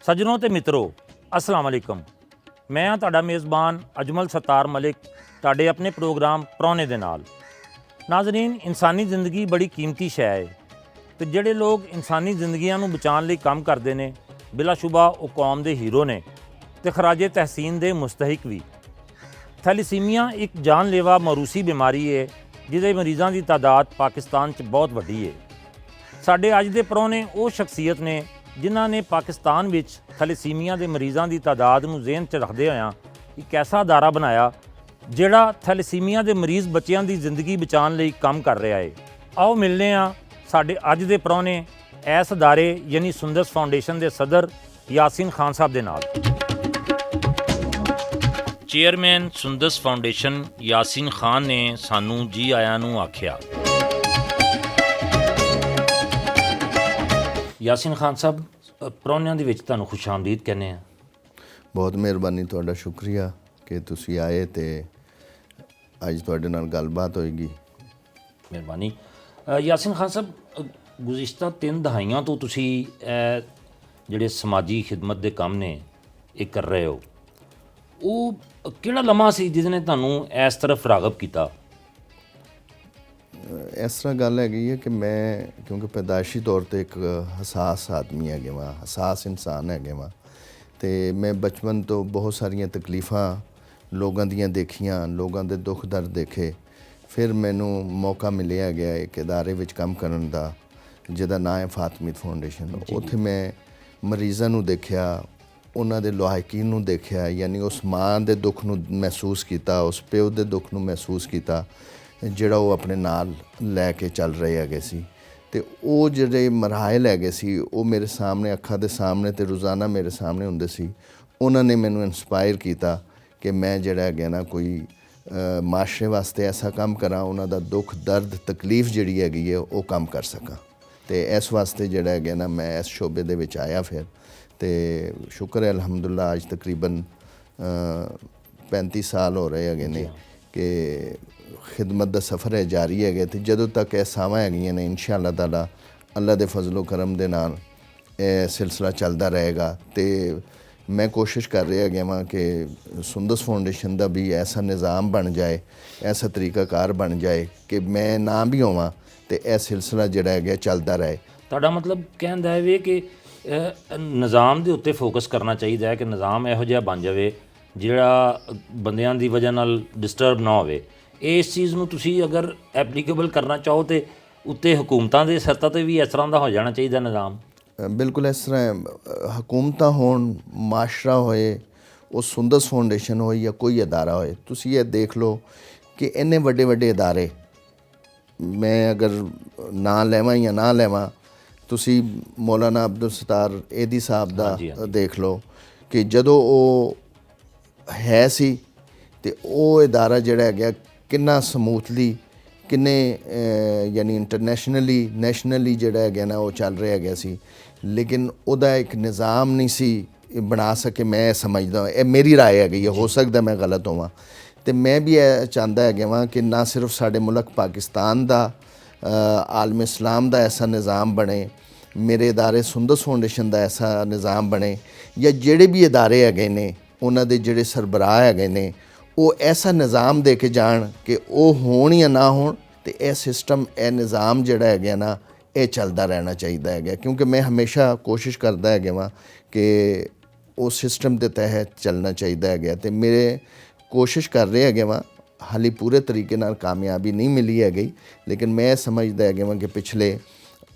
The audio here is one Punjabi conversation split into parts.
ਸੱਜਣੋ ਤੇ ਮਿੱਤਰੋ, ਅਸਲਾਮ ਅਲੈਕਮ। ਮੈਂ ਹਾਂ ਤੁਹਾਡਾ ਮੇਜ਼ਬਾਨ ਅਜਮਲ ਸਤਾਰ ਮਲਿਕ, ਤੁਹਾਡੇ ਆਪਣੇ ਪ੍ਰੋਗਰਾਮ ਪ੍ਰਾਹੁਣੇ ਦੇ ਨਾਲ। ਨਾਜ਼ਰੀਨ, ਇਨਸਾਨੀ ਜ਼ਿੰਦਗੀ ਬੜੀ ਕੀਮਤੀ ਸ਼ੈ ਹੈ ਤੇ ਜਿਹੜੇ ਲੋਕ ਇਨਸਾਨੀ ਜ਼ਿੰਦਗੀਆਂ ਨੂੰ ਬਚਾਉਣ ਲਈ ਕੰਮ ਕਰਦੇ ਨੇ, ਬਿਲਾਸ਼ੁਬਾ ਉਹ ਕੌਮ ਦੇ ਹੀਰੋ ਨੇ ਤੇ ਖਰਾਜੇ ਤਹਿਸੀਨ ਦੇ ਮੁਸਤਹਿਕ ਵੀ। ਥੈਲੀਸੀਮੀਆ ਇੱਕ ਜਾਨਲੇਵਾ ਮੌਰੂਸੀ ਬਿਮਾਰੀ ਹੈ ਜਿਹਦੇ ਮਰੀਜ਼ਾਂ ਦੀ ਤਾਦਾਦ ਪਾਕਿਸਤਾਨ 'ਚ ਬਹੁਤ ਵੱਡੀ ਹੈ। ਸਾਡੇ ਅੱਜ ਦੇ ਪ੍ਰਾਹੁਣੇ ਉਹ ਸ਼ਖਸੀਅਤ ਨੇ ਜਿਨ੍ਹਾਂ ਨੇ ਪਾਕਿਸਤਾਨ ਵਿੱਚ ਥੈਲੀਸੀਮੀਆ ਦੇ ਮਰੀਜ਼ਾਂ ਦੀ ਤਾਦਾਦ ਨੂੰ ਜ਼ਿਹਨ 'ਚ ਰੱਖਦੇ ਹੋਇਆਂ ਇੱਕ ਐਸਾ ਅਦਾਰਾ ਬਣਾਇਆ ਜਿਹੜਾ ਥੈਲੀਸੀਮੀਆ ਦੇ ਮਰੀਜ਼ ਬੱਚਿਆਂ ਦੀ ਜ਼ਿੰਦਗੀ ਬਚਾਉਣ ਲਈ ਕੰਮ ਕਰ ਰਿਹਾ ਹੈ। ਆਓ ਮਿਲਦੇ ਹਾਂ ਸਾਡੇ ਅੱਜ ਦੇ ਪ੍ਰਾਹੁਣੇ ਇਸ ਅਦਾਰੇ ਯਾਨੀ ਸੁੰਦਸ ਫਾਊਂਡੇਸ਼ਨ ਦੇ ਸਦਰ ਯਾਸੀਨ ਖਾਨ ਸਾਹਿਬ ਦੇ ਨਾਲ। ਚੇਅਰਮੈਨ ਸੁੰਦਸ ਫਾਊਂਡੇਸ਼ਨ ਯਾਸੀਨ ਖਾਨ ਨੇ ਸਾਨੂੰ ਜੀ ਆਇਆਂ ਨੂੰ ਆਖਿਆ। ਯਾਸੀਨ ਖਾਨ ਸਾਹਿਬ, ਪ੍ਰਾਹੁਣਿਆਂ ਦੇ ਵਿੱਚ ਤੁਹਾਨੂੰ ਖੁਸ਼ ਆਮਦੀਦ ਕਹਿੰਦੇ ਆ। ਬਹੁਤ ਮਿਹਰਬਾਨੀ, ਤੁਹਾਡਾ ਸ਼ੁਕਰੀਆ ਕਿ ਤੁਸੀਂ ਆਏ ਤੇ ਅੱਜ ਤੁਹਾਡੇ ਨਾਲ ਗੱਲਬਾਤ ਹੋਏਗੀ। ਮਿਹਰਬਾਨੀ। ਯਾਸੀਨ ਖਾਨ ਸਾਹਿਬ, ਗੁਜ਼ਿਸ਼ਤਾ 3 ਦਹਾਈਆਂ ਤੋਂ ਤੁਸੀਂ ਜਿਹੜੇ ਸਮਾਜੀ ਖਿਦਮਤ ਦੇ ਕੰਮ ਨੇ ਇਹ ਕਰ ਰਹੇ ਹੋ, ਉਹ ਕਿਹੜਾ ਲਮਹਾ ਸੀ ਜਿਸ ਨੇ ਤੁਹਾਨੂੰ ਇਸ ਤਰਫ ਰਾਗਬ ਕੀਤਾ? ਇਸ ਤਰ੍ਹਾਂ ਗੱਲ ਹੈਗੀ ਹੈ ਕਿ ਮੈਂ ਕਿਉਂਕਿ ਪੈਦਾਇਸ਼ੀ ਤੌਰ 'ਤੇ ਇੱਕ ਹਸਾਸ ਆਦਮੀ ਹੈਗੇ ਵਾਂ, ਹਸਾਸ ਇਨਸਾਨ ਹੈਗੇ ਵਾਂ, ਅਤੇ ਮੈਂ ਬਚਪਨ ਤੋਂ ਬਹੁਤ ਸਾਰੀਆਂ ਤਕਲੀਫਾਂ ਲੋਕਾਂ ਦੀਆਂ ਦੇਖੀਆਂ, ਲੋਕਾਂ ਦੇ ਦੁੱਖ ਦਰਦ ਦੇਖੇ। ਫਿਰ ਮੈਨੂੰ ਮੌਕਾ ਮਿਲਿਆ ਗਿਆ ਇੱਕ ਅਦਾਰੇ ਵਿੱਚ ਕੰਮ ਕਰਨ ਦਾ ਜਿਹਦਾ ਨਾਂ ਹੈ ਫਾਤਮੀਦ ਫਾਊਂਡੇਸ਼ਨ। ਉੱਥੇ ਮੈਂ ਮਰੀਜ਼ਾਂ ਨੂੰ ਦੇਖਿਆ, ਉਹਨਾਂ ਦੇ ਲਾਇਕੀਨ ਨੂੰ ਦੇਖਿਆ, ਯਾਨੀ ਉਸ ਮਾਂ ਦੇ ਦੁੱਖ ਨੂੰ ਮਹਿਸੂਸ ਕੀਤਾ, ਉਸ ਪਿਓ ਦੇ ਦੁੱਖ ਨੂੰ ਮਹਿਸੂਸ ਕੀਤਾ ਜਿਹੜਾ ਉਹ ਆਪਣੇ ਨਾਲ ਲੈ ਕੇ ਚੱਲ ਰਹੇ ਹੈਗੇ ਸੀ। ਅਤੇ ਉਹ ਜਿਹੜੇ ਮਰਾਹਿਲ ਹੈਗੇ ਸੀ ਉਹ ਮੇਰੇ ਸਾਹਮਣੇ, ਅੱਖਾਂ ਦੇ ਸਾਹਮਣੇ ਅਤੇ ਰੋਜ਼ਾਨਾ ਮੇਰੇ ਸਾਹਮਣੇ ਹੁੰਦੇ ਸੀ। ਉਹਨਾਂ ਨੇ ਮੈਨੂੰ ਇਨਸਪਾਇਰ ਕੀਤਾ ਕਿ ਮੈਂ ਜਿਹੜਾ ਹੈਗਾ ਨਾ ਕੋਈ ਮਾਸ਼ਰੇ ਵਾਸਤੇ ਐਸਾ ਕੰਮ ਕਰਾਂ, ਉਹਨਾਂ ਦਾ ਦੁੱਖ ਦਰਦ ਤਕਲੀਫ ਜਿਹੜੀ ਹੈਗੀ ਹੈ ਉਹ ਕੰਮ ਕਰ ਸਕਾਂ। ਅਤੇ ਇਸ ਵਾਸਤੇ ਜਿਹੜਾ ਹੈਗਾ ਨਾ ਮੈਂ ਇਸ ਸ਼ੋਬੇ ਦੇ ਵਿੱਚ ਆਇਆ ਫਿਰ, ਅਤੇ ਸ਼ੁਕਰ ਹੈ ਅਲਹਮਦੁਲਿਲਾ ਅੱਜ ਤਕਰੀਬਨ 35 ਸਾਲ ਹੋ ਰਹੇ ਹੈਗੇ ਨੇ ਕਿ ਖਿਦਮਤ ਦਾ ਸਫ਼ਰ ਹੈ ਜਾਰੀ ਹੈਗਾ। ਅਤੇ ਜਦੋਂ ਤੱਕ ਇਹ ਸਾਵਾਂ ਹੈਗੀਆਂ ਨੇ ਇਨਸ਼ਾ ਅੱਲਾਹ ਤਾਲਾ ਅੱਲਾ ਦੇ ਫਜ਼ਲ ਕਰਮ ਦੇ ਨਾਲ ਇਹ ਸਿਲਸਿਲਾ ਚੱਲਦਾ ਰਹੇਗਾ। ਅਤੇ ਮੈਂ ਕੋਸ਼ਿਸ਼ ਕਰ ਰਿਹਾ ਹੈਗਾ ਵਾਂ ਕਿ ਸੁੰਦਸ ਫਾਊਂਡੇਸ਼ਨ ਦਾ ਵੀ ਐਸਾ ਨਿਜ਼ਾਮ ਬਣ ਜਾਏ, ਐਸਾ ਤਰੀਕਾਕਾਰ ਬਣ ਜਾਏ ਕਿ ਮੈਂ ਨਾ ਵੀ ਹੋਵਾਂ ਅਤੇ ਇਹ ਸਿਲਸਿਲਾ ਜਿਹੜਾ ਹੈਗਾ ਚੱਲਦਾ ਰਹੇ। ਤੁਹਾਡਾ ਮਤਲਬ ਕਹਿਣ ਦਾ ਇਹ ਕਿ ਨਿਜ਼ਾਮ ਦੇ ਉੱਤੇ ਫੋਕਸ ਕਰਨਾ ਚਾਹੀਦਾ ਹੈ ਕਿ ਨਿਜ਼ਾਮ ਇਹੋ ਜਿਹਾ ਬਣ ਜਾਵੇ ਜਿਹੜਾ ਬੰਦਿਆਂ ਦੀ ਵਜ੍ਹਾ ਨਾਲ ਡਿਸਟਰਬ ਨਾ ਹੋਵੇ। ਇਸ ਚੀਜ਼ ਨੂੰ ਤੁਸੀਂ ਅਗਰ ਐਪਲੀਕੇਬਲ ਕਰਨਾ ਚਾਹੋ ਤਾਂ ਉੱਤੇ ਹਕੂਮਤਾਂ ਦੇ ਸਤਹ 'ਤੇ ਵੀ ਇਸ ਤਰ੍ਹਾਂ ਦਾ ਹੋ ਜਾਣਾ ਚਾਹੀਦਾ ਨਿਜ਼ਾਮ। ਬਿਲਕੁਲ ਇਸ ਤਰ੍ਹਾਂ ਹਕੂਮਤਾਂ ਹੋਣ, ਮਾਸ਼ਰਾ ਹੋਏ, ਉਹ ਸੁੰਦਸ ਫਾਊਂਡੇਸ਼ਨ ਹੋਏ ਜਾਂ ਕੋਈ ਅਦਾਰਾ ਹੋਏ। ਤੁਸੀਂ ਇਹ ਦੇਖ ਲਓ ਕਿ ਇੰਨੇ ਵੱਡੇ ਵੱਡੇ ਅਦਾਰੇ, ਮੈਂ ਅਗਰ ਨਾਂ ਲੈਵਾਂ ਜਾਂ ਨਾ ਲੈਵਾਂ, ਤੁਸੀਂ ਮੌਲਾਨਾ ਅਬਦੁਲ ਸਤਾਰ ਏਦੀ ਸਾਹਿਬ ਦਾ ਦੇਖ ਲਓ ਕਿ ਜਦੋਂ ਉਹ ਹੈ ਸੀ ਅਤੇ ਉਹ ਅਦਾਰਾ ਜਿਹੜਾ ਹੈਗਾ ਕਿੰਨਾ ਸਮੂਥਲੀ, ਕਿੰਨੇ ਯਾਨੀ ਇੰਟਰਨੈਸ਼ਨਲੀ ਨੈਸ਼ਨਲੀ ਜਿਹੜਾ ਹੈਗਾ ਨਾ ਉਹ ਚੱਲ ਰਿਹਾ ਹੈਗਾ ਸੀ, ਲੇਕਿਨ ਉਹਦਾ ਇੱਕ ਨਿਜ਼ਾਮ ਨਹੀਂ ਸੀ ਬਣਾ ਸਕੇ। ਮੈਂ ਇਹ ਸਮਝਦਾ, ਇਹ ਮੇਰੀ ਰਾਏ ਹੈਗੀ ਹੈ, ਹੋ ਸਕਦਾ ਮੈਂ ਗਲਤ ਹੋਵਾਂ। ਅਤੇ ਮੈਂ ਵੀ ਇਹ ਚਾਹੁੰਦਾ ਹੈਗਾ ਵਾਂ ਕਿ ਨਾ ਸਿਰਫ ਸਾਡੇ ਮੁਲਕ ਪਾਕਿਸਤਾਨ ਦਾ, ਆਲਮ ਇਸਲਾਮ ਦਾ ਐਸਾ ਨਿਜ਼ਾਮ ਬਣੇ, ਮੇਰੇ ਅਦਾਰੇ ਸੁੰਦਸ ਫਾਊਂਡੇਸ਼ਨ ਦਾ ਐਸਾ ਨਿਜ਼ਾਮ ਬਣੇ, ਜਾਂ ਜਿਹੜੇ ਵੀ ਅਦਾਰੇ ਹੈਗੇ ਨੇ ਉਹਨਾਂ ਦੇ ਜਿਹੜੇ ਸਰਬਰਾਹ ਹੈਗੇ ਨੇ ਉਹ ਐਸਾ ਨਿਜ਼ਾਮ ਦੇ ਕੇ ਜਾਣ ਕਿ ਉਹ ਹੋਣ ਜਾਂ ਨਾ ਹੋਣ ਅਤੇ ਇਹ ਸਿਸਟਮ, ਇਹ ਨਿਜ਼ਾਮ ਜਿਹੜਾ ਹੈਗਾ ਨਾ ਇਹ ਚੱਲਦਾ ਰਹਿਣਾ ਚਾਹੀਦਾ ਹੈਗਾ। ਕਿਉਂਕਿ ਮੈਂ ਹਮੇਸ਼ਾ ਕੋਸ਼ਿਸ਼ ਕਰਦਾ ਹੈਗਾ ਵਾਂ ਕਿ ਉਸ ਸਿਸਟਮ ਦੇ ਤਹਿਤ ਚੱਲਣਾ ਚਾਹੀਦਾ ਹੈਗਾ। ਅਤੇ ਮੇਰੇ ਕੋਸ਼ਿਸ਼ ਕਰ ਰਹੇ ਹੈਗੇ ਵਾਂ, ਹਾਲੇ ਪੂਰੇ ਤਰੀਕੇ ਨਾਲ ਕਾਮਯਾਬੀ ਨਹੀਂ ਮਿਲੀ ਹੈਗੀ, ਲੇਕਿਨ ਮੈਂ ਸਮਝਦਾ ਹੈਗਾ ਵਾਂ ਕਿ ਪਿਛਲੇ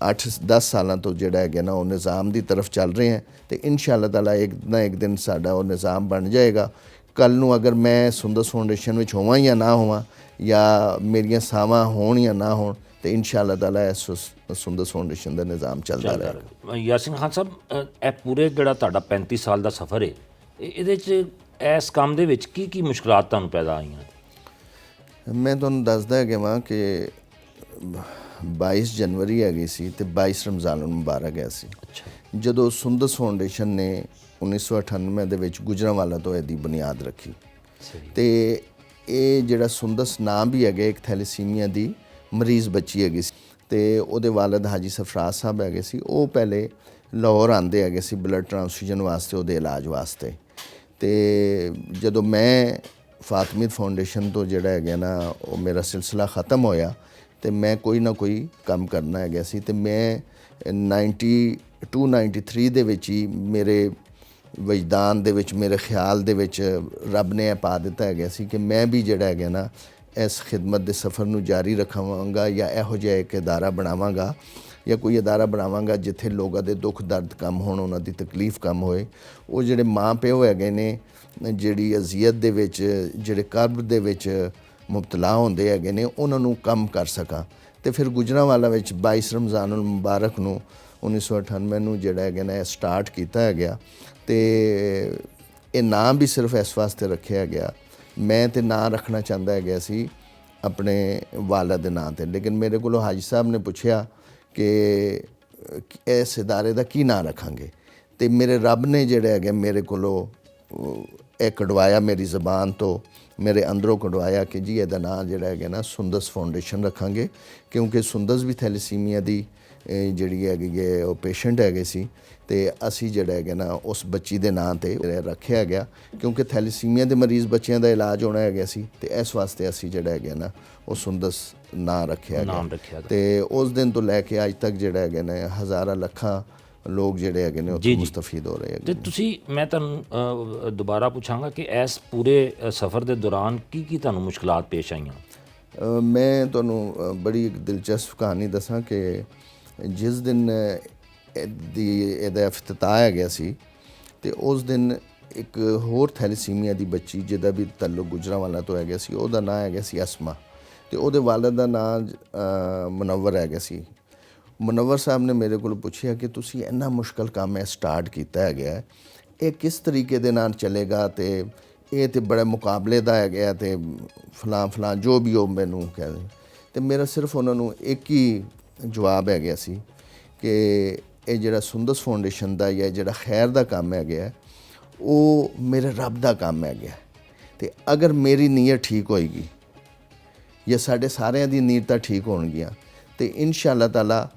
8-10 ਸਾਲਾਂ ਤੋਂ ਜਿਹੜਾ ਹੈਗਾ ਨਾ ਉਹ ਨਿਜ਼ਾਮ ਦੀ ਤਰਫ ਚੱਲ ਰਹੇ ਹੈ ਅਤੇ ਇਨਸ਼ਾ ਅੱਲਾਹ ਤਾਲਾ ਇੱਕ ਨਾ ਇੱਕ ਦਿਨ ਸਾਡਾ ਉਹ ਨਿਜ਼ਾਮ ਬਣ ਜਾਏਗਾ। ਕੱਲ੍ਹ ਨੂੰ ਅਗਰ ਮੈਂ ਸੁੰਦਸ ਫਾਊਂਡੇਸ਼ਨ ਵਿੱਚ ਹੋਵਾਂ ਜਾਂ ਨਾ ਹੋਵਾਂ, ਜਾਂ ਮੇਰੀਆਂ ਸਾਵਾਂ ਹੋਣ ਜਾਂ ਨਾ ਹੋਣ, ਅਤੇ ਇਨਸ਼ਾ ਅੱਲਾਹ ਤਾਲਾ ਇਸ ਸੁੰਦਸ ਫਾਊਂਡੇਸ਼ਨ ਦਾ ਨਿਜ਼ਾਮ ਚੱਲਦਾ ਰਹੇਗਾ। ਯਾਸੀਨ ਖਾਨ ਸਾਹਿਬ, ਇਹ ਪੂਰੇ ਜਿਹੜਾ ਤੁਹਾਡਾ 35 ਸਾਲ ਦਾ ਸਫ਼ਰ ਹੈ, ਇਹਦੇ 'ਚ ਇਸ ਕੰਮ ਦੇ ਵਿੱਚ ਕੀ ਕੀ ਮੁਸ਼ਕਲਾਤ ਤੁਹਾਨੂੰ ਪੈਦਾ ਆਈਆਂ? ਮੈਂ ਤੁਹਾਨੂੰ ਦੱਸਦਾ ਹੈਗਾ ਵਾਂ ਕਿ 22 ਜਨਵਰੀ ਹੈਗੀ ਸੀ ਅਤੇ 22 ਰਮਜ਼ਾਨ ਮੁਬਾਰਕ ਹੈ ਸੀ ਜਦੋਂ ਸੁੰਦਸ ਫਾਊਂਡੇਸ਼ਨ ਨੇ 1998 ਦੇ ਵਿੱਚ ਗੁਜਰਾਂਵਾਲਾ ਤੋਂ ਇਹਦੀ ਬੁਨਿਆਦ ਰੱਖੀ। ਅਤੇ ਇਹ ਜਿਹੜਾ ਸੁੰਦਸ ਨਾਮ ਵੀ ਹੈਗਾ ਇੱਕ ਥੈਲੀਸੀਮੀਆ ਦੀ ਮਰੀਜ਼ ਬੱਚੀ ਹੈਗੀ ਸੀ, ਅਤੇ ਉਹਦੇ ਵਾਲਦ ਹਾਜੀ ਸਰਫਰਾਜ਼ ਸਾਹਿਬ ਹੈਗੇ ਸੀ। ਉਹ ਪਹਿਲੇ ਲਾਹੌਰ ਆਉਂਦੇ ਹੈਗੇ ਸੀ ਬਲੱਡ ਟ੍ਰਾਂਸਫਿਊਜ਼ਨ ਵਾਸਤੇ, ਉਹਦੇ ਇਲਾਜ ਵਾਸਤੇ। ਅਤੇ ਜਦੋਂ ਮੈਂ ਫਾਤਮੀਦ ਫਾਊਂਡੇਸ਼ਨ ਤੋਂ ਜਿਹੜਾ ਹੈਗਾ ਨਾ ਉਹ ਮੇਰਾ ਸਿਲਸਿਲਾ ਖ਼ਤਮ ਹੋਇਆ ਅਤੇ ਮੈਂ ਕੋਈ ਨਾ ਕੋਈ ਕੰਮ ਕਰਨਾ ਹੈਗਾ ਸੀ। ਅਤੇ ਮੈਂ 92-93 ਦੇ ਵਿੱਚ ਹੀ ਮੇਰੇ ਵਜਦਾਨ ਦੇ ਵਿੱਚ, ਮੇਰੇ ਖਿਆਲ ਦੇ ਵਿੱਚ ਰੱਬ ਨੇ ਇਹ ਪਾ ਦਿੱਤਾ ਹੈਗਾ ਸੀ ਕਿ ਮੈਂ ਵੀ ਜਿਹੜਾ ਹੈਗਾ ਨਾ ਇਸ ਖਿਦਮਤ ਦੇ ਸਫ਼ਰ ਨੂੰ ਜਾਰੀ ਰੱਖਾਂਗਾ, ਜਾਂ ਇਹੋ ਜਿਹਾ ਇੱਕ ਅਦਾਰਾ ਬਣਾਵਾਂਗਾ ਜਾਂ ਕੋਈ ਅਦਾਰਾ ਬਣਾਵਾਂਗਾ ਜਿੱਥੇ ਲੋਕਾਂ ਦੇ ਦੁੱਖ ਦਰਦ ਕੰਮ ਹੋਣ, ਉਹਨਾਂ ਦੀ ਤਕਲੀਫ ਕੰਮ ਹੋਏ। ਉਹ ਜਿਹੜੇ ਮਾਂ ਪਿਓ ਹੈਗੇ ਨੇ ਜਿਹੜੀ ਅਜ਼ੀਅਤ ਦੇ ਵਿੱਚ, ਜਿਹੜੇ ਕਰਬ ਦੇ ਵਿੱਚ ਮੁਬਤਲਾ ਹੁੰਦੇ ਹੈਗੇ ਨੇ, ਉਹਨਾਂ ਨੂੰ ਕੰਮ ਕਰ ਸਕਾਂ। ਅਤੇ ਫਿਰ ਗੁਜਰਾਂਵਾਲਾ ਵਿੱਚ 22 ਰਮਜ਼ਾਨ ਮੁਬਾਰਕ ਨੂੰ 1998 ਨੂੰ ਜਿਹੜਾ ਹੈਗਾ ਨਾ ਇਹ ਸਟਾਰਟ ਕੀਤਾ ਹੈਗਾ। ਅਤੇ ਇਹ ਨਾਂ ਵੀ ਸਿਰਫ ਇਸ ਵਾਸਤੇ ਰੱਖਿਆ ਗਿਆ, ਮੈਂ ਤਾਂ ਨਾਂ ਰੱਖਣਾ ਚਾਹੁੰਦਾ ਹੈਗਾ ਸੀ ਆਪਣੇ ਵਾਲਦ ਦੇ ਨਾਂ 'ਤੇ, ਲੇਕਿਨ ਮੇਰੇ ਕੋਲੋਂ ਹਾਜੀ ਸਾਹਿਬ ਨੇ ਪੁੱਛਿਆ ਕਿ ਇਸ ਅਦਾਰੇ ਦਾ ਕੀ ਨਾਂ ਰੱਖਾਂਗੇ। ਅਤੇ ਮੇਰੇ ਰੱਬ ਨੇ ਜਿਹੜਾ ਹੈਗਾ ਮੇਰੇ ਕੋਲੋਂ ਇਹ ਕਢਵਾਇਆ, ਮੇਰੀ ਜ਼ਬਾਨ ਤੋਂ, ਮੇਰੇ ਅੰਦਰੋਂ ਕਢਵਾਇਆ ਕਿ ਜੀ ਇਹਦਾ ਨਾਂ ਜਿਹੜਾ ਹੈਗਾ ਨਾ ਸੁੰਦਸ ਫਾਊਂਡੇਸ਼ਨ ਰੱਖਾਂਗੇ, ਕਿਉਂਕਿ ਸੁੰਦਸ ਵੀ ਥੈਲੇਸੀਮੀਆ ਦੀ ਜਿਹੜੀ ਹੈਗੀ ਹੈ ਉਹ ਪੇਸ਼ੈਂਟ ਹੈਗੇ ਸੀ। ਅਤੇ ਅਸੀਂ ਜਿਹੜਾ ਹੈਗਾ ਨਾ ਉਸ ਬੱਚੀ ਦੇ ਨਾਂ 'ਤੇ ਰੱਖਿਆ ਗਿਆ, ਕਿਉਂਕਿ ਥੈਲੇਸੀਮੀਆ ਦੇ ਮਰੀਜ਼ ਬੱਚਿਆਂ ਦਾ ਇਲਾਜ ਹੋਣਾ ਹੈਗਾ ਸੀ। ਅਤੇ ਇਸ ਵਾਸਤੇ ਅਸੀਂ ਜਿਹੜਾ ਹੈਗਾ ਨਾ ਉਹ ਸੁੰਦਸ ਨਾਂ ਰੱਖਿਆ ਗਿਆ। ਅਤੇ ਉਸ ਦਿਨ ਤੋਂ ਲੈ ਕੇ ਅੱਜ ਤੱਕ ਜਿਹੜਾ ਹੈਗਾ ਨਾ ਹਜ਼ਾਰਾਂ ਲੱਖਾਂ ਲੋਕ ਜਿਹੜੇ ਹੈਗੇ ਨੇ ਉਹ ਮੁਸਤਫੀਦ ਹੋ ਰਹੇ ਹੈਗੇ। ਅਤੇ ਤੁਸੀਂ, ਮੈਂ ਤੁਹਾਨੂੰ ਦੁਬਾਰਾ ਪੁੱਛਾਂਗਾ ਕਿ ਇਸ ਪੂਰੇ ਸਫ਼ਰ ਦੇ ਦੌਰਾਨ ਕੀ ਤੁਹਾਨੂੰ ਮੁਸ਼ਕਲਾਤ ਪੇਸ਼ ਆਈਆਂ? ਮੈਂ ਤੁਹਾਨੂੰ ਬੜੀ ਇੱਕ ਦਿਲਚਸਪ ਕਹਾਣੀ ਦੱਸਾਂ ਕਿ ਜਿਸ ਦਿਨ ਇਹਦਾ ਇਫਤਤਾਹ ਹੈਗਾ ਸੀ, ਅਤੇ ਉਸ ਦਿਨ ਇੱਕ ਹੋਰ ਥੈਲੇਸੀਮੀਆ ਦੀ ਬੱਚੀ ਜਿਹਦਾ ਵੀ ਤਾਲੁਕ ਗੁਜਰਾਂਵਾਲਾ ਤੋਂ ਹੈਗਾ ਸੀ, ਉਹਦਾ ਨਾਂ ਹੈਗਾ ਸੀ ਅਸਮਾ, ਅਤੇ ਉਹਦੇ ਵਾਲਦ ਦਾ ਨਾਂ ਮੁਨੱਵਰ ਹੈਗਾ ਸੀ। ਮੁਨੱਵਰ ਸਾਹਿਬ ਨੇ ਮੇਰੇ ਕੋਲ ਪੁੱਛਿਆ ਕਿ ਤੁਸੀਂ ਇੰਨਾ ਮੁਸ਼ਕਲ ਕੰਮ ਹੈ ਸਟਾਰਟ ਕੀਤਾ ਹੈਗਾ, ਇਹ ਕਿਸ ਤਰੀਕੇ ਦੇ ਨਾਲ ਚੱਲੇਗਾ, ਅਤੇ ਇਹ ਤਾਂ ਬੜੇ ਮੁਕਾਬਲੇ ਦਾ ਹੈਗਾ, ਅਤੇ ਫਲਾਂ ਜੋ ਵੀ ਉਹ ਮੈਨੂੰ ਕਹਿੰਦੇ। ਅਤੇ ਮੇਰਾ ਸਿਰਫ ਉਹਨਾਂ ਨੂੰ ਇੱਕ ਹੀ ਜਵਾਬ ਹੈਗਾ ਸੀ ਕਿ ਇਹ ਜਿਹੜਾ ਸੁੰਦਸ ਫਾਊਂਡੇਸ਼ਨ ਦਾ ਜਾਂ ਜਿਹੜਾ ਖੈਰ ਦਾ ਕੰਮ ਹੈਗਾ ਉਹ ਮੇਰੇ ਰੱਬ ਦਾ ਕੰਮ ਹੈਗਾ, ਅਤੇ ਅਗਰ ਮੇਰੀ ਨੀਅਤ ਠੀਕ ਹੋਏਗੀ ਜਾਂ ਸਾਡੇ ਸਾਰਿਆਂ ਦੀ ਨੀਅਤਾਂ ਠੀਕ ਹੋਣਗੀਆਂ ਅਤੇ ਇਨਸ਼ਾ ਅੱਲਾਹ ਤਾਲਾ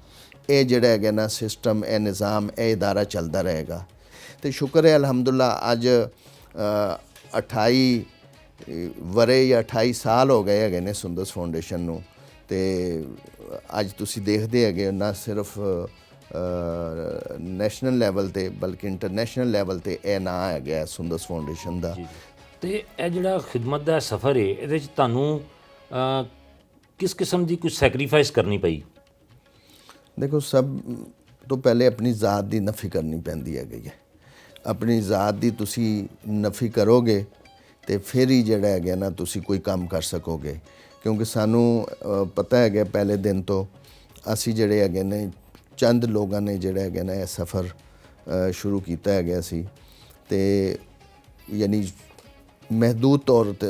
ਇਹ ਜਿਹੜਾ ਹੈਗਾ ਨਾ ਸਿਸਟਮ, ਇਹ ਨਿਜ਼ਾਮ, ਇਹ ਅਦਾਰਾ ਚੱਲਦਾ ਰਹੇਗਾ। ਅਤੇ ਸ਼ੁਕਰ ਹੈ ਅਲਹਮਦੁਲਿਲਾ ਅੱਜ 28 ਵਰੇ ਜਾਂ 28 ਸਾਲ ਹੋ ਗਏ ਹੈਗੇ ਨੇ ਸੁੰਦਸ ਫਾਊਂਡੇਸ਼ਨ ਨੂੰ। ਅਤੇ ਅੱਜ ਤੁਸੀਂ ਦੇਖਦੇ ਹੈਗੇ ਨਾ ਸਿਰਫ ਨੈਸ਼ਨਲ ਲੈਵਲ 'ਤੇ ਬਲਕਿ ਇੰਟਰਨੈਸ਼ਨਲ ਲੈਵਲ 'ਤੇ ਇਹ ਨਾਂ ਹੈਗਾ ਸੁੰਦਸ ਫਾਊਂਡੇਸ਼ਨ ਦਾ। ਅਤੇ ਇਹ ਜਿਹੜਾ ਖਿਦਮਤ ਦਾ ਸਫ਼ਰ ਹੈ, ਇਹਦੇ 'ਚ ਤੁਹਾਨੂੰ ਕਿਸ ਕਿਸਮ ਦੀ ਕੁਝ ਸੈਕਰੀਫਾਈਸ ਕਰਨੀ ਪਈ? ਦੇਖੋ, ਸਭ ਤੋਂ ਪਹਿਲੇ ਆਪਣੀ ਜ਼ਾਤ ਦੀ ਨਫੀ ਕਰਨੀ ਪੈਂਦੀ ਹੈਗੀ ਹੈ। ਆਪਣੀ ਜ਼ਾਤ ਦੀ ਤੁਸੀਂ ਨਫੀ ਕਰੋਗੇ ਅਤੇ ਫਿਰ ਹੀ ਜਿਹੜਾ ਹੈਗਾ ਨਾ ਤੁਸੀਂ ਕੋਈ ਕੰਮ ਕਰ ਸਕੋਗੇ, ਕਿਉਂਕਿ ਸਾਨੂੰ ਪਤਾ ਹੈਗਾ ਪਹਿਲੇ ਦਿਨ ਤੋਂ ਅਸੀਂ ਜਿਹੜੇ ਹੈਗੇ ਨੇ ਚੰਦ ਲੋਕਾਂ ਨੇ ਜਿਹੜਾ ਹੈਗਾ ਨਾ ਇਹ ਸਫ਼ਰ ਸ਼ੁਰੂ ਕੀਤਾ ਹੈਗਾ ਸੀ, ਅਤੇ ਯਾਨੀ ਮਹਿਦੂਦ ਤੌਰ 'ਤੇ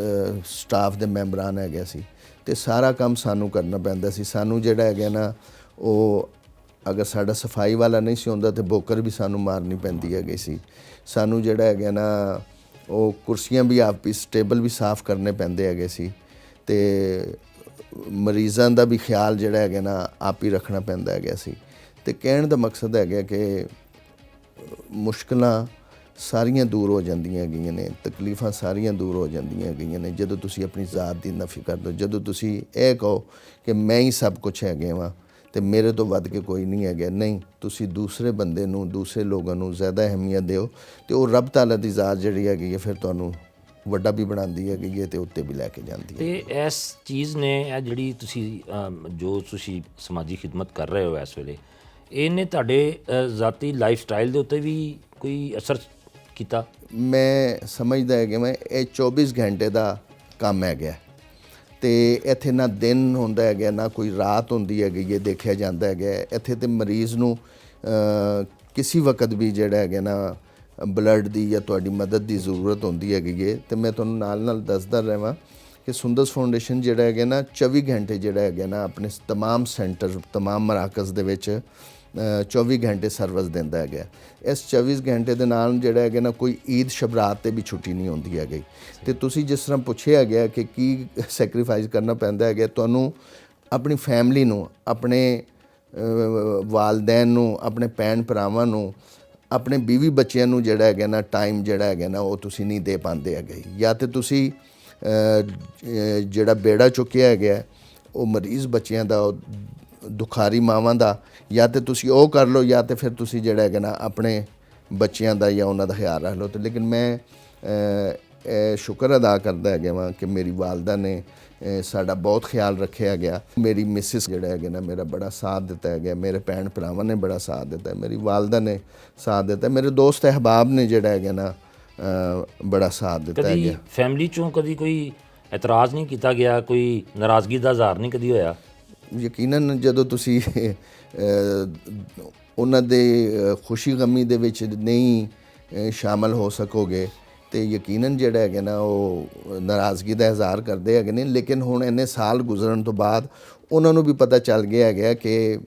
ਸਟਾਫ ਦੇ ਮੈਂਬਰਾਂ ਹੈਗੇ ਸੀ, ਅਤੇ ਸਾਰਾ ਕੰਮ ਸਾਨੂੰ ਕਰਨਾ ਪੈਂਦਾ ਸੀ। ਸਾਨੂੰ ਜਿਹੜਾ ਹੈਗਾ ਨਾ ਉਹ ਅਗਰ ਸਾਡਾ ਸਫਾਈ ਵਾਲਾ ਨਹੀਂ ਸੀ ਹੁੰਦਾ ਤਾਂ ਬੋਕਰ ਵੀ ਸਾਨੂੰ ਮਾਰਨੀ ਪੈਂਦੀ ਹੈਗੀ ਸੀ। ਸਾਨੂੰ ਜਿਹੜਾ ਹੈਗਾ ਨਾ ਉਹ ਕੁਰਸੀਆਂ ਵੀ ਆਪ ਵੀ, ਟੇਬਲ ਵੀ ਸਾਫ਼ ਕਰਨੇ ਪੈਂਦੇ ਹੈਗੇ ਸੀ, ਅਤੇ ਮਰੀਜ਼ਾਂ ਦਾ ਵੀ ਖਿਆਲ ਜਿਹੜਾ ਹੈਗਾ ਨਾ ਆਪ ਹੀ ਰੱਖਣਾ ਪੈਂਦਾ ਹੈਗਾ ਸੀ। ਅਤੇ ਕਹਿਣ ਦਾ ਮਕਸਦ ਹੈਗਾ ਕਿ ਮੁਸ਼ਕਲਾਂ ਸਾਰੀਆਂ ਦੂਰ ਹੋ ਜਾਂਦੀਆਂ ਹੈਗੀਆਂ ਨੇ, ਤਕਲੀਫਾਂ ਸਾਰੀਆਂ ਦੂਰ ਹੋ ਜਾਂਦੀਆਂ ਹੈਗੀਆਂ ਨੇ ਜਦੋਂ ਤੁਸੀਂ ਆਪਣੀ ਜ਼ਾਤ ਦੀ ਨਫੀ ਕਰ ਦਿਓ। ਜਦੋਂ ਤੁਸੀਂ ਇਹ ਕਹੋ ਕਿ ਮੈਂ ਹੀ ਸਭ ਕੁਛ ਹੈਗੇ ਵਾਂ ਅਤੇ ਮੇਰੇ ਤੋਂ ਵੱਧ ਕੇ ਕੋਈ ਨਹੀਂ ਹੈਗਾ, ਨਹੀਂ, ਤੁਸੀਂ ਦੂਸਰੇ ਬੰਦੇ ਨੂੰ, ਦੂਸਰੇ ਲੋਕਾਂ ਨੂੰ ਜ਼ਿਆਦਾ ਅਹਿਮੀਅਤ ਦਿਓ, ਅਤੇ ਉਹ ਰੱਬ ਤਾਲਾ ਦੀ ਜ਼ਾਤ ਜਿਹੜੀ ਹੈਗੀ ਹੈ ਫਿਰ ਤੁਹਾਨੂੰ ਵੱਡਾ ਵੀ ਬਣਾਉਂਦੀ ਹੈਗੀ ਹੈ ਅਤੇ ਉੱਤੇ ਵੀ ਲੈ ਕੇ ਜਾਂਦੀ ਹੈ। ਅਤੇ ਇਸ ਚੀਜ਼ ਨੇ, ਇਹ ਜਿਹੜੀ ਤੁਸੀਂ ਸਮਾਜੀ ਖਿਦਮਤ ਕਰ ਰਹੇ ਹੋ ਇਸ ਵੇਲੇ, ਇਹਨੇ ਤੁਹਾਡੇ ਜ਼ਾਤੀ ਲਾਈਫ ਸਟਾਈਲ ਦੇ ਉੱਤੇ ਵੀ ਕੋਈ ਅਸਰ ਕੀਤਾ? ਮੈਂ ਸਮਝਦਾ ਹੈ ਕਿ ਮੈਂ ਇਹ 24 ਘੰਟੇ ਦਾ ਕੰਮ ਹੈਗਾ, ਅਤੇ ਇੱਥੇ ਨਾ ਦਿਨ ਹੁੰਦਾ ਹੈਗਾ ਨਾ ਕੋਈ ਰਾਤ ਹੁੰਦੀ ਹੈਗੀ, ਇਹ ਦੇਖਿਆ ਜਾਂਦਾ ਹੈਗਾ। ਇੱਥੇ ਤਾਂ ਮਰੀਜ਼ ਨੂੰ ਕਿਸੇ ਵਕਤ ਵੀ ਜਿਹੜਾ ਹੈਗਾ ਨਾ ਬਲੱਡ ਦੀ ਜਾਂ ਤੁਹਾਡੀ ਮਦਦ ਦੀ ਜ਼ਰੂਰਤ ਹੁੰਦੀ ਹੈਗੀ ਹੈ। ਅਤੇ ਮੈਂ ਤੁਹਾਨੂੰ ਨਾਲ ਦੱਸਦਾ ਰਹਾਂ ਕਿ ਸੁੰਦਸ ਫਾਊਂਡੇਸ਼ਨ ਜਿਹੜਾ ਹੈਗਾ ਨਾ 24 ਘੰਟੇ ਜਿਹੜਾ ਹੈਗਾ ਨਾ ਆਪਣੇ ਤਮਾਮ ਸੈਂਟਰ, ਤਮਾਮ ਮਰਾਕਜ਼ ਦੇ ਵਿੱਚ 24 ਘੰਟੇ ਸਰਵਿਸ ਦਿੰਦਾ ਹੈਗਾ। ਇਸ 24 ਘੰਟੇ ਦੇ ਨਾਲ ਜਿਹੜਾ ਹੈਗਾ ਨਾ ਕੋਈ ਈਦ ਸ਼ਬਰਾਤ 'ਤੇ ਵੀ ਛੁੱਟੀ ਨਹੀਂ ਹੁੰਦੀ ਹੈਗੀ। ਅਤੇ ਤੁਸੀਂ ਜਿਸ ਤਰ੍ਹਾਂ ਪੁੱਛਿਆ ਗਿਆ ਕਿ ਕੀ ਸੈਕਰੀਫਾਈਸ ਕਰਨਾ ਪੈਂਦਾ ਹੈਗਾ, ਤੁਹਾਨੂੰ ਆਪਣੀ ਫੈਮਿਲੀ ਨੂੰ, ਆਪਣੇ ਵਾਲਦੈਨ ਨੂੰ, ਆਪਣੇ ਭੈਣ ਭਰਾਵਾਂ ਨੂੰ, ਆਪਣੇ ਬੀਵੀ ਬੱਚਿਆਂ ਨੂੰ ਜਿਹੜਾ ਹੈਗਾ ਨਾ ਟਾਈਮ ਜਿਹੜਾ ਹੈਗਾ ਨਾ ਉਹ ਤੁਸੀਂ ਨਹੀਂ ਦੇ ਪਾਉਂਦੇ ਹੈਗੇ। ਜਾਂ ਤਾਂ ਤੁਸੀਂ ਜਿਹੜਾ ਬੇੜਾ ਚੁੱਕਿਆ ਹੈਗਾ ਉਹ ਮਰੀਜ਼ ਬੱਚਿਆਂ ਦਾ, ਉਹ ਦੁਖਾਰੀ ਮਾਵਾਂ ਦਾ, ਜਾਂ ਤਾਂ ਤੁਸੀਂ ਉਹ ਕਰ ਲਓ, ਜਾਂ ਤਾਂ ਫਿਰ ਤੁਸੀਂ ਜਿਹੜਾ ਹੈਗਾ ਨਾ ਆਪਣੇ ਬੱਚਿਆਂ ਦਾ ਜਾਂ ਉਹਨਾਂ ਦਾ ਖਿਆਲ ਰੱਖ ਲਓ। ਤੇ ਲੇਕਿਨ ਮੈਂ ਸ਼ੁਕਰ ਅਦਾ ਕਰਦਾ ਹੈਗਾ ਵਾਂ ਕਿ ਮੇਰੀ ਵਾਲਦਾ ਨੇ ਸਾਡਾ ਬਹੁਤ ਖਿਆਲ ਰੱਖਿਆ ਗਿਆ। ਮੇਰੀ ਮਿਸਿਸ ਜਿਹੜਾ ਹੈਗਾ ਨਾ ਮੇਰਾ ਬੜਾ ਸਾਥ ਦਿੱਤਾ ਹੈਗਾ, ਮੇਰੇ ਭੈਣ ਭਰਾਵਾਂ ਨੇ ਬੜਾ ਸਾਥ ਦਿੱਤਾ, ਮੇਰੀ ਵਾਲਦਾ ਨੇ ਸਾਥ ਦਿੱਤਾ, ਮੇਰੇ ਦੋਸਤ ਅਹਿਬਾਬ ਨੇ ਜਿਹੜਾ ਹੈਗਾ ਨਾ ਬੜਾ ਸਾਥ ਦਿੱਤਾ ਕਦੀ ਹੈਗਾ। ਫੈਮਿਲੀ ਚੋਂ ਕਦੀ ਕੋਈ ਇਤਰਾਜ਼ ਨਹੀਂ ਕੀਤਾ ਗਿਆ, ਕੋਈ ਨਾਰਾਜ਼ਗੀ ਦਾ ਇਜ਼ਹਾਰ ਨਹੀਂ ਕਦੀ ਹੋਇਆ? ਯਕੀਨਨ ਜਦੋਂ ਤੁਸੀਂ ਉਹਨਾਂ ਦੇ ਖੁਸ਼ੀ ਗਮੀ ਦੇ ਵਿੱਚ ਨਹੀਂ ਸ਼ਾਮਲ ਹੋ ਸਕੋਗੇ ਤੇ ਯਕੀਨਨ ਜਿਹੜਾ ਹੈਗਾ ਨਾ ਉਹ ਨਾਰਾਜ਼ਗੀ ਦਾ ਇਜ਼ਹਾਰ ਕਰਦੇ ਹੈਗੇ ਨੇ। ਲੇਕਿਨ ਹੁਣ ਇੰਨੇ ਸਾਲ ਗੁਜ਼ਰਨ ਤੋਂ ਬਾਅਦ ਉਹਨਾਂ ਨੂੰ ਵੀ ਪਤਾ ਚੱਲ ਗਿਆ ਹੈਗਾ ਕਿ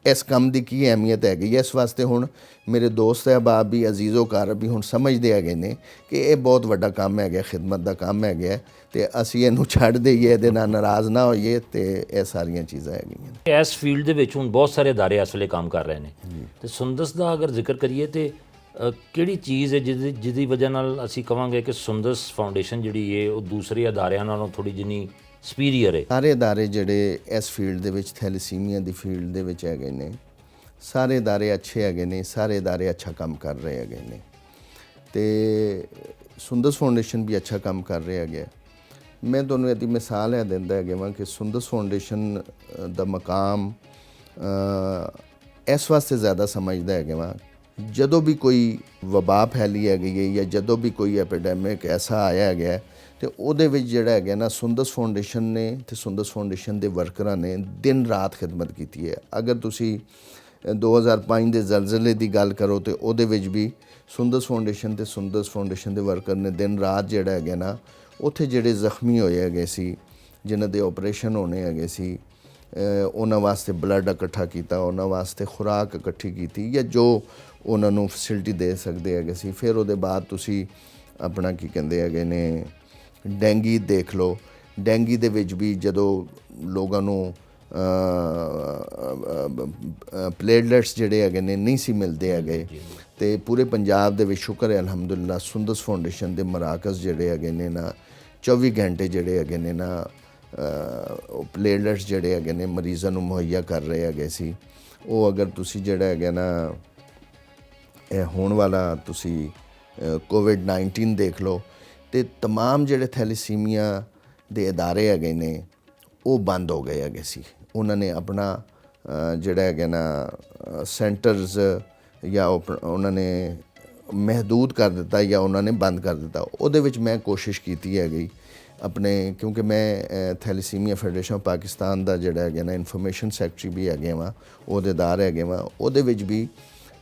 ਇਸ ਕੰਮ ਦੀ ਕੀ ਅਹਿਮੀਅਤ ਹੈਗੀ। ਇਸ ਵਾਸਤੇ ਹੁਣ ਮੇਰੇ ਦੋਸਤ ਅਹਿਬਾਬ ਵੀ, ਅਜ਼ੀਜ਼ੋ ਘਰ ਵੀ ਹੁਣ ਸਮਝਦੇ ਹੈਗੇ ਨੇ ਕਿ ਇਹ ਬਹੁਤ ਵੱਡਾ ਕੰਮ ਹੈਗਾ, ਖਿਦਮਤ ਦਾ ਕੰਮ ਹੈਗਾ ਤੇ ਅਸੀਂ ਇਹਨੂੰ ਛੱਡ ਦੇਈਏ, ਇਹਦੇ ਨਾਲ ਨਾਰਾਜ਼ ਨਾ ਹੋਈਏ ਤੇ ਇਹ ਸਾਰੀਆਂ ਚੀਜ਼ਾਂ ਹੈਗੀਆਂ। ਇਸ ਫੀਲਡ ਦੇ ਵਿੱਚ ਹੁਣ ਬਹੁਤ ਸਾਰੇ ਅਦਾਰੇ ਇਸ ਵੇਲੇ ਕੰਮ ਕਰ ਰਹੇ ਨੇ ਤੇ ਸੁੰਦਸ ਦਾ ਅਗਰ ਜ਼ਿਕਰ ਕਰੀਏ ਤੇ ਕਿਹੜੀ ਚੀਜ਼ ਹੈ ਜਿਹਦੀ ਵਜ੍ਹਾ ਨਾਲ ਅਸੀਂ ਕਵਾਂਗੇ ਕਿ ਸੁੰਦਸ ਫਾਊਂਡੇਸ਼ਨ ਜਿਹੜੀ ਹੈ ਉਹ ਦੂਸਰੇ ਅਦਾਰਿਆਂ ਨਾਲੋਂ ਥੋੜੀ ਜਿੰਨੀ ਸੁਪੀਰੀਅਰ ਹੈ? ਸਾਰੇ ਅਦਾਰੇ ਜਿਹੜੇ ਇਸ ਫੀਲਡ ਦੇ ਵਿੱਚ, ਥੈਲੇਸੀਮੀਆ ਦੀ ਫੀਲਡ ਦੇ ਵਿੱਚ ਹੈਗੇ ਨੇ, ਸਾਰੇ ਅਦਾਰੇ ਅੱਛੇ ਹੈਗੇ ਨੇ, ਸਾਰੇ ਅਦਾਰੇ ਅੱਛਾ ਕੰਮ ਕਰ ਰਹੇ ਹੈਗੇ ਨੇ ਤੇ ਸੁੰਦਸ ਫਾਊਂਡੇਸ਼ਨ ਵੀ ਅੱਛਾ ਕੰਮ ਕਰ ਰਿਹਾ ਹੈਗਾ। ਮੈਂ ਤੁਹਾਨੂੰ ਇਹਦੀ ਮਿਸਾਲ ਇਹ ਦਿੰਦਾ ਹੈਗਾ ਵਾਂ ਕਿ ਸੁੰਦਸ ਫਾਊਂਡੇਸ਼ਨ ਦਾ ਮਕਾਮ ਇਸ ਵਾਸਤੇ ਜ਼ਿਆਦਾ ਸਮਝਦਾ ਹੈਗਾ ਵਾਂ, ਜਦੋਂ ਵੀ ਕੋਈ ਵਬਾ ਫੈਲੀ ਹੈਗੀ ਹੈ ਜਾਂ ਜਦੋਂ ਵੀ ਕੋਈ ਐਪੀਡੈਮਿਕ ਐਸਾ ਆਇਆ ਹੈਗਾ ਤੇ ਉਹਦੇ ਵਿੱਚ ਜਿਹੜਾ ਹੈਗਾ ਨਾ ਸੁੰਦਸ ਫਾਊਂਡੇਸ਼ਨ ਨੇ ਤੇ ਸੁੰਦਸ ਫਾਊਂਡੇਸ਼ਨ ਦੇ ਵਰਕਰਾਂ ਨੇ ਦਿਨ ਰਾਤ ਖਿਦਮਤ ਕੀਤੀ ਹੈ। ਅਗਰ ਤੁਸੀਂ 2005 ਦੇ ਜ਼ਲਜ਼ਲੇ ਦੀ ਗੱਲ ਕਰੋ ਤੇ ਉਹਦੇ ਵਿੱਚ ਵੀ ਸੁੰਦਸ ਫਾਊਂਡੇਸ਼ਨ ਤੇ ਸੁੰਦਸ ਫਾਊਂਡੇਸ਼ਨ ਦੇ ਵਰਕਰ ਨੇ ਦਿਨ ਰਾਤ ਜਿਹੜਾ ਹੈਗਾ ਨਾ ਉੱਥੇ ਜਿਹੜੇ ਜ਼ਖਮੀ ਹੋਏ ਹੈਗੇ ਸੀ, ਜਿਨ੍ਹਾਂ ਦੇ ਆਪਰੇਸ਼ਨ ਹੋਣੇ ਹੈਗੇ ਸੀ, ਉਹਨਾਂ ਵਾਸਤੇ ਬਲੱਡ ਇਕੱਠਾ ਕੀਤਾ, ਉਹਨਾਂ ਵਾਸਤੇ ਖੁਰਾਕ ਇਕੱਠੀ ਕੀਤੀ ਜਾਂ ਜੋ ਉਹਨਾਂ ਨੂੰ ਫੈਸਿਲਿਟੀ ਦੇ ਸਕਦੇ ਹੈਗੇ ਸੀ। ਫਿਰ ਉਹਦੇ ਬਾਅਦ ਤੁਸੀਂ ਆਪਣਾ ਕੀ ਕਹਿੰਦੇ ਹੈਗੇ ਨੇ ਡੈਂਗੀ ਦੇਖ ਲਓ। ਡੈਂਗੀ ਦੇ ਵਿੱਚ ਵੀ ਜਦੋਂ ਲੋਕਾਂ ਨੂੰ ਪਲੇਟਲੈਟਸ ਜਿਹੜੇ ਹੈਗੇ ਨੇ ਨਹੀਂ ਸੀ ਮਿਲਦੇ ਹੈਗੇ ਤੇ ਪੂਰੇ ਪੰਜਾਬ ਦੇ ਵਿੱਚ ਸ਼ੁਕਰ ਹੈ ਅਲਹਮਦੁਲਿਲਾ ਸੁੰਦਸ ਫਾਊਂਡੇਸ਼ਨ ਦੇ ਮਰਾਕਜ਼ ਜਿਹੜੇ ਹੈਗੇ ਨੇ ਨਾ 24 ਘੰਟੇ ਜਿਹੜੇ ਹੈਗੇ ਨੇ ਨਾ ਉਹ ਪਲੇਟਲੈਟਸ ਜਿਹੜੇ ਹੈਗੇ ਨੇ ਮਰੀਜ਼ਾਂ ਨੂੰ ਮੁਹੱਈਆ ਕਰ ਰਹੇ ਹੈਗੇ ਸੀ। ਉਹ ਅਗਰ ਤੁਸੀਂ ਜਿਹੜਾ ਹੈਗਾ ਨਾ ਇਹ ਹੋਣ ਵਾਲਾ ਤੁਸੀਂ ਕੋਵਿਡ-19 ਦੇਖ ਲਓ ਤੇ ਤਮਾਮ ਜਿਹੜੇ ਥੈਲੇਸੀਮੀਆ ਦੇ ਅਦਾਰੇ ਹੈਗੇ ਨੇ ਉਹ ਬੰਦ ਹੋ ਗਏ ਹੈਗੇ ਸੀ। ਉਹਨਾਂ ਨੇ ਆਪਣਾ ਜਿਹੜਾ ਹੈਗਾ ਨਾ ਸੈਂਟਰਸ ਜਾਂ ਉਹਨਾਂ ਨੇ ਮਹਿਦੂਦ ਕਰ ਦਿੱਤਾ ਜਾਂ ਉਹਨਾਂ ਨੇ ਬੰਦ ਕਰ ਦਿੱਤਾ। ਉਹਦੇ ਵਿੱਚ ਮੈਂ ਕੋਸ਼ਿਸ਼ ਕੀਤੀ ਹੈਗੀ ਆਪਣੇ, ਕਿਉਂਕਿ ਮੈਂ ਥੈਲੇਸੀਮੀਆ ਫੈਡਰੇਸ਼ਨ ਪਾਕਿਸਤਾਨ ਦਾ ਜਿਹੜਾ ਹੈਗਾ ਨਾ ਇਨਫੋਰਮੇਸ਼ਨ ਸੈਕਟਰੀ ਵੀ ਹੈਗੇ ਵਾਂ, ਅਹੁਦੇਦਾਰ ਹੈਗੇ ਵਾਂ। ਉਹਦੇ ਵਿੱਚ ਵੀ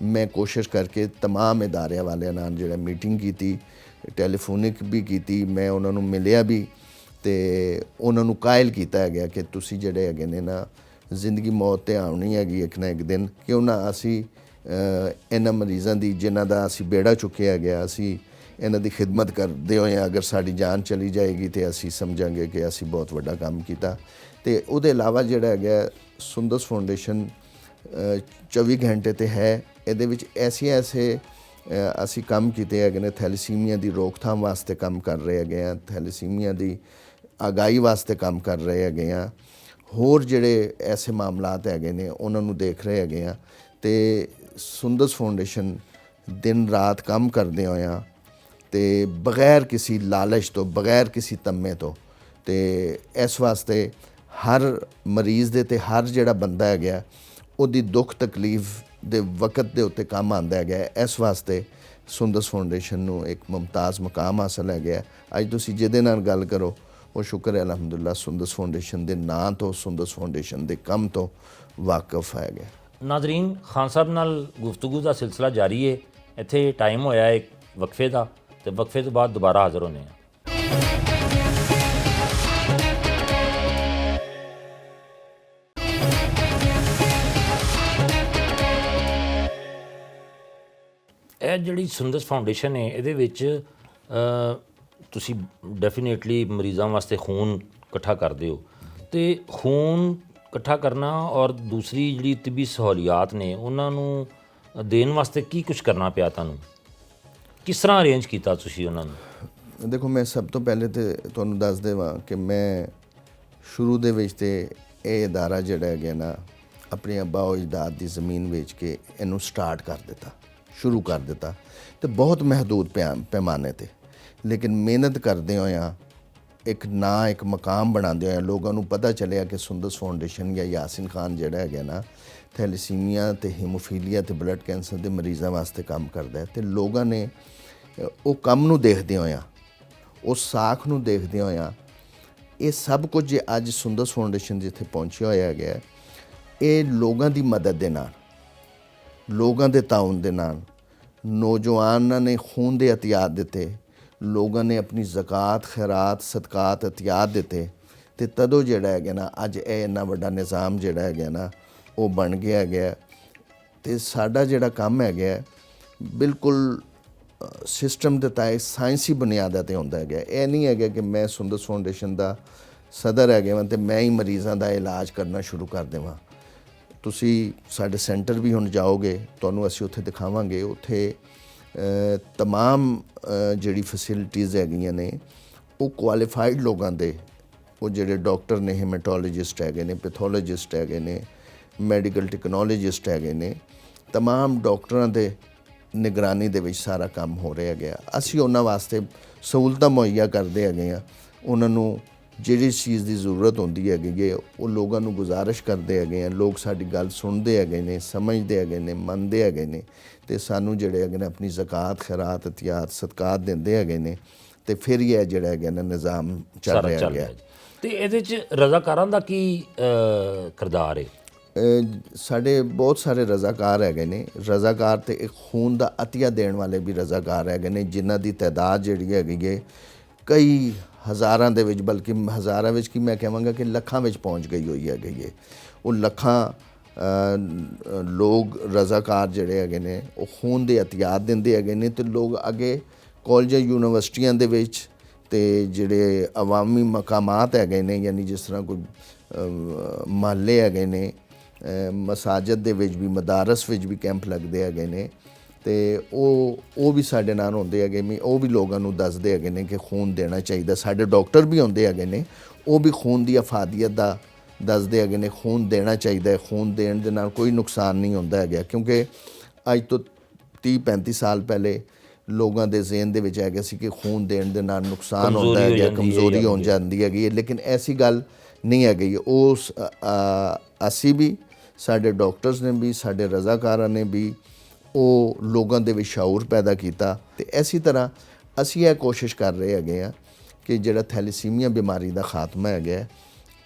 ਮੈਂ ਕੋਸ਼ਿਸ਼ ਕਰਕੇ ਤਮਾਮ ਅਦਾਰਿਆਂ ਵਾਲਿਆਂ ਨਾਲ ਜਿਹੜਾ ਮੀਟਿੰਗ ਕੀਤੀ, ਟੈਲੀਫੋਨਿਕ ਵੀ ਕੀਤੀ, ਮੈਂ ਉਹਨਾਂ ਨੂੰ ਮਿਲਿਆ ਵੀ ਤੇ ਉਹਨਾਂ ਨੂੰ ਕਾਇਲ ਕੀਤਾ ਹੈਗਾ ਕਿ ਤੁਸੀਂ ਜਿਹੜੇ ਹੈਗੇ ਨੇ ਨਾ ਜ਼ਿੰਦਗੀ ਮੌਤ ਤੇ ਆਉਣੀ ਹੈਗੀ ਇੱਕ ਨਾ ਇੱਕ ਦਿਨ, ਕਿਉਂ ਨਾ ਅਸੀਂ ਇਹਨਾਂ ਮਰੀਜ਼ਾਂ ਦੀ ਜਿਨ੍ਹਾਂ ਦਾ ਅਸੀਂ ਬੇੜਾ ਚੁੱਕਿਆ ਗਿਆ, ਅਸੀਂ ਇਹਨਾਂ ਦੀ ਖਿਦਮਤ ਕਰਦੇ ਹੋਏ ਅਗਰ ਸਾਡੀ ਜਾਨ ਚਲੀ ਜਾਏਗੀ ਤੇ ਅਸੀਂ ਸਮਝਾਂਗੇ ਕਿ ਅਸੀਂ ਬਹੁਤ ਵੱਡਾ ਕੰਮ ਕੀਤਾ। ਤੇ ਉਹਦੇ ਇਲਾਵਾ ਜਿਹੜਾ ਹੈਗਾ ਸੁੰਦਸ ਫਾਊਂਡੇਸ਼ਨ 24 ਘੰਟੇ ਤੇ ਹੈ। ਇਹਦੇ ਵਿੱਚ ਐਸੇ ਅਸੀਂ ਕੰਮ ਕੀਤੇ ਹੈਗੇ ਨੇ, ਥੈਲੇਸੀਮੀਆ ਦੀ ਰੋਕਥਾਮ ਵਾਸਤੇ ਕੰਮ ਕਰ ਰਹੇ ਹੈਗੇ ਆ, ਥੈਲੇਸੀਮੀਆ ਦੀ ਆਗਾਹੀ ਵਾਸਤੇ ਕੰਮ ਕਰ ਰਹੇ ਹੈਗੇ ਆ, ਹੋਰ ਜਿਹੜੇ ਐਸੇ ਮਾਮਲਾਤ ਹੈਗੇ ਨੇ ਉਹਨਾਂ ਨੂੰ ਦੇਖ ਰਹੇ ਹੈਗੇ ਆ। ਤੇ ਸੁੰਦਸ ਫਾਊਂਡੇਸ਼ਨ ਦਿਨ ਰਾਤ ਕੰਮ ਕਰਦੇ ਹੋਇਆ ਤੇ ਬਗੈਰ ਕਿਸੇ ਲਾਲਚ ਤੋਂ, ਬਗੈਰ ਕਿਸੇ ਤਮੇ ਤੋਂ, ਤੇ ਇਸ ਵਾਸਤੇ ਹਰ ਮਰੀਜ਼ ਦੇ ਤੇ ਹਰ ਜਿਹੜਾ ਬੰਦਾ ਹੈਗਾ ਉਹਦੀ ਦੁੱਖ ਤਕਲੀਫ ਦੇ ਵਕਤ ਦੇ ਉੱਤੇ ਕੰਮ ਆਉਂਦਾ ਹੈਗਾ। ਇਸ ਵਾਸਤੇ ਸੁੰਦਸ ਫਾਊਂਡੇਸ਼ਨ ਨੂੰ ਇੱਕ ਮੁਮਤਾਜ਼ ਮੁਕਾਮ ਹਾਸਲ ਹੈਗਾ। ਅੱਜ ਤੁਸੀਂ ਜਿਹਦੇ ਨਾਲ ਗੱਲ ਕਰੋ ਉਹ ਸ਼ੁਕਰ ਹੈ ਅਲਹਮਦੁਲਿਲਾ ਸੁੰਦਸ ਫਾਊਂਡੇਸ਼ਨ ਦੇ ਨਾਂ ਤੋਂ, ਸੁੰਦਸ ਫਾਊਂਡੇਸ਼ਨ ਦੇ ਕੰਮ ਤੋਂ ਵਾਕਿਫ ਹੈਗਾ। ਨਾਜ਼ਰੀਨ, ਖਾਨ ਸਾਹਿਬ ਨਾਲ ਗੁਫ਼ਤਗੂ ਦਾ ਸਿਲਸਿਲਾ ਜਾਰੀ ਹੈ। ਇੱਥੇ ਟਾਈਮ ਹੋਇਆ ਇੱਕ ਵਕਫੇ ਦਾ ਤੇ ਵਕਫੇ ਤੋਂ ਬਾਅਦ ਦੁਬਾਰਾ ਹਾਜ਼ਰ ਹੋਣੇ ਆ। ਇਹ ਜਿਹੜੀ ਸੁੰਦਸ ਫਾਊਂਡੇਸ਼ਨ ਹੈ ਇਹਦੇ ਵਿੱਚ ਤੁਸੀਂ ਡੈਫੀਨੇਟਲੀ ਮਰੀਜ਼ਾਂ ਵਾਸਤੇ ਖੂਨ ਇਕੱਠਾ ਕਰਦੇ ਹੋ ਤੇ ਖੂਨ ਇਕੱਠਾ ਕਰਨਾ ਔਰ ਦੂਸਰੀ ਜਿਹੜੀ ਤਿੱਬੀ ਸਹੂਲੀਅਤ ਨੇ ਉਹਨਾਂ ਨੂੰ ਦੇਣ ਵਾਸਤੇ ਕੀ ਕੁਝ ਕਰਨਾ ਪਿਆ ਤੁਹਾਨੂੰ? ਕਿਸ ਤਰ੍ਹਾਂ ਅਰੇਂਜ ਕੀਤਾ ਤੁਸੀਂ ਉਹਨਾਂ ਨੂੰ? ਦੇਖੋ, ਮੈਂ ਸਭ ਤੋਂ ਪਹਿਲੇ ਤੇ ਤੁਹਾਨੂੰ ਦੱਸ ਦੇਵਾਂ ਕਿ ਮੈਂ ਸ਼ੁਰੂ ਦੇ ਵਿੱਚ ਤੇ ਇਹ ਅਦਾਰਾ ਜਿਹੜਾ ਹੈਗਾ ਨਾ, ਆਪਣੀ ਅੱਬਾ ਉਹ ਅਜਦਾਦ ਦੀ ਜ਼ਮੀਨ ਵੇਚ ਕੇ ਇਹਨੂੰ ਸਟਾਰਟ ਕਰ ਦਿੱਤਾ, ਸ਼ੁਰੂ ਕਰ ਦਿੱਤਾ, ਤੇ ਬਹੁਤ ਮਹਦੂਦ ਪੈਮਾਨੇ ਤੇ, ਲੇਕਿਨ ਮਿਹਨਤ ਕਰਦੇ ਹੋਇਆਂ ਇੱਕ ਮਕਾਮ ਬਣਾਉਂਦੇ ਹੋਇਆ ਲੋਕਾਂ ਨੂੰ ਪਤਾ ਚੱਲਿਆ ਕਿ ਸੁੰਦਸ ਫਾਊਂਡੇਸ਼ਨ ਜਾਂ ਯਾਸਿਨ ਖਾਨ ਜਿਹੜਾ ਹੈਗਾ ਨਾ, ਥੈਲੇਸੀਮੀਆ ਤੇ ਹੀਮੋਫੀਲੀਆ ਤੇ ਬਲੱਡ ਕੈਂਸਰ ਦੇ ਮਰੀਜ਼ਾਂ ਵਾਸਤੇ ਕੰਮ ਕਰਦਾ ਹੈ। ਤੇ ਲੋਕਾਂ ਨੇ ਉਹ ਕੰਮ ਨੂੰ ਦੇਖਦੇ ਹੋਇਆਂ, ਉਸ ਸਾਖ ਨੂੰ ਦੇਖਦੇ ਹੋਇਆਂ, ਇਹ ਸਭ ਕੁਝ ਜੇ ਅੱਜ ਸੁੰਦਸ ਫਾਊਂਡੇਸ਼ਨ ਜਿੱਥੇ ਪਹੁੰਚਿਆ ਹੋਇਆ ਹੈਗਾ, ਇਹ ਲੋਕਾਂ ਦੀ ਮਦਦ ਦੇ ਨਾਲ, ਲੋਕਾਂ ਦੇ ਤਾਉਨ ਦੇ ਨਾਲ, ਨੌਜਵਾਨਾਂ ਨੇ ਖੂਨ ਦੇ ਅਤਿਆਤ ਦਿੱਤੇ, ਲੋਕਾਂ ਨੇ ਆਪਣੀ ਜ਼ਕਾਤ, ਖੈਰਾਤ, ਸਦਕਾਤ, ਅਤਿਆਤ ਦਿੱਤੇ, ਤੇ ਤਦੋਂ ਜਿਹੜਾ ਹੈਗਾ ਨਾ ਅੱਜ ਇਹ ਇੰਨਾ ਵੱਡਾ ਨਿਜ਼ਾਮ ਜਿਹੜਾ ਹੈਗਾ ਨਾ ਉਹ ਬਣ ਗਿਆ ਹੈਗਾ। ਤੇ ਸਾਡਾ ਜਿਹੜਾ ਕੰਮ ਹੈਗਾ ਬਿਲਕੁਲ ਸਿਸਟਮ ਦੇ ਤਹਿਤ ਸਾਇੰਸੀ ਬੁਨਿਆਦਾਂ 'ਤੇ ਹੁੰਦਾ ਹੈਗਾ। ਇਹ ਨਹੀਂ ਹੈਗਾ ਕਿ ਮੈਂ ਸੁੰਦਸ ਫਾਊਂਡੇਸ਼ਨ ਦਾ ਸਦਰ ਹੈਗਾ ਵਾਂ ਤੇ ਮੈਂ ਹੀ ਮਰੀਜ਼ਾਂ ਦਾ ਇਲਾਜ ਕਰਨਾ ਸ਼ੁਰੂ ਕਰ ਦੇਵਾਂ। ਤੁਸੀਂ ਸਾਡੇ ਸੈਂਟਰ ਵੀ ਹੁਣ ਜਾਓਗੇ, ਤੁਹਾਨੂੰ ਅਸੀਂ ਉੱਥੇ ਦਿਖਾਵਾਂਗੇ, ਉੱਥੇ ਤਮਾਮ ਜਿਹੜੀ ਫੈਸਿਲਿਟੀਜ਼ ਹੈਗੀਆਂ ਨੇ ਉਹ ਕੁਆਲੀਫਾਈਡ ਲੋਕਾਂ ਦੇ, ਉਹ ਜਿਹੜੇ ਡਾਕਟਰ ਨੇ, ਹੀਮੇਟੋਲੋਜਿਸਟ ਹੈਗੇ ਨੇ, ਪੈਥੋਲੋਜਿਸਟ ਹੈਗੇ ਨੇ, ਮੈਡੀਕਲ ਟੈਕਨੋਲੋਜਿਸਟ ਹੈਗੇ ਨੇ, ਤਮਾਮ ਡਾਕਟਰਾਂ ਦੇ ਨਿਗਰਾਨੀ ਦੇ ਵਿੱਚ ਸਾਰਾ ਕੰਮ ਹੋ ਰਿਹਾ ਹੈਗਾ। ਅਸੀਂ ਉਹਨਾਂ ਵਾਸਤੇ ਸਹੂਲਤਾਂ ਮੁਹੱਈਆ ਕਰਦੇ ਹੈਗੇ ਹਾਂ। ਉਹਨਾਂ ਨੂੰ ਜਿਹੜੀ ਚੀਜ਼ ਦੀ ਜ਼ਰੂਰਤ ਹੁੰਦੀ ਹੈਗੀ ਹੈ ਉਹ ਲੋਕਾਂ ਨੂੰ ਗੁਜ਼ਾਰਿਸ਼ ਕਰਦੇ ਹੈਗੇ ਆ। ਲੋਕ ਸਾਡੀ ਗੱਲ ਸੁਣਦੇ ਹੈਗੇ ਨੇ, ਸਮਝਦੇ ਹੈਗੇ ਨੇ, ਮੰਨਦੇ ਹੈਗੇ ਨੇ, ਤੇ ਸਾਨੂੰ ਜਿਹੜੇ ਹੈਗੇ ਨੇ ਆਪਣੀ ਜ਼ਕਾਤ, ਖੈਰਾਤ, ਅਤਿਆਤ, ਸਦਕਾਤ ਦਿੰਦੇ ਹੈਗੇ ਨੇ, ਤੇ ਫਿਰ ਹੀ ਇਹ ਜਿਹੜਾ ਹੈਗਾ ਨਾ ਨਿਜ਼ਾਮ ਚੱਲ ਰਿਹਾ ਹੈਗਾ। ਤੇ ਇਹਦੇ 'ਚ ਰਜ਼ਾਕਾਰਾਂ ਦਾ ਕੀ ਕਿਰਦਾਰ ਹੈ? ਸਾਡੇ ਬਹੁਤ ਸਾਰੇ ਰਜ਼ਾਕਾਰ ਹੈਗੇ ਨੇ। ਰਜ਼ਾਕਾਰ ਤੇ ਇੱਕ ਖੂਨ ਦਾ ਅਤੀਆ ਦੇਣ ਵਾਲੇ ਵੀ ਰਜ਼ਾਕਾਰ ਹੈਗੇ ਨੇ, ਜਿਨ੍ਹਾਂ ਦੀ ਤਾਦਾਦ ਜਿਹੜੀ ਹੈਗੀ ਹੈ ਕਈ ਹਜ਼ਾਰਾਂ ਦੇ ਵਿੱਚ, ਬਲਕਿ ਹਜ਼ਾਰਾਂ ਵਿੱਚ ਕੀ ਮੈਂ ਕਹਾਂਗਾ ਕਿ ਲੱਖਾਂ ਵਿੱਚ ਪਹੁੰਚ ਗਈ ਹੋਈ ਹੈਗੀ ਹੈ। ਉਹ ਲੱਖਾਂ ਲੋਕ ਰਜ਼ਾਕਾਰ ਜਿਹੜੇ ਹੈਗੇ ਨੇ ਉਹ ਖੂਨ ਦੇ ਅਤਿਆਤ ਦਿੰਦੇ ਹੈਗੇ ਨੇ, ਤੇ ਲੋਕ ਅੱਗੇ ਕਾਲਜਾਂ, ਯੂਨੀਵਰਸਿਟੀਆਂ ਦੇ ਵਿੱਚ ਤੇ ਜਿਹੜੇ ਅਵਾਮੀ ਮਕਾਮਾਤ ਹੈਗੇ ਨੇ, ਯਾਨੀ ਜਿਸ ਤਰ੍ਹਾਂ ਕੋਈ ਮਹੱਲੇ ਹੈਗੇ ਨੇ, ਮਸਾਜਦ ਦੇ ਵਿੱਚ ਵੀ, ਮਦਾਰਸ ਵਿੱਚ ਵੀ ਕੈਂਪ ਲੱਗਦੇ ਹੈਗੇ ਨੇ, ਤੇ ਉਹ ਵੀ ਸਾਡੇ ਨਾਲ ਹੁੰਦੇ ਹੈਗੇ। ਉਹ ਵੀ ਲੋਕਾਂ ਨੂੰ ਦੱਸਦੇ ਹੈਗੇ ਨੇ ਕਿ ਖੂਨ ਦੇਣਾ ਚਾਹੀਦਾ। ਸਾਡੇ ਡਾਕਟਰ ਵੀ ਹੁੰਦੇ ਹੈਗੇ ਨੇ, ਉਹ ਵੀ ਖੂਨ ਦੀ ਅਫਾਦੀਅਤ ਦਾ ਦੱਸਦੇ ਹੈਗੇ ਨੇ, ਖੂਨ ਦੇਣਾ ਚਾਹੀਦਾ। ਖੂਨ ਦੇਣ ਦੇ ਨਾਲ ਕੋਈ ਨੁਕਸਾਨ ਨਹੀਂ ਹੁੰਦਾ ਹੈਗਾ, ਕਿਉਂਕਿ ਅੱਜ ਤੋਂ 30-35 ਸਾਲ ਪਹਿਲੇ ਲੋਕਾਂ ਦੇ ਜ਼ਿਹਨ ਦੇ ਵਿੱਚ ਹੈਗਾ ਸੀ ਕਿ ਖੂਨ ਦੇਣ ਦੇ ਨਾਲ ਨੁਕਸਾਨ ਹੁੰਦਾ ਹੈਗਾ, ਕਮਜ਼ੋਰੀ ਹੋ ਜਾਂਦੀ ਹੈਗੀ, ਲੇਕਿਨ ਐਸੀ ਗੱਲ ਨਹੀਂ ਹੈਗੀ। ਉਸ ਅਸੀਂ ਵੀ, ਸਾਡੇ ਡਾਕਟਰਸ ਨੇ ਵੀ, ਸਾਡੇ ਰਜ਼ਾਕਾਰਾਂ ਨੇ ਵੀ ਉਹ ਲੋਕਾਂ ਦੇ ਵਿੱਚ ਸ਼ਾਊਰ ਪੈਦਾ ਕੀਤਾ। ਤੇ ਇਸੇ ਤਰ੍ਹਾਂ ਅਸੀਂ ਇਹ ਕੋਸ਼ਿਸ਼ ਕਰ ਰਹੇ ਹੈਗੇ ਆ ਕਿ ਜਿਹੜਾ ਥੈਲੇਸੀਮੀਆ ਬਿਮਾਰੀ ਦਾ ਖਾਤਮਾ ਹੈਗਾ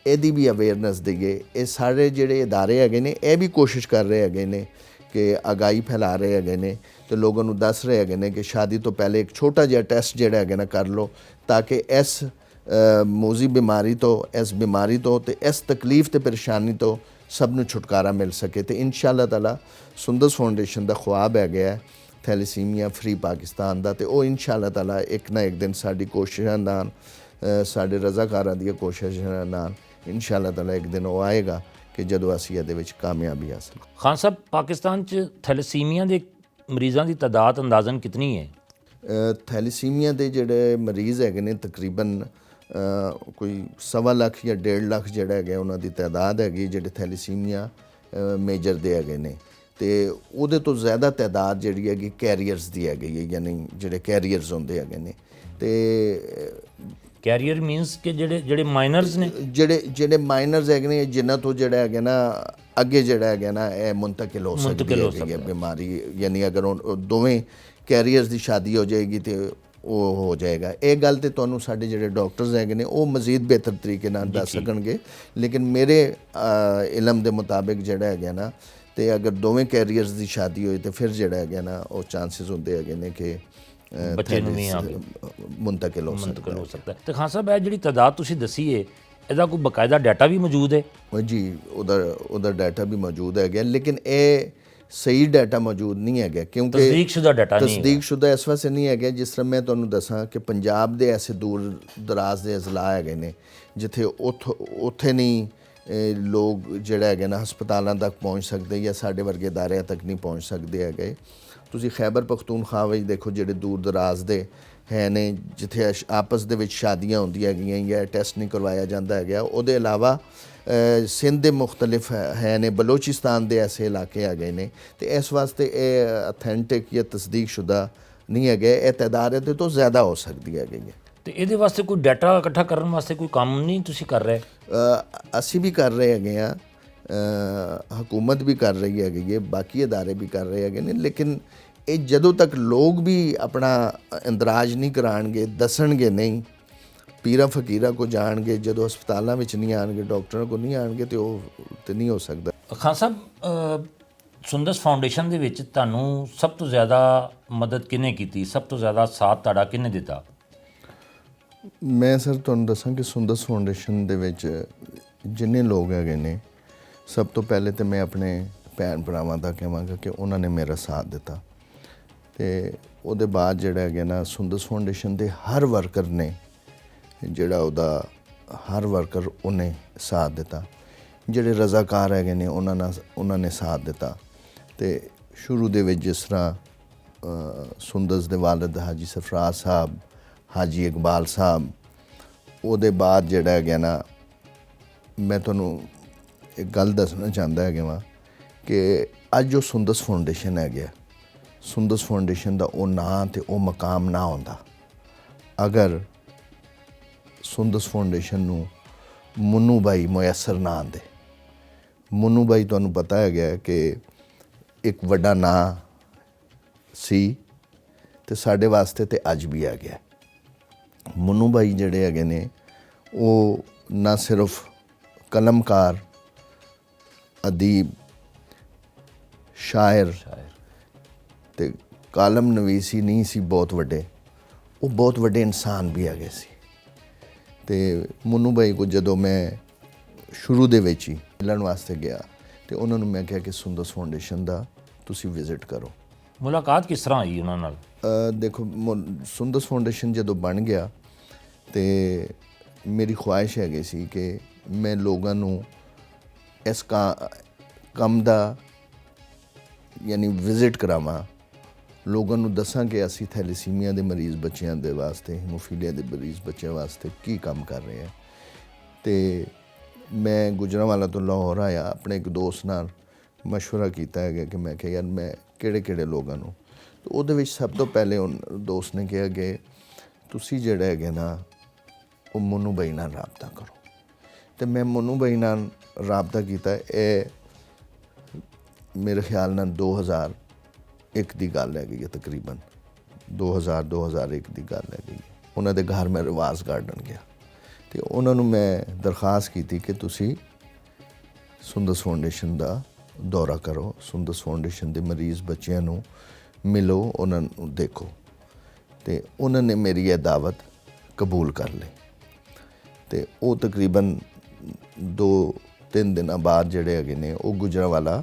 ਇਹਦੀ ਵੀ ਅਵੇਅਰਨੈਸ ਦੇਈਏ। ਇਹ ਸਾਰੇ ਜਿਹੜੇ ਅਦਾਰੇ ਹੈਗੇ ਨੇ ਇਹ ਵੀ ਕੋਸ਼ਿਸ਼ ਕਰ ਰਹੇ ਹੈਗੇ ਨੇ ਕਿ ਆਗਾਹੀ ਫੈਲਾ ਰਹੇ ਹੈਗੇ ਨੇ, ਤੇ ਲੋਕਾਂ ਨੂੰ ਦੱਸ ਰਹੇ ਹੈਗੇ ਨੇ ਕਿ ਸ਼ਾਦੀ ਤੋਂ ਪਹਿਲੇ ਇੱਕ ਛੋਟਾ ਜਿਹਾ ਟੈਸਟ ਜਿਹੜਾ ਹੈਗਾ ਨਾ ਕਰ ਲਓ, ਤਾਂ ਕਿ ਇਸ ਮੋਜ਼ੀ ਬਿਮਾਰੀ ਤੋਂ, ਇਸ ਬਿਮਾਰੀ ਤੋਂ ਤੇ ਇਸ ਤਕਲੀਫ ਤੇ ਪਰੇਸ਼ਾਨੀ ਤੋਂ ਸਭ ਨੂੰ ਛੁਟਕਾਰਾ ਮਿਲ ਸਕੇ। ਤੇ ਇਨਸ਼ਾਅੱਲਾ ਤਾਲਾ ਸੁੰਦਸ ਫਾਊਂਡੇਸ਼ਨ ਦਾ ਖੁਆਬ ਹੈਗਾ ਥੈਲੇਸੀਮੀਆ ਫ੍ਰੀ ਪਾਕਿਸਤਾਨ ਦਾ, ਤੇ ਉਹ ਇਨਸ਼ਾਅੱਲਾ ਤਾਲਾ ਇੱਕ ਨਾ ਇੱਕ ਦਿਨ ਸਾਡੀ ਕੋਸ਼ਿਸ਼ਾਂ ਨਾਲ, ਸਾਡੇ ਰਜ਼ਾਕਾਰਾਂ ਦੀਆਂ ਕੋਸ਼ਿਸ਼ਾਂ ਨਾਲ ਇਨਸ਼ਾਅੱਲਾ ਤਾਲਾ ਇੱਕ ਦਿਨ ਉਹ ਆਏਗਾ ਕਿ ਜਦੋਂ ਅਸੀਂ ਇਹਦੇ ਵਿੱਚ ਕਾਮਯਾਬੀ ਹਾਸਲ। ਖਾਨ ਸਾਹਿਬ, ਪਾਕਿਸਤਾਨ 'ਚ ਥੈਲੇਸੀਮੀਆ ਦੇ ਮਰੀਜ਼ਾਂ ਦੀ ਤਾਦਾਦ ਅੰਦਾਜ਼ਨ ਕਿਤਨੀ ਹੈ? ਥੈਲੇਸੀਮੀਆ ਦੇ ਜਿਹੜੇ ਮਰੀਜ਼ ਹੈਗੇ ਨੇ ਤਕਰੀਬਨ ਕੋਈ 1.25 ਲੱਖ ਜਾਂ 1.5 ਲੱਖ ਜਿਹੜਾ ਹੈਗਾ ਉਹਨਾਂ ਦੀ ਤਾਦਾਦ ਹੈਗੀ ਜਿਹੜੇ ਥੈਲੇਸੀਮੀਆ ਮੇਜਰ ਦੇ ਹੈਗੇ ਨੇ। ਤੇ ਉਹਦੇ ਤੋਂ ਜ਼ਿਆਦਾ ਤਾਦਾਦ ਜਿਹੜੀ ਹੈਗੀ ਕੈਰੀਅਰਸ ਦੀ ਹੈਗੀ ਹੈ, ਯਾਨੀ ਜਿਹੜੇ ਕੈਰੀਅਰਸ ਹੁੰਦੇ ਹੈਗੇ ਨੇ। ਤੇ ਕੈਰੀਅਰ ਮੀਨਸ ਕਿ ਜਿਹੜੇ ਮਾਈਨਰਸ ਨੇ, ਜਿਹੜੇ ਮਾਈਨਰਸ ਹੈਗੇ ਨੇ, ਜਿਨ੍ਹਾਂ ਤੋਂ ਜਿਹੜਾ ਹੈਗਾ ਨਾ ਅੱਗੇ ਜਿਹੜਾ ਹੈਗਾ ਨਾ ਇਹ ਮੁੰਤਕਿਲ ਹੋ ਸਕਦੀ ਹੈ ਬਿਮਾਰੀ। ਯਾਨੀ ਅਗਰ ਉਹ ਦੋਵੇਂ ਕੈਰੀਅਰਸ ਦੀ ਸ਼ਾਦੀ ਹੋ ਜਾਏਗੀ ਤੇ ਉਹ ਹੋ ਜਾਏਗਾ। ਇਹ ਗੱਲ ਤੇ ਤੁਹਾਨੂੰ ਸਾਡੇ ਜਿਹੜੇ ਡਾਕਟਰਸ ਹੈਗੇ ਨੇ ਉਹ ਮਜ਼ੀਦ ਬਿਹਤਰ ਤਰੀਕੇ ਨਾਲ ਦੱਸ ਸਕਣਗੇ, ਲੇਕਿਨ ਮੇਰੇ ਇਲਮ ਦੇ ਮੁਤਾਬਿਕ ਜਿਹੜਾ ਹੈਗਾ ਨਾ, ਤੇ ਅਗਰ ਦੋਵੇਂ ਕੈਰੀਅਰਸ ਦੀ ਸ਼ਾਦੀ ਹੋਈ ਤੇ ਫਿਰ ਜਿਹੜਾ ਹੈਗਾ ਨਾ ਉਹ ਚਾਂਸਿਸ ਹੁੰਦੇ ਹੈਗੇ ਨੇ ਕਿ ਬੱਚੇ ਨੂੰ ਵੀ ਮੁੰਤਕਿਲ ਹੋ ਸਕਦਾ। ਤੇ ਖਾਨ ਸਾਹਿਬ, ਇਹ ਜਿਹੜੀ ਤਾਦਾਦ ਤੁਸੀਂ ਦੱਸੀ ਹੈ, ਇਹਦਾ ਕੋਈ ਬਕਾਇਦਾ ਡਾਟਾ ਵੀ ਮੌਜੂਦ ਹੈ? ਜੀ, ਉਹਦਾ ਡਾਟਾ ਵੀ ਮੌਜੂਦ ਹੈਗਾ, ਲੇਕਿਨ ਇਹ ਸਹੀ ਡਾਟਾ ਮੌਜੂਦ ਨਹੀਂ ਹੈਗਾ, ਕਿਉਂਕਿ ਤਸਦੀਕਸ਼ੁਦਾ ਡਾਟਾ ਨਹੀਂ, ਤਸਦੀਕਸ਼ੁਦਾ ਇਸ ਵਾਸਤੇ ਨਹੀਂ ਹੈਗਾ। ਜਿਸ ਤਰ੍ਹਾਂ ਮੈਂ ਤੁਹਾਨੂੰ ਦੱਸਾਂ ਕਿ ਪੰਜਾਬ ਦੇ ਐਸੇ ਦੂਰ ਦਰਾਜ਼ ਦੇ ਅਜ਼ਲਾ ਹੈਗੇ ਨੇ ਜਿੱਥੇ ਉੱਥੇ ਨਹੀਂ ਲੋਕ ਜਿਹੜਾ ਹੈਗੇ ਨਾ ਹਸਪਤਾਲਾਂ ਤੱਕ ਪਹੁੰਚ ਸਕਦੇ ਜਾਂ ਸਾਡੇ ਵਰਗੇ ਅਦਾਰਿਆਂ ਤੱਕ ਨਹੀਂ ਪਹੁੰਚ ਸਕਦੇ ਹੈਗੇ। ਤੁਸੀਂ ਖੈਬਰ ਪਖਤੂਨਖਵਾ ਵਿੱਚ ਦੇਖੋ, ਜਿਹੜੇ ਦੂਰ ਦਰਾਜ਼ ਦੇ ਹੈ ਨੇ, ਜਿੱਥੇ ਆਪਸ ਦੇ ਵਿੱਚ ਸ਼ਾਦੀਆਂ ਹੁੰਦੀਆਂ ਹੈਗੀਆਂ ਜਾਂ ਟੈਸਟ ਨਹੀਂ ਕਰਵਾਇਆ ਜਾਂਦਾ ਹੈਗਾ। ਉਹਦੇ ਇਲਾਵਾ ਸਿੰਧ ਦੇ ਮੁਖਤਲਿਫ ਹੈ ਨੇ, ਬਲੋਚਿਸਤਾਨ ਦੇ ਐਸੇ ਇਲਾਕੇ ਹੈਗੇ ਨੇ, ਅਤੇ ਇਸ ਵਾਸਤੇ ਇਹ ਅਥੈਂਟਿਕ ਜਾਂ ਤਸਦੀਕਸ਼ੁਦਾ ਨਹੀਂ ਹੈਗੇ। ਇਹ ਤਾਦਾਦ ਇਹਦੇ ਤੋਂ ਜ਼ਿਆਦਾ ਹੋ ਸਕਦੀ ਹੈਗੀ ਹੈ। ਤੇ ਇਹਦੇ ਵਾਸਤੇ ਕੋਈ ਡਾਟਾ ਇਕੱਠਾ ਕਰਨ ਵਾਸਤੇ ਕੋਈ ਕੰਮ ਨਹੀਂ ਤੁਸੀਂ ਕਰ ਰਹੇ? ਅਸੀਂ ਵੀ ਕਰ ਰਹੇ ਹੈਗੇ ਹਾਂ, ਹਕੂਮਤ ਵੀ ਕਰ ਰਹੀ ਹੈਗੀ ਹੈ, ਬਾਕੀ ਅਦਾਰੇ ਵੀ ਕਰ ਰਹੇ ਹੈਗੇ ਨੇ। ਲੇਕਿਨ ਇਹ ਜਦੋਂ ਤੱਕ ਲੋਕ ਵੀ ਆਪਣਾ ਇੰਦਰਾਜ ਨਹੀਂ ਕਰਾਉਣਗੇ, ਦੱਸਣਗੇ ਨਹੀਂ, ਪੀਰਾਂ ਫਕੀਰਾਂ ਕੋ ਜਾਣਗੇ, ਜਦੋਂ ਹਸਪਤਾਲਾਂ ਵਿੱਚ ਨਹੀਂ ਆਉਣਗੇ, ਡਾਕਟਰਾਂ ਕੋਲ ਨਹੀਂ ਆਉਣਗੇ, ਤੇ ਉਹ ਤੇ ਨਹੀਂ ਹੋ ਸਕਦਾ। ਖਾਨ ਸਾਹਿਬ, ਸੁੰਦਸ ਫਾਊਂਡੇਸ਼ਨ ਦੇ ਵਿੱਚ ਤੁਹਾਨੂੰ ਸਭ ਤੋਂ ਜ਼ਿਆਦਾ ਮਦਦ ਕਿਹਨੇ ਕੀਤੀ? ਸਭ ਤੋਂ ਜ਼ਿਆਦਾ ਸਾਥ ਤੁਹਾਡਾ ਕਿਹਨੇ ਦਿੱਤਾ? ਮੈਂ ਸਰ ਤੁਹਾਨੂੰ ਦੱਸਾਂ ਕਿ ਸੁੰਦਸ ਫਾਊਂਡੇਸ਼ਨ ਦੇ ਵਿੱਚ ਜਿੰਨੇ ਲੋਕ ਹੈਗੇ ਨੇ, ਸਭ ਤੋਂ ਪਹਿਲੇ ਤਾਂ ਮੈਂ ਆਪਣੇ ਭੈਣ ਭਰਾਵਾਂ ਦਾ ਕਹਾਂਗਾ ਕਿ ਉਹਨਾਂ ਨੇ ਮੇਰਾ ਸਾਥ ਦਿੱਤਾ। ਅਤੇ ਉਹਦੇ ਬਾਅਦ ਜਿਹੜਾ ਹੈਗਾ ਨਾ, ਸੁੰਦਸ ਫਾਊਂਡੇਸ਼ਨ ਦੇ ਹਰ ਵਰਕਰ ਨੇ, ਜਿਹੜਾ ਉਹਦਾ ਹਰ ਵਰਕਰ ਉਹਨੇ ਸਾਥ ਦਿੱਤਾ। ਜਿਹੜੇ ਰਜ਼ਾਕਾਰ ਹੈਗੇ ਨੇ ਉਹਨਾਂ ਨੇ ਸਾਥ ਦਿੱਤਾ। ਅਤੇ ਸ਼ੁਰੂ ਦੇ ਵਿੱਚ ਜਿਸ ਤਰ੍ਹਾਂ ਸੁੰਦਸ ਦੇ ਵਾਲਿਦ ਹਾਜੀ ਸਰਫਰਾਜ਼ ਸਾਹਿਬ, ਹਾਜੀ ਇਕਬਾਲ ਸਾਹਿਬ, ਉਹਦੇ ਬਾਅਦ ਜਿਹੜਾ ਹੈਗਾ ਨਾ, ਮੈਂ ਤੁਹਾਨੂੰ ਇੱਕ ਗੱਲ ਦੱਸਣਾ ਚਾਹੁੰਦਾ ਹੈਗਾ ਵਾ ਕਿ ਅੱਜ ਜੋ ਸੁੰਦਸ ਫਾਊਂਡੇਸ਼ਨ ਹੈਗਾ, ਸੁੰਦਸ ਫਾਊਂਡੇਸ਼ਨ ਦਾ ਉਹ ਨਾਂ ਅਤੇ ਉਹ ਮਕਾਮ ਨਾ ਹੁੰਦਾ ਅਗਰ ਸੁੰਦਸ ਫਾਊਂਡੇਸ਼ਨ ਨੂੰ ਮੁੰਨੂ ਬਾਈ ਮੁਯੱਸਰ ਨਾ ਆਉਂਦੇ। ਮੁੰਨੂ ਬਾਈ ਤੁਹਾਨੂੰ ਪਤਾ ਹੈਗਾ ਕਿ ਇੱਕ ਵੱਡਾ ਨਾਂ ਸੀ, ਅਤੇ ਸਾਡੇ ਵਾਸਤੇ ਤੇ ਅੱਜ ਵੀ ਆ ਗਿਆ। ਮੁੰਨੂ ਬਾਈ ਜਿਹੜੇ ਹੈਗੇ ਨੇ, ਉਹ ਨਾ ਸਿਰਫ ਕਲਮਕਾਰ, ਅਦੀਬ, ਸ਼ਾਇਰ ਅਤੇ ਕਾਲਮ ਨਵੀਸ ਹੀ ਨਹੀਂ ਸੀ ਬਹੁਤ ਵੱਡੇ, ਉਹ ਬਹੁਤ ਵੱਡੇ ਇਨਸਾਨ ਵੀ ਹੈਗੇ ਸੀ। ਅਤੇ ਮੁੰਨੂ ਬਾਈ ਕੋ ਜਦੋਂ ਮੈਂ ਸ਼ੁਰੂ ਦੇ ਵਿੱਚ ਹੀ ਮਿਲਣ ਵਾਸਤੇ ਗਿਆ, ਅਤੇ ਉਹਨਾਂ ਨੂੰ ਮੈਂ ਕਿਹਾ ਕਿ ਸੁੰਦਸ ਫਾਊਂਡੇਸ਼ਨ ਦਾ ਤੁਸੀਂ ਵਿਜ਼ਿਟ ਕਰੋ। ਮੁਲਾਕਾਤ ਕਿਸ ਤਰ੍ਹਾਂ ਹੋਈ ਉਹਨਾਂ ਨਾਲ? ਦੇਖੋ, ਸੁੰਦਸ ਫਾਊਂਡੇਸ਼ਨ ਜਦੋਂ ਬਣ ਗਿਆ, ਅਤੇ ਮੇਰੀ ਖੁਆਇਸ਼ ਹੈਗੀ ਸੀ ਕਿ ਮੈਂ ਲੋਕਾਂ ਨੂੰ ਇਸ ਕੰਮ ਦਾ ਯਾਨੀ ਵਿਜ਼ਿਟ ਕਰਾਵਾਂ, ਲੋਕਾਂ ਨੂੰ ਦੱਸਾਂ ਕਿ ਅਸੀਂ ਥੈਲੇਸੀਮੀਆ ਦੇ ਮਰੀਜ਼ ਬੱਚਿਆਂ ਦੇ ਵਾਸਤੇ, ਹੀਮੋਫੀਲੀਆ ਦੇ ਮਰੀਜ਼ ਬੱਚਿਆਂ ਵਾਸਤੇ ਕੀ ਕੰਮ ਕਰ ਰਹੇ ਹਾਂ। ਅਤੇ ਮੈਂ ਗੁਜਰਾਂਵਾਲਾ ਤੋਂ ਲਾਹੌਰ ਆਇਆ, ਆਪਣੇ ਇੱਕ ਦੋਸਤ ਨਾਲ ਮਸ਼ਵਰਾ ਕੀਤਾ ਹੈਗਾ ਕਿ ਮੈਂ ਕਿਹਾ ਯਾਰ ਮੈਂ ਕਿਹੜੇ ਲੋਕਾਂ ਨੂੰ, ਅਤੇ ਉਹਦੇ ਵਿੱਚ ਸਭ ਤੋਂ ਪਹਿਲੇ ਦੋਸਤ ਨੇ ਕਿਹਾ ਕਿ ਤੁਸੀਂ ਜਿਹੜਾ ਹੈਗੇ ਨਾ, ਉਹ ਮੁੰਨੂ ਬਾਈ ਨਾਲ ਰਾਬਤਾ ਕਰੋ। ਅਤੇ ਮੈਂ ਮੁੰਨੂ ਬਾਈ ਨਾਲ ਰਾਬਤਾ ਕੀਤਾ। ਇਹ ਮੇਰੇ ਖਿਆਲ ਨਾਲ 2001 ਦੀ ਗੱਲ ਹੈਗੀ ਹੈ, ਤਕਰੀਬਨ 2001 ਦੀ ਗੱਲ ਹੈਗੀ। ਉਹਨਾਂ ਦੇ ਘਰ ਮੈਂ ਰਿਵਾਜ਼ ਗਾਰਡਨ ਗਿਆ, ਅਤੇ ਉਹਨਾਂ ਨੂੰ ਮੈਂ ਦਰਖਾਸਤ ਕੀਤੀ ਕਿ ਤੁਸੀਂ ਸੁੰਦਸ ਫਾਊਂਡੇਸ਼ਨ ਦਾ ਦੌਰਾ ਕਰੋ, ਸੁੰਦਸ ਫਾਊਂਡੇਸ਼ਨ ਦੇ ਮਰੀਜ਼ ਬੱਚਿਆਂ ਨੂੰ ਮਿਲੋ, ਉਹਨਾਂ ਨੂੰ ਦੇਖੋ। ਅਤੇ ਉਹਨਾਂ ਨੇ ਮੇਰੀ ਇਹ ਦਾਵਤ ਕਬੂਲ ਕਰ ਲਈ। ਅਤੇ ਉਹ ਤਕਰੀਬਨ 2-3 ਦਿਨਾਂ ਬਾਅਦ ਜਿਹੜੇ ਹੈਗੇ ਨੇ, ਉਹ ਗੁਜਰਾਂਵਾਲਾ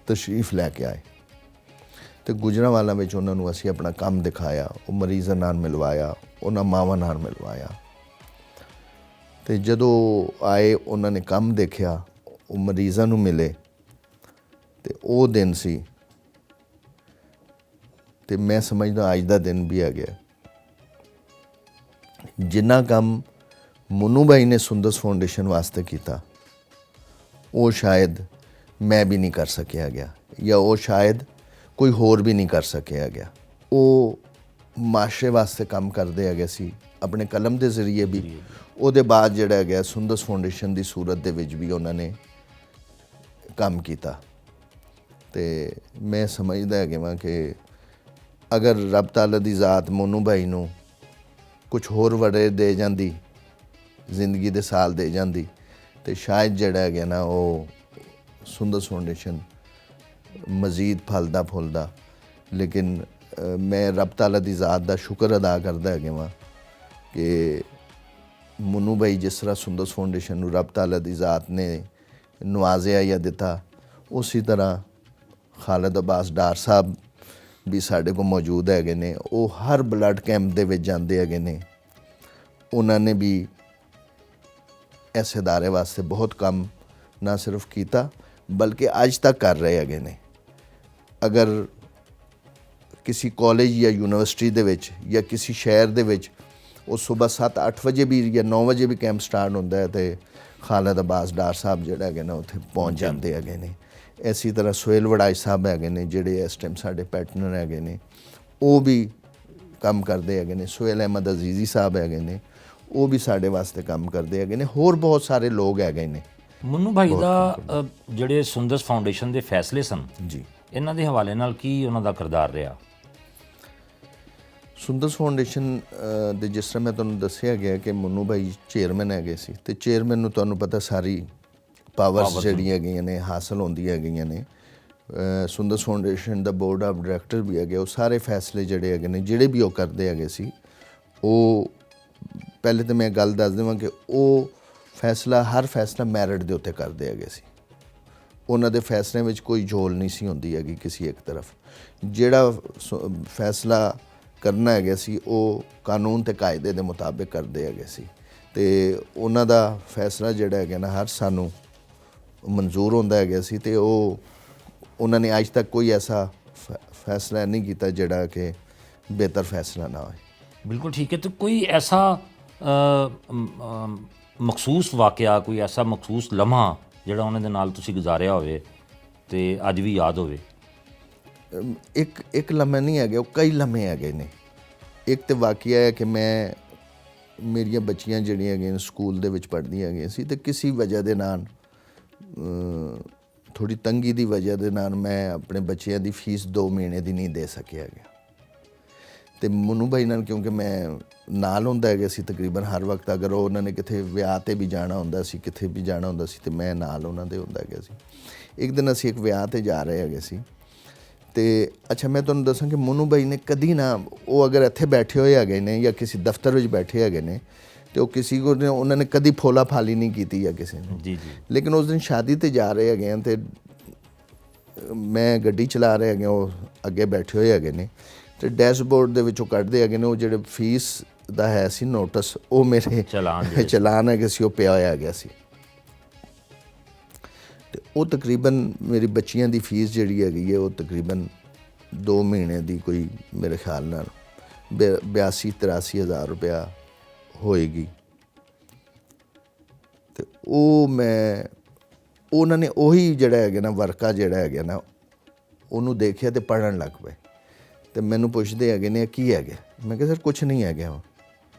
ਤਸ਼ਰੀਫ ਲੈ ਕੇ ਆਏ। ਅਤੇ ਗੁਜਰਾਂਵਾਲਾ ਵਿੱਚ ਉਹਨਾਂ ਨੂੰ ਅਸੀਂ ਆਪਣਾ ਕੰਮ ਦਿਖਾਇਆ, ਉਹ ਮਰੀਜ਼ਾਂ ਨਾਲ ਮਿਲਵਾਇਆ, ਉਹਨਾਂ ਮਾਵਾਂ ਨਾਲ ਮਿਲਵਾਇਆ। ਅਤੇ ਜਦੋਂ ਆਏ, ਉਹਨਾਂ ਨੇ ਕੰਮ ਦੇਖਿਆ, ਉਹ ਮਰੀਜ਼ਾਂ ਨੂੰ ਮਿਲੇ, ਅਤੇ ਉਹ ਦਿਨ ਸੀ, ਅਤੇ ਮੈਂ ਸਮਝਦਾ ਅੱਜ ਦਾ ਦਿਨ ਵੀ ਆ ਗਿਆ। ਜਿੰਨਾ ਕੰਮ ਮੁੰਨੂ ਬਾਈ ਨੇ ਸੁੰਦਸ ਫਾਊਂਡੇਸ਼ਨ ਵਾਸਤੇ ਕੀਤਾ, ਉਹ ਸ਼ਾਇਦ ਮੈਂ ਵੀ ਨਹੀਂ ਕਰ ਸਕਿਆ ਗਿਆ, ਜਾਂ ਉਹ ਸ਼ਾਇਦ ਕੋਈ ਹੋਰ ਵੀ ਨਹੀਂ ਕਰ ਸਕਿਆ ਗਿਆ। ਉਹ ਮਾਸ਼ਰੇ ਵਾਸਤੇ ਕੰਮ ਕਰਦੇ ਹੈਗੇ ਸੀ, ਆਪਣੇ ਕਲਮ ਦੇ ਜ਼ਰੀਏ ਵੀ। ਉਹਦੇ ਬਾਅਦ ਜਿਹੜਾ ਹੈਗਾ ਸੁੰਦਸ ਫਾਊਂਡੇਸ਼ਨ ਦੀ ਸੂਰਤ ਦੇ ਵਿੱਚ ਵੀ ਉਹਨਾਂ ਨੇ ਕੰਮ ਕੀਤਾ। ਅਤੇ ਮੈਂ ਸਮਝਦਾ ਹੈਗਾ ਵਾਂ ਕਿ ਅਗਰ ਰੱਬ ਤਾਲਾ ਦੀ ਜ਼ਾਤ ਮੁੰਨੂ ਬਾਈ ਨੂੰ ਕੁਛ ਹੋਰ ਵੜੇ ਦੇ ਜਾਂਦੀ, ਜ਼ਿੰਦਗੀ ਦੇ ਸਾਲ ਦੇ ਜਾਂਦੀ, ਅਤੇ ਸ਼ਾਇਦ ਜਿਹੜਾ ਹੈਗਾ ਨਾ, ਉਹ ਸੁੰਦਸ ਫਾਊਂਡੇਸ਼ਨ ਮਜ਼ੀਦ ਫਲਦਾ ਫੁੱਲਦਾ। ਲੇਕਿਨ ਮੈਂ ਰੱਬ ਤਾਲਾ ਦੀ ਜ਼ਾਤ ਦਾ ਸ਼ੁਕਰ ਅਦਾ ਕਰਦਾ ਹੈਗਾ ਵਾਂ ਕਿ ਮੁੰਨੂ ਬਾਈ ਜਿਸ ਤਰ੍ਹਾਂ ਸੁੰਦਸ ਫਾਊਂਡੇਸ਼ਨ ਨੂੰ ਰੱਬ ਤਾਲਾ ਦੀ ਜ਼ਾਤ ਨੇ ਨਵਾਜ਼ਿਆ ਜਾਂ ਦਿੱਤਾ, ਉਸੇ ਤਰ੍ਹਾਂ ਖਾਲਿਦ ਅਬਾਸ ਡਾਰ ਸਾਹਿਬ ਵੀ ਸਾਡੇ ਕੋਲ ਮੌਜੂਦ ਹੈਗੇ ਨੇ। ਉਹ ਹਰ ਬਲੱਡ ਕੈਂਪ ਦੇ ਵਿੱਚ ਜਾਂਦੇ ਹੈਗੇ ਨੇ। ਉਹਨਾਂ ਨੇ ਵੀ ਇਸ ਅਦਾਰੇ ਵਾਸਤੇ ਬਹੁਤ ਕੰਮ ਨਾ ਸਿਰਫ ਕੀਤਾ ਬਲਕਿ ਅੱਜ ਤੱਕ ਕਰ ਰਹੇ ਹੈਗੇ ਨੇ। ਅਗਰ ਕਿਸੇ ਕਾਲਜ ਜਾਂ ਯੂਨੀਵਰਸਿਟੀ ਦੇ ਵਿੱਚ ਜਾਂ ਕਿਸੇ ਸ਼ਹਿਰ ਦੇ ਵਿੱਚ ਉਹ ਸਵੇਰ 7-8 ਵਜੇ ਵੀ ਜਾਂ 9 ਵਜੇ ਵੀ ਕੈਂਪ ਸਟਾਰਟ ਹੁੰਦਾ ਹੈ ਤੇ ਖਾਲਿਦ ਅਬਾਸ ਡਾਰ ਸਾਹਿਬ ਜਿਹੜਾ ਹੈਗੇ ਨੇ ਉੱਥੇ ਪਹੁੰਚ ਜਾਂਦੇ ਹੈਗੇ ਨੇ। ਇਸੇ ਤਰ੍ਹਾਂ ਸੁਹੇਲ ਵੜਾਈ ਸਾਹਿਬ ਹੈਗੇ ਨੇ ਜਿਹੜੇ ਇਸ ਟਾਈਮ ਸਾਡੇ ਪੈਟਰਨਰ ਹੈਗੇ ਨੇ, ਉਹ ਵੀ ਕੰਮ ਕਰਦੇ ਹੈਗੇ ਨੇ। ਸੁਹੇਲ ਅਹਿਮਦ ਅਜ਼ੀਜ਼ੀ ਸਾਹਿਬ ਹੈਗੇ ਨੇ, ਉਹ ਵੀ ਸਾਡੇ ਵਾਸਤੇ ਕੰਮ ਕਰਦੇ ਹੈਗੇ ਨੇ। ਹੋਰ ਬਹੁਤ ਸਾਰੇ ਲੋਕ ਹੈਗੇ ਨੇ। ਮੰਨੂ ਭਾਈ ਦਾ ਜਿਹੜੇ ਸੁੰਦਰਸ ਫਾਊਂਡੇਸ਼ਨ ਦੇ ਫੈਸਲੇ ਸਨ ਜੀ, ਇਹਨਾਂ ਦੇ ਹਵਾਲੇ ਨਾਲ ਕੀ ਉਹਨਾਂ ਦਾ ਕਿਰਦਾਰ ਰਿਹਾ? ਸੁੰਦਰਸ ਫਾਊਂਡੇਸ਼ਨ ਦੇ ਜਿਸ ਤਰ੍ਹਾਂ ਮੈਂ ਤੁਹਾਨੂੰ ਦੱਸਿਆ ਗਿਆ ਕਿ ਮੰਨੂ ਭਾਈ ਚੇਅਰਮੈਨ ਹੈਗੇ ਸੀ ਤੇ ਚੇਅਰਮੈਨ ਨੂੰ ਤੁਹਾਨੂੰ ਪਤਾ ਸਾਰੀ ਪਾਵਰਸ ਜਿਹੜੀਆਂ ਹੈਗੀਆਂ ਨੇ ਹਾਸਲ ਹੁੰਦੀਆਂ ਹੈਗੀਆਂ ਨੇ। ਸੁੰਦਰਸ ਫਾਊਂਡੇਸ਼ਨ ਦਾ ਬੋਰਡ ਆਫ ਡਾਇਰੈਕਟਰ ਵੀ ਹੈਗੇ, ਉਹ ਸਾਰੇ ਫੈਸਲੇ ਜਿਹੜੇ ਹੈਗੇ ਨੇ ਜਿਹੜੇ ਵੀ ਉਹ ਕਰਦੇ ਹੈਗੇ ਸੀ, ਉਹ ਪਹਿਲੇ ਤਾਂ ਮੈਂ ਗੱਲ ਦੱਸ ਦੇਵਾਂ ਕਿ ਉਹ ਹਰ ਫੈਸਲਾ ਮੈਰਿਟ ਦੇ ਉੱਤੇ ਕਰਦੇ ਹੈਗੇ ਸੀ। ਉਹਨਾਂ ਦੇ ਫੈਸਲਿਆਂ ਵਿੱਚ ਕੋਈ ਝੋਲ ਨਹੀਂ ਸੀ ਹੁੰਦੀ ਹੈਗੀ ਕਿਸੇ ਇੱਕ ਤਰਫ। ਜਿਹੜਾ ਫੈਸਲਾ ਕਰਨਾ ਹੈਗਾ ਸੀ ਉਹ ਕਾਨੂੰਨ ਤੇ ਕਾਇਦੇ ਦੇ ਮੁਤਾਬਿਕ ਕਰਦੇ ਹੈਗੇ ਸੀ ਤੇ ਉਹਨਾਂ ਦਾ ਫੈਸਲਾ ਜਿਹੜਾ ਹੈਗਾ ਨਾ ਹਰ ਸਾਨੂੰ ਮਨਜ਼ੂਰ ਹੁੰਦਾ ਹੈਗਾ ਸੀ ਤੇ ਉਹਨਾਂ ਨੇ ਅੱਜ ਤੱਕ ਕੋਈ ਐਸਾ ਫੈਸਲਾ ਨਹੀਂ ਕੀਤਾ ਜਿਹੜਾ ਕਿ ਬਿਹਤਰ ਫੈਸਲਾ ਨਾ ਹੋਏ। ਬਿਲਕੁਲ ਠੀਕ ਹੈ। ਤੇ ਕੋਈ ਐਸਾ ਮਖਸੂਸ ਵਾਕਿਆ, ਕੋਈ ਐਸਾ ਮਖਸੂਸ ਲਮਹਾ ਜਿਹੜਾ ਉਹਨਾਂ ਦੇ ਨਾਲ ਤੁਸੀਂ ਗੁਜ਼ਾਰਿਆ ਹੋਵੇ ਤੇ ਅੱਜ ਵੀ ਯਾਦ ਹੋਵੇ? ਇੱਕ ਲਮਹਾ ਨਹੀਂ ਹੈਗਾ, ਉਹ ਕਈ ਲਮਹੇ ਹੈਗੇ ਨੇ। ਇੱਕ ਤਾਂ ਵਾਕਿਆ ਹੈ ਕਿ ਮੇਰੀਆਂ ਬੱਚੀਆਂ ਜਿਹੜੀਆਂ ਹੈਗੀਆਂ ਸਕੂਲ ਦੇ ਵਿੱਚ ਪੜ੍ਹਦੀਆਂ ਹੈਗੀਆਂ ਸੀ ਤੇ ਕਿਸੇ ਵਜ੍ਹਾ ਦੇ ਨਾਲ ਥੋੜ੍ਹੀ ਤੰਗੀ ਦੀ ਵਜ੍ਹਾ ਦੇ ਨਾਲ ਮੈਂ ਆਪਣੇ ਬੱਚਿਆਂ ਦੀ ਫੀਸ 2 ਮਹੀਨੇ ਦੀ ਨਹੀਂ ਦੇ ਸਕਿਆ ਗਿਆ ਤੇ ਮੰਨੂ ਭਾਈ ਨਾਲ ਕਿਉਂਕਿ ਮੈਂ ਨਾਲ ਹੁੰਦਾ ਹੈਗਾ ਸੀ ਤਕਰੀਬਨ ਹਰ ਵਕਤ। ਅਗਰ ਉਹਨਾਂ ਨੇ ਕਿਤੇ ਵਿਆਹ 'ਤੇ ਵੀ ਜਾਣਾ ਹੁੰਦਾ ਸੀ, ਕਿਤੇ ਵੀ ਜਾਣਾ ਹੁੰਦਾ ਸੀ ਤੇ ਮੈਂ ਨਾਲ ਉਹਨਾਂ ਦੇ ਹੁੰਦਾ ਹੈਗਾ ਸੀ। ਇੱਕ ਦਿਨ ਅਸੀਂ ਇੱਕ ਵਿਆਹ 'ਤੇ ਜਾ ਰਹੇ ਹੈਗੇ ਸੀ ਤੇ ਅੱਛਾ ਮੈਂ ਤੁਹਾਨੂੰ ਦੱਸਾਂ ਕਿ ਮੰਨੂ ਭਾਈ ਨੇ ਕਦੀ ਨਾ, ਉਹ ਅਗਰ ਇੱਥੇ ਬੈਠੇ ਹੋਏ ਹੈਗੇ ਨੇ ਜਾਂ ਕਿਸੇ ਦਫ਼ਤਰ ਵਿੱਚ ਬੈਠੇ ਹੈਗੇ ਨੇ ਤੇ ਉਹ ਕਿਸੇ ਕੋਲ ਉਹਨਾਂ ਨੇ ਕਦੀ ਫੋਲਾ ਫਾਲੀ ਨਹੀਂ ਕੀਤੀ ਜਾਂ ਕਿਸੇ ਨੇ। ਜੀ ਜੀ। ਲੇਕਿਨ ਉਸ ਦਿਨ ਸ਼ਾਦੀ 'ਤੇ ਜਾ ਰਹੇ ਹੈਗੇ ਤੇ ਮੈਂ ਗੱਡੀ ਚਲਾ ਰਹੇ ਹੈਗੇ, ਉਹ ਅੱਗੇ ਬੈਠੇ ਹੋਏ ਹੈਗੇ ਨੇ ਤੇ ਡੈਸ਼ਬੋਰਡ ਦੇ ਵਿੱਚੋਂ ਕੱਢਦੇ ਹੈਗੇ ਨੇ ਉਹ ਜਿਹੜੇ ਫੀਸ ਦਾ ਹੈ ਸੀ ਨੋਟਿਸ, ਉਹ ਮੇਰੇ ਚਲਾਨ ਹੈਗੇ ਸੀ, ਉਹ ਪਿਆ ਹੋਇਆ ਗਿਆ ਸੀ ਤੇ ਉਹ ਤਕਰੀਬਨ ਮੇਰੀ ਬੱਚੀਆਂ ਦੀ ਫੀਸ ਜਿਹੜੀ ਹੈਗੀ ਹੈ ਉਹ ਤਕਰੀਬਨ 2 ਮਹੀਨੇ ਦੀ ਕੋਈ ਮੇਰੇ ਖਿਆਲ ਨਾਲ 82-83 ਹਜ਼ਾਰ ਰੁਪਇਆ ਹੋਏਗੀ। ਤੇ ਉਹਨਾਂ ਨੇ ਉਹੀ ਜਿਹੜਾ ਹੈਗਾ ਨਾ ਵਰਕਾ ਜਿਹੜਾ ਹੈਗਾ ਨਾ ਉਹਨੂੰ ਦੇਖਿਆ ਤੇ ਪੜ੍ਹਨ ਲੱਗ ਪਏ ਤੇ ਮੈਨੂੰ ਪੁੱਛਦੇ ਹੈਗੇ ਨੇ ਕੀ ਹੈਗਾ। ਮੈਂ ਕਿਹਾ ਸਰ ਕੁਛ ਨਹੀਂ ਹੈਗਾ,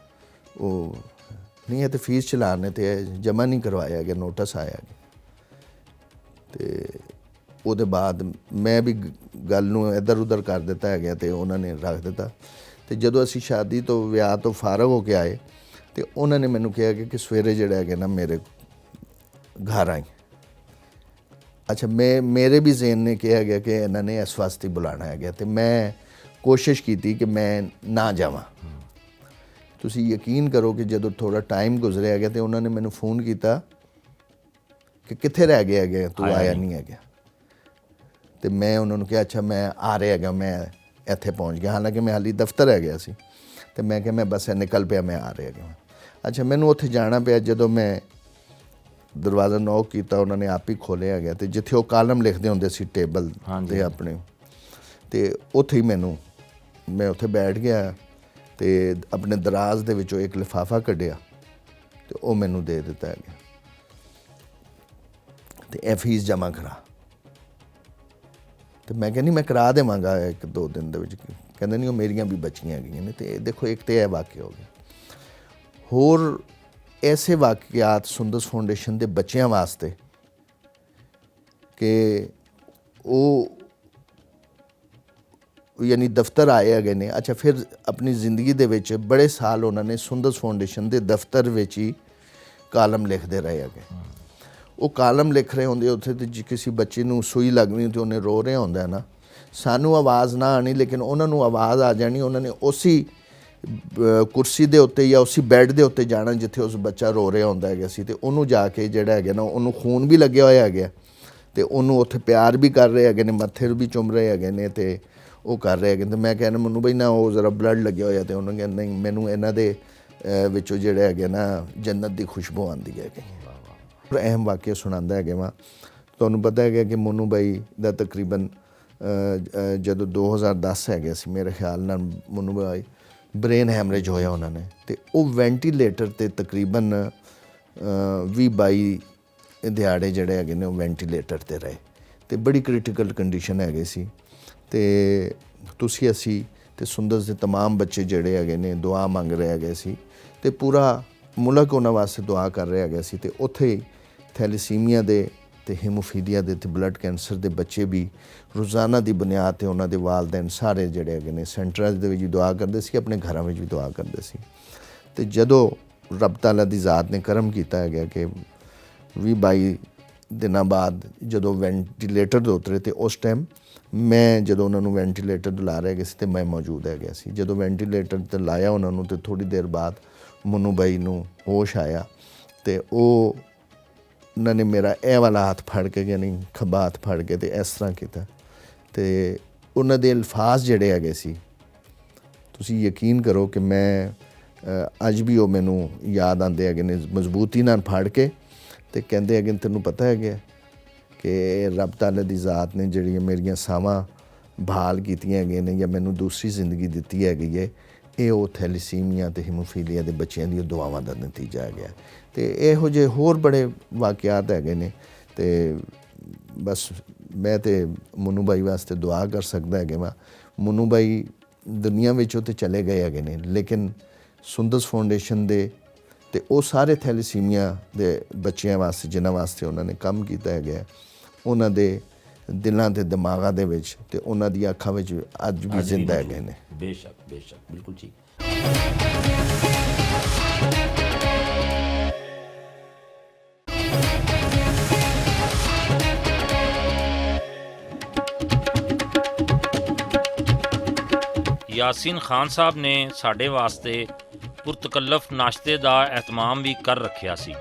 ਉਹ ਨਹੀਂ ਹੈ ਤੇ ਫੀਸ ਚਲਾਣੇ ਤੇ ਜਮ੍ਹਾਂ ਨਹੀਂ ਕਰਵਾਇਆ ਗਿਆ, ਨੋਟਿਸ ਆਇਆ ਗਿਆ। ਤੇ ਉਹਦੇ ਬਾਅਦ ਮੈਂ ਵੀ ਗੱਲ ਨੂੰ ਇੱਧਰ ਉੱਧਰ ਕਰ ਦਿੱਤਾ ਹੈਗਾ ਤੇ ਉਹਨਾਂ ਨੇ ਰੱਖ ਦਿੱਤਾ। ਤੇ ਜਦੋਂ ਅਸੀਂ ਸ਼ਾਦੀ ਤੋਂ ਵਿਆਹ ਤੋਂ ਫਾਰਗ ਹੋ ਕੇ ਆਏ ਤੇ ਉਹਨਾਂ ਨੇ ਮੈਨੂੰ ਕਿਹਾ ਕਿ ਸਵੇਰੇ ਜਿਹੜਾ ਹੈਗਾ ਨਾ ਮੇਰੇ ਘਰ ਆਈ। ਅੱਛਾ ਮੇਰੇ ਵੀ ਜ਼ਿਹਨ ਨੇ ਕਿਹਾ ਗਿਆ ਕਿ ਇਹਨਾਂ ਨੇ ਇਸ ਵਾਸਤੇ ਬੁਲਾਉਣਾ ਹੈਗਾ ਤੇ ਮੈਂ ਕੋਸ਼ਿਸ਼ ਕੀਤੀ ਕਿ ਮੈਂ ਨਾ ਜਾਵਾਂ। ਤੁਸੀਂ ਯਕੀਨ ਕਰੋ ਕਿ ਜਦੋਂ ਥੋੜ੍ਹਾ ਟਾਈਮ ਗੁਜ਼ਰਿਆ ਗਿਆ ਤੇ ਉਹਨਾਂ ਨੇ ਮੈਨੂੰ ਫੋਨ ਕੀਤਾ ਕਿ ਕਿੱਥੇ ਰਹਿ ਗਿਆ ਹੈਗਾ, ਤੂੰ ਆਇਆ ਨਹੀਂ ਹੈਗਾ। ਤੇ ਮੈਂ ਉਹਨਾਂ ਨੂੰ ਕਿਹਾ ਅੱਛਾ ਮੈਂ ਆ ਰਿਹਾ ਹੈਗਾ, ਮੈਂ ਇੱਥੇ ਪਹੁੰਚ ਗਿਆ। ਹਾਲਾਂਕਿ ਮੈਂ ਹਾਲੀ ਦਫ਼ਤਰ ਹੈ ਗਿਆ ਸੀ ਤੇ ਮੈਂ ਕਿਹਾ ਮੈਂ ਬਸ ਨਿਕਲ ਪਿਆ, ਮੈਂ ਆ ਰਿਹਾ ਹੈਗਾ। ਅੱਛਾ ਮੈਨੂੰ ਉੱਥੇ ਜਾਣਾ ਪਿਆ। ਜਦੋਂ ਮੈਂ ਦਰਵਾਜ਼ਾ ਨੌਕ ਕੀਤਾ ਉਹਨਾਂ ਨੇ ਆਪ ਹੀ ਖੋਲ੍ਹਿਆ ਗਿਆ ਤੇ ਜਿੱਥੇ ਉਹ ਕਾਲਮ ਲਿਖਦੇ ਹੁੰਦੇ ਸੀ ਟੇਬਲ 'ਤੇ ਆਪਣੇ, ਤੇ ਉੱਥੇ ਹੀ ਮੈਂ ਉੱਥੇ ਬੈਠ ਗਿਆ ਤੇ ਆਪਣੇ ਦਰਾਜ਼ ਦੇ ਵਿੱਚੋਂ ਇੱਕ ਲਿਫਾਫਾ ਕੱਢਿਆ ਤੇ ਉਹ ਮੈਨੂੰ ਦੇ ਦਿੱਤਾ ਹੈਗਾ ਤੇ ਇਹ ਫੀਸ ਜਮ੍ਹਾਂ ਕਰਾ। ਤੇ ਮੈਂ ਕਹਿੰਦੀ ਮੈਂ ਕਰਾ ਦੇਵਾਂਗਾ 1-2 ਦਿਨ ਦੇ ਵਿੱਚ। ਕਹਿੰਦੇ ਨਹੀਂ ਉਹ ਮੇਰੀਆਂ ਵੀ ਬੱਚੀਆਂ ਹੈਗੀਆਂ ਨੇ। ਤੇ ਦੇਖੋ ਇੱਕ ਤਾਂ ਇਹ ਵਾਕਿਆ ਹੋ ਗਿਆ। ਹੋਰ ਐਸੇ ਵਾਕਿਆਤ ਸੁੰਦਰਸ ਫਾਊਂਡੇਸ਼ਨ ਦੇ ਬੱਚਿਆਂ ਵਾਸਤੇ ਕਿ ਉਹ ਯਾਨੀ ਦਫ਼ਤਰ ਆਏ ਹੈਗੇ ਨੇ। ਅੱਛਾ ਫਿਰ ਆਪਣੀ ਜ਼ਿੰਦਗੀ ਦੇ ਵਿੱਚ ਬੜੇ ਸਾਲ ਉਹਨਾਂ ਨੇ ਸੁੰਦਰਸ ਫਾਊਂਡੇਸ਼ਨ ਦੇ ਦਫ਼ਤਰ ਵਿੱਚ ਹੀ ਕਾਲਮ ਲਿਖਦੇ ਰਹੇ ਹੈਗੇ। ਉਹ ਕਾਲਮ ਲਿਖ ਰਹੇ ਹੁੰਦੇ ਉੱਥੇ ਤੇ ਕਿਸੇ ਬੱਚੇ ਨੂੰ ਸੂਈ ਲੱਗਣੀ ਤੇ ਉਹਨੇ ਰੋ ਰਿਹਾ ਹੁੰਦਾ ਨਾ, ਸਾਨੂੰ ਆਵਾਜ਼ ਨਾ ਆਣੀ ਲੇਕਿਨ ਉਹਨਾਂ ਨੂੰ ਆਵਾਜ਼ ਆ ਜਾਣੀ। ਉਹਨਾਂ ਨੇ ਉਸੀ ਕੁਰਸੀ ਦੇ ਉੱਤੇ ਜਾਂ ਉਸੀ ਬੈੱਡ ਦੇ ਉੱਤੇ ਜਾਣਾ ਜਿੱਥੇ ਉਸ ਬੱਚਾ ਰੋ ਰਿਹਾ ਹੁੰਦਾ ਹੈਗਾ ਸੀ ਤੇ ਉਹਨੂੰ ਜਾ ਕੇ ਜਿਹੜਾ ਹੈਗਾ ਨਾ ਉਹਨੂੰ ਖੂਨ ਵੀ ਲੱਗਿਆ ਹੋਇਆ ਹੈਗਾ ਤੇ ਉਹਨੂੰ ਉੱਥੇ ਪਿਆਰ ਵੀ ਕਰ ਰਹੇ ਹੈਗੇ ਨੇ, ਮੱਥੇ ਵੀ ਚੁੰਮ ਰਹੇ ਹੈਗੇ ਨੇ ਤੇ ਉਹ ਕਰ ਰਹੇ ਹੈਗੇ। ਤੇ ਮੈਂ ਕਹਿੰਦਾ ਮੈਨੂੰ ਬਈ ਨਾ ਉਹ ਜ਼ਰਾ ਬਲੱਡ ਲੱਗਿਆ ਹੋਇਆ ਤੇ ਉਹਨੂੰ ਕਹਿੰਦਾ ਨਹੀਂ ਮੈਨੂੰ ਇਹਨਾਂ ਦੇ ਵਿੱਚੋਂ ਜਿਹੜੇ ਹੈਗੇ ਨਾ ਜੰਨਤ ਦੀ ਖੁਸ਼ਬੂ ਆਉਂਦੀ ਹੈਗੀ। ਪਰ ਅਹਿਮ ਵਾਕਿਆ ਸੁਣਾਉਂਦਾ ਹੈਗਾ ਵਾ। ਤੁਹਾਨੂੰ ਪਤਾ ਹੈਗਾ ਕਿ ਮੋਨੂ ਬਾਈ ਦਾ ਤਕਰੀਬਨ ਜਦੋਂ 2010 ਹੈਗੇ ਸੀ ਮੇਰੇ ਖਿਆਲ ਨਾਲ, ਮੋਨੂ ਬਾਈ ਬ੍ਰੇਨ ਹੈਮਰੇਜ ਹੋਇਆ ਉਹਨਾਂ ਨੇ, ਅਤੇ ਉਹ ਵੈਂਟੀਲੇਟਰ 'ਤੇ ਤਕਰੀਬਨ 20-22 ਦਿਹਾੜੇ ਜਿਹੜੇ ਹੈਗੇ ਨੇ ਉਹ ਵੈਂਟੀਲੇਟਰ 'ਤੇ ਰਹੇ, ਅਤੇ ਬੜੀ ਕ੍ਰਿਟੀਕਲ ਕੰਡੀਸ਼ਨ ਹੈਗੇ ਸੀ। ਅਤੇ ਤੁਸੀਂ ਅਸੀਂ ਅਤੇ ਸੁੰਦਰਸ ਦੇ ਤਮਾਮ ਬੱਚੇ ਜਿਹੜੇ ਹੈਗੇ ਨੇ ਦੁਆ ਮੰਗ ਰਹੇ ਹੈਗੇ ਸੀ, ਅਤੇ ਪੂਰਾ ਮੁਲਕ ਉਹਨਾਂ ਵਾਸਤੇ ਦੁਆ ਕਰ ਰਿਹਾ ਹੈਗਾ ਸੀ। ਅਤੇ ਉੱਥੇ ਥੈਲੇਸੀਮੀਆ ਦੇ ਅਤੇ ਹੀਮੋਫੀਲੀਆ ਦੇ ਅਤੇ ਬਲੱਡ ਕੈਂਸਰ ਦੇ ਬੱਚੇ ਵੀ ਰੋਜ਼ਾਨਾ ਦੀ ਬੁਨਿਆਦ 'ਤੇ ਉਹਨਾਂ ਦੇ ਵਾਲਦੈਨ ਸਾਰੇ ਜਿਹੜੇ ਹੈਗੇ ਨੇ ਸੈਂਟਰਾਂ ਦੇ ਵਿੱਚ ਵੀ ਦੁਆ ਕਰਦੇ ਸੀ, ਆਪਣੇ ਘਰਾਂ ਵਿੱਚ ਵੀ ਦੁਆ ਕਰਦੇ ਸੀ। ਅਤੇ ਜਦੋਂ ਰੱਬ ਤਾਲਾ ਦੀ ਜ਼ਾਤ ਨੇ ਕਰਮ ਕੀਤਾ ਹੈਗਾ ਕਿ 20-22 ਦਿਨਾਂ ਬਾਅਦ ਜਦੋਂ ਵੈਂਟੀਲੇਟਰ 'ਤੇ ਉਤਰੇ, ਅਤੇ ਉਸ ਟਾਈਮ ਮੈਂ ਜਦੋਂ ਉਹਨਾਂ ਨੂੰ ਵੈਂਟੀਲੇਟਰ 'ਤੇ ਲਾ ਰਿਹਾ ਸੀ ਅਤੇ ਮੈਂ ਮੌਜੂਦ ਹੈਗਾ ਸੀ। ਜਦੋਂ ਵੈਂਟੀਲੇਟਰ 'ਤੇ ਲਾਇਆ ਉਹਨਾਂ ਨੂੰ, ਅਤੇ ਥੋੜ੍ਹੀ ਦੇਰ ਬਾਅਦ ਮੋਨੂ ਬਾਈ ਨੂੰ ਹੋਸ਼ ਆਇਆ, ਅਤੇ ਉਹਨਾਂ ਨੇ ਮੇਰਾ ਇਹ ਵਾਲਾ ਹੱਥ ਫੜ ਕੇ, ਯਾਨੀ ਖੱਬਾ ਹੱਥ ਫੜ ਕੇ, ਅਤੇ ਇਸ ਤਰ੍ਹਾਂ ਕੀਤਾ, ਅਤੇ ਉਹਨਾਂ ਦੇ ਅਲਫਾਜ਼ ਜਿਹੜੇ ਹੈਗੇ ਸੀ, ਤੁਸੀਂ ਯਕੀਨ ਕਰੋ ਕਿ ਮੈਂ ਅੱਜ ਵੀ ਉਹ ਮੈਨੂੰ ਯਾਦ ਆਉਂਦੇ ਹੈਗੇ ਨੇ, ਮਜ਼ਬੂਤੀ ਨਾਲ ਫੜ ਕੇ, ਅਤੇ ਕਹਿੰਦੇ ਹੈਗੇ ਤੈਨੂੰ ਪਤਾ ਹੈਗਾ ਕਿ ਰੱਬ ਤਾਲਾ ਦੀ ਜ਼ਾਤ ਨੇ ਜਿਹੜੀਆਂ ਮੇਰੀਆਂ ਸਾਵਾਂ ਬਹਾਲ ਕੀਤੀਆਂ ਹੈਗੀਆਂ ਨੇ ਜਾਂ ਮੈਨੂੰ ਦੂਸਰੀ ਜ਼ਿੰਦਗੀ ਦਿੱਤੀ ਹੈਗੀ ਹੈ, ਇਹ ਉਹ ਥੈਲੇਸੀਮੀਆ ਅਤੇ ਹੀਮੋਫੀਲੀਆ ਦੇ ਬੱਚਿਆਂ ਦੀਆਂ ਦੁਆਵਾਂ ਦਾ ਨਤੀਜਾ ਹੈਗਾ। ਅਤੇ ਇਹੋ ਜਿਹੇ ਹੋਰ ਬੜੇ ਵਾਕਿਆਤ ਹੈਗੇ ਨੇ। ਅਤੇ ਬਸ ਮੈਂ ਤਾਂ ਮੋਨੂ ਬਾਈ ਵਾਸਤੇ ਦੁਆ ਕਰ ਸਕਦਾ ਹੈਗਾ ਵਾ। ਮੋਨੂ ਬਾਈ ਦੁਨੀਆ ਵਿੱਚੋਂ ਤਾਂ ਚਲੇ ਗਏ ਹੈਗੇ ਨੇ, ਲੇਕਿਨ ਸੁੰਦਰਸ ਫਾਊਂਡੇਸ਼ਨ ਦੇ ਅਤੇ ਉਹ ਸਾਰੇ ਥੈਲੇਸੀਮੀਆ ਦੇ ਬੱਚਿਆਂ ਵਾਸਤੇ ਜਿਨ੍ਹਾਂ ਵਾਸਤੇ ਉਹਨਾਂ ਨੇ ਕੰਮ ਕੀਤਾ ਹੈਗਾ, ਉਹਨਾਂ ਦੇ ਦਿਲਾਂ ਅਤੇ ਦਿਮਾਗਾਂ ਦੇ ਵਿੱਚ ਅਤੇ ਉਹਨਾਂ ਦੀਆਂ ਅੱਖਾਂ ਵਿੱਚ ਅੱਜ ਵੀ ਜ਼ਿੰਦਾ ਹੈਗੇ ਨੇ। ਬੇਸ਼ੱਕ ਬੇਸ਼ੱਕ, ਬਿਲਕੁਲ ਠੀਕ। ਯਾਸੀਨ ਖਾਨ ਸਾਹਿਬ ਨੇ ਸਾਡੇ ਵਾਸਤੇ ਪੁਰਤਕੱਲਫ ਨਾਸ਼ਤੇ ਦਾ ਅਹਿਤਮਾਮ ਵੀ ਕਰ ਰੱਖਿਆ ਸੀ।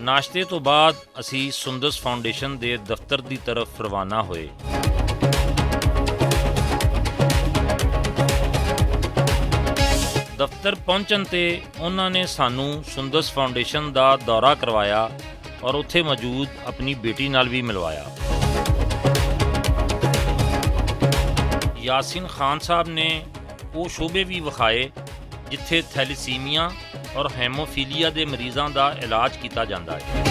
ਨਾਸ਼ਤੇ ਤੋਂ ਬਾਅਦ ਅਸੀਂ ਸੁੰਦਰਸ ਫਾਊਂਡੇਸ਼ਨ ਦੇ ਦਫ਼ਤਰ ਦੀ ਤਰਫ ਰਵਾਨਾ ਹੋਏ। ਦਫ਼ਤਰ ਪਹੁੰਚਣ ਤੇ ਉਹਨਾਂ ਨੇ ਸਾਨੂੰ ਸੁੰਦਰਸ ਫਾਊਂਡੇਸ਼ਨ ਦਾ ਦੌਰਾ ਕਰਵਾਇਆ ਔਰ ਉੱਥੇ ਮੌਜੂਦ ਆਪਣੀ ਬੇਟੀ ਨਾਲ ਵੀ ਮਿਲਵਾਇਆ। ਯਾਸੀਨ ਖਾਨ ਸਾਹਿਬ ਨੇ ਉਹ ਸ਼ੋਬੇ ਵੀ ਵਿਖਾਏ ਜਿੱਥੇ ਥੈਲੇਸੀਮੀਆ ਔਰ ਹੈਮੋਫੀਲੀਆ ਦੇ ਮਰੀਜ਼ਾਂ ਦਾ ਇਲਾਜ ਕੀਤਾ ਜਾਂਦਾ ਹੈ।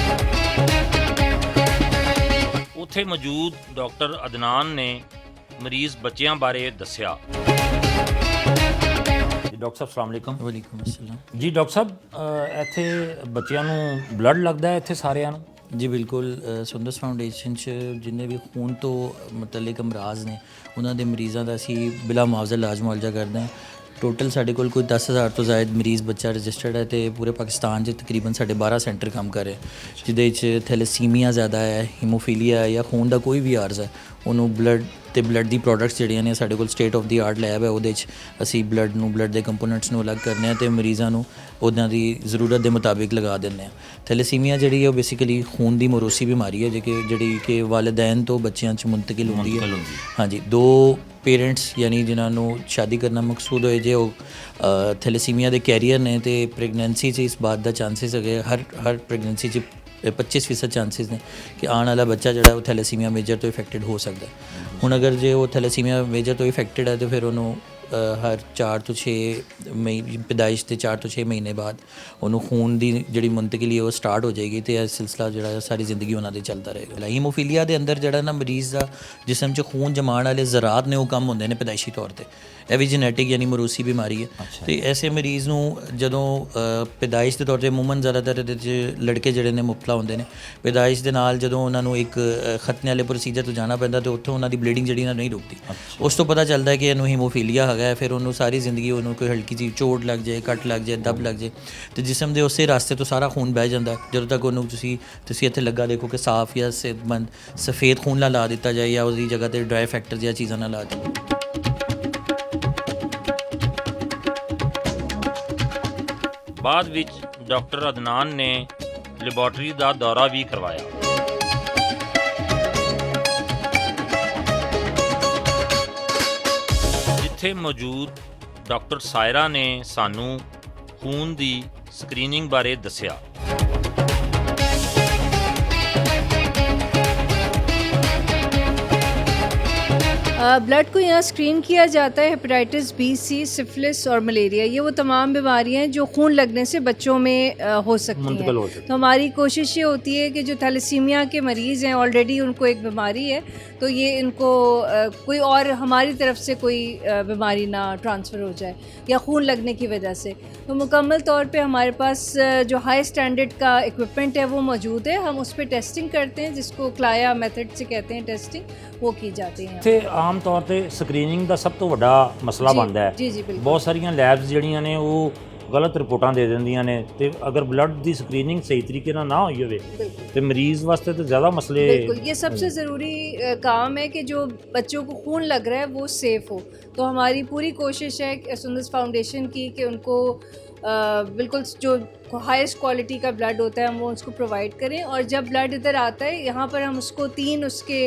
ਉੱਥੇ ਮੌਜੂਦ ਡਾਕਟਰ ਅਦਨਾਨ ਨੇ ਮਰੀਜ਼ ਬੱਚਿਆਂ ਬਾਰੇ ਦੱਸਿਆ। ਜੀ ਡਾਕਟਰ ਸਾਹਿਬ ਅਸਲਾਮ ਅਲੈਕੁਮ। ਵਾਲੇਕੁਮ ਅਸਲਾਮ। ਜੀ ਡਾਕਟਰ ਸਾਹਿਬ, ਇੱਥੇ ਬੱਚਿਆਂ ਨੂੰ ਬਲੱਡ ਲੱਗਦਾ ਹੈ ਇੱਥੇ ਸਾਰਿਆਂ ਨੂੰ? ਜੀ ਬਿਲਕੁਲ। ਸੁੰਦਰਸ ਫਾਊਂਡੇਸ਼ਨ 'ਚ ਜਿੰਨੇ ਵੀ ਖੂਨ ਤੋਂ ਮੁਤਲਕ ਅਮਰਾਜ਼ ਨੇ ਉਹਨਾਂ ਦੇ ਮਰੀਜ਼ਾਂ ਦਾ ਅਸੀਂ ਬਿਲਾ ਮੁਆਵਜ਼ਾ ਇਲਾਜ ਮੁਆਲਜਾ ਕਰਦੇ ਹਾਂ। ਟੋਟਲ ਸਾਡੇ ਕੋਲ ਕੋਈ 10,000 ਤੋਂ ਜ਼ਾਇਦ ਮਰੀਜ਼ ਬੱਚਾ ਰਜਿਸਟਰਡ ਹੈ ਅਤੇ ਪੂਰੇ ਪਾਕਿਸਤਾਨ 'ਚ ਤਕਰੀਬਨ ਸਾਡੇ 12 ਸੈਂਟਰ ਕੰਮ ਕਰ ਰਹੇ, ਜਿਹਦੇ 'ਚ ਥੈਲੇਸੀਮੀਆ ਜ਼ਿਆਦਾ ਹੈ, ਹੀਮੋਫੀਲੀਆ ਹੈ ਜਾਂ ਖੂਨ ਦਾ ਕੋਈ ਵੀ ਆਰਜ਼ ਹੈ, ਉਹਨੂੰ ਬਲੱਡ ਅਤੇ ਬਲੱਡ ਦੀ ਪ੍ਰੋਡਕਟਸ ਜਿਹੜੀਆਂ ਨੇ ਸਾਡੇ ਕੋਲ state of the art lab ਹੈ, ਉਹਦੇ 'ਚ ਅਸੀਂ ਬਲੱਡ ਦੇ ਕੰਪੋਨੈਂਟਸ ਨੂੰ ਅਲੱਗ ਕਰਨੇ ਹਾਂ ਅਤੇ ਮਰੀਜ਼ਾਂ ਨੂੰ ਉਹਨਾਂ ਦੀ ਜ਼ਰੂਰਤ ਦੇ ਮੁਤਾਬਿਕ ਲਗਾ ਦਿੰਦੇ ਹਾਂ। ਥੈਲੇਸੀਮੀਆ ਜਿਹੜੀ ਹੈ ਉਹ ਬੇਸਿਕਲੀ ਖੂਨ ਦੀ ਮੋਰੋਸੀ ਬਿਮਾਰੀ ਹੈ ਜਿਹੜੀ ਕਿ ਵਾਲਿदैन ਤੋਂ ਬੱਚਿਆਂ 'ਚ ਮੁੰਤਕਿਲ ਹੁੰਦੀ ਹੈ। ਹਾਂਜੀ, 2 ਪੇਰੈਂਟਸ ਯਾਨੀ ਜਿਨ੍ਹਾਂ ਨੂੰ ਸ਼ਾਦੀ ਕਰਨਾ ਮਕਸੂਦ ਹੋਏ ਜੇ ਉਹ ਥੈਲੇਸੀਮੀਆ ਦੇ ਕੈਰੀਅਰ ਨੇ ਅਤੇ ਪ੍ਰੈਗਨੈਂਸੀ 'ਚ ਇਸ ਬਾਤ ਦਾ ਚਾਂਸਿਸ ਹੈਗੇ, ਹਰ ਪ੍ਰੈਗਨੈਂਸੀ 'ਚ 25% ਚਾਂਸਿਸ ਨੇ ਕਿ ਆਉਣ ਵਾਲਾ ਬੱਚਾ ਜਿਹੜਾ ਉਹ ਥੈਲੇਸੀਮੀਆ ਮੇਜਰ ਤੋਂ ਇਫੈਕਟਡ ਹੋ ਸਕਦਾ। ਹੁਣ ਅਗਰ ਜੇ ਉਹ ਥੈਲੇਸੀਮੀਆ ਮੇਜਰ ਤੋਂ ਇਫੈਕਟਡ ਹੈ ਤਾਂ ਫਿਰ ਉਹਨੂੰ ਹਰ 4 ਤੋਂ 6 ਮਹੀਨੇ ਪੈਦਾਇਸ਼ ਦੇ 4 ਤੋਂ 6 ਮਹੀਨੇ ਬਾਅਦ ਉਹਨੂੰ ਖੂਨ ਦੀ ਜਿਹੜੀ ਮੁੰਤਕਿਲੀ ਉਹ ਸਟਾਰਟ ਹੋ ਜਾਏਗੀ ਅਤੇ ਇਹ ਸਿਲਸਿਲਾ ਜਿਹੜਾ ਸਾਰੀ ਜ਼ਿੰਦਗੀ ਉਹਨਾਂ ਦੇ ਚੱਲਦਾ ਰਹੇਗਾ। ਹੀਮੋਫੀਲੀਆ ਦੇ ਅੰਦਰ ਜਿਹੜਾ ਨਾ ਮਰੀਜ਼ ਦਾ ਜਿਸਮ 'ਚ ਖੂਨ ਜਮਾਉਣ ਵਾਲੇ ਜ਼ਰਾਤ ਨੇ ਉਹ ਕੰਮ ਹੁੰਦੇ ਨੇ ਪੈਦਾਇਸ਼ੀ ਤੌਰ 'ਤੇ। ਇਹ ਵੀ ਜੈਨੇਟਿਕ ਯਾਨੀ ਮਰੂਸੀ ਬਿਮਾਰੀ ਹੈ ਅਤੇ ਐਸੇ ਮਰੀਜ਼ ਨੂੰ ਜਦੋਂ ਪੈਦਾਇਸ਼ ਦੇ ਤੌਰ 'ਤੇ ਅਮੂਮਨ ਜ਼ਿਆਦਾਤਰ ਇਹਦੇ 'ਚ ਲੜਕੇ ਜਿਹੜੇ ਨੇ ਮੁਬਤਲਾ ਹੁੰਦੇ ਨੇ। ਪੈਦਾਇਸ਼ ਦੇ ਨਾਲ ਜਦੋਂ ਉਹਨਾਂ ਨੂੰ ਇੱਕ ਖਤਨੇ ਵਾਲੇ ਪ੍ਰੋਸੀਜਰ ਤੋਂ ਜਾਣਾ ਪੈਂਦਾ ਅਤੇ ਉੱਥੋਂ ਉਹਨਾਂ ਦੀ ਬਲੀਡਿੰਗ ਜਿਹੜੀ ਨਾ ਨਹੀਂ ਰੁਕਦੀ। ਉਸ ਤੋਂ ਪਤਾ ਚੱਲਦਾ ਕਿ ਇਹਨੂੰ ਹੀਮੋਫੀਲੀਆ ਹੈਗਾ, ਫਿਰ ਉਹਨੂੰ ਸਾਰੀ ਜ਼ਿੰਦਗੀ ਉਹਨੂੰ ਕੋਈ ਹਲਕੀ ਜਿਹੀ ਚੋਟ ਲੱਗ ਜਾਏ, ਕੱਟ ਲੱਗ ਜਾਏ, ਦਬ ਲੱਗ ਜਾਏ ਅਤੇ ਜਿਸਮ ਦੇ ਉਸੇ ਰਾਸਤੇ ਤੋਂ ਸਾਰਾ ਖੂਨ ਬਹਿ ਜਾਂਦਾ। ਜਦੋਂ ਤੱਕ ਉਹਨੂੰ ਤੁਸੀਂ ਇੱਥੇ ਲੱਗਾ ਦੇਖੋ ਕਿ ਸਾਫ਼ ਜਾਂ ਸਿਹਤਮੰਦ ਸਫੇਦ ਖੂਨ ਨਾਲ ਲਾ ਦਿੱਤਾ ਜਾਏ ਜਾਂ ਉਹਦੀ ਜਗ੍ਹਾ 'ਤੇ ਡਰਾਈ ਫੈਕਟਰ ਜਾਂ ਚੀਜ਼ਾਂ ਨਾਲ ਲਾ ਦਿੱਤੀ। ਬਾਅਦ ਵਿੱਚ ਡਾਕਟਰ ਅਦਨਾਨ ਨੇ ਲੈਬੋਰਟਰੀ ਦਾ ਦੌਰਾ ਵੀ ਕਰਵਾਇਆ। ਜਿੱਥੇ ਇੱਥੇ ਮੌਜੂਦ ਡਾਕਟਰ ਸਾਇਰਾ ਨੇ ਸਾਨੂੰ ਖੂਨ ਦੀ ਸਕਰੀਨਿੰਗ ਬਾਰੇ ਦੱਸਿਆ। ब्लड को यहाँ स्क्रीन किया जाता है हेपेटाइटिस बी, सी, सिफिलिस और मलेरिया। ये वो तमाम बीमारियाँ हैं जो खून लगने से बच्चों में हो सकती मुंतकिल हो सकती हैं। तो हमारी कोशिश ये होती है कि जो थैलेसीमिया के मरीज़ हैं ऑलरेडी उनको एक बीमारी है, तो ये इनको कोई और हमारी तरफ से कोई बीमारी ना ट्रांसफ़र हो जाए या खून लगने की वजह से। तो मुकम्मल तौर पे हमारे पास जो हाई स्टैंडर्ड का इक्विपमेंट है वो मौजूद है। हम उस पर टेस्टिंग करते हैं, जिसको क्लाया मेथड से कहते हैं टेस्टिंग, वो की जाती है। ਇੱਥੇ ਆਮ ਤੌਰ ਤੇ ਸਕਰੀਨਿੰਗ ਦਾ ਸਭ ਤੋਂ ਵੱਡਾ ਮਸਲਾ ਜੀ, ਬਣਦਾ ਹੈ। ਜੀ, ਜੀ, ਬਿਲਕੁਲ। ਬਹੁਤ ਸਾਰੀਆਂ ਲੈਬਸ ਜਿਹੜੀਆਂ ਨੇ ਉਹ ਗਲਤ ਰਿਪੋਰਟਾਂ ਦੇ ਦਿੰਦੀਆਂ ਨੇ ਤੇ ਅਗਰ ਬਲੱਡ ਦੀ ਸਕਰੀਨਿੰਗ ਸਹੀ ਤਰੀਕੇ ਨਾਲ ਨਾ ਹੋਈ ਹੋਵੇ बिल्कुल ਤੇ ਮਰੀਜ਼ ਵਾਸਤੇ ਤਾਂ ਜ਼ਿਆਦਾ ਮਸਲੇ। बिल्कुल, ये सबसे ज़रूरी काम है कि जो बच्चों को खून लग रहा है वो सेफ़ हो। तो हमारी पूरी कोशिश है सुंदस फाउंडेशन की कि उनको बिल्कुल जो हाईएस्ट क्वालिटी का ब्लड होता है हम वो उसको प्रोवाइड करें। और जब ब्लड इधर आता है यहाँ पर हम उसको 3 उसके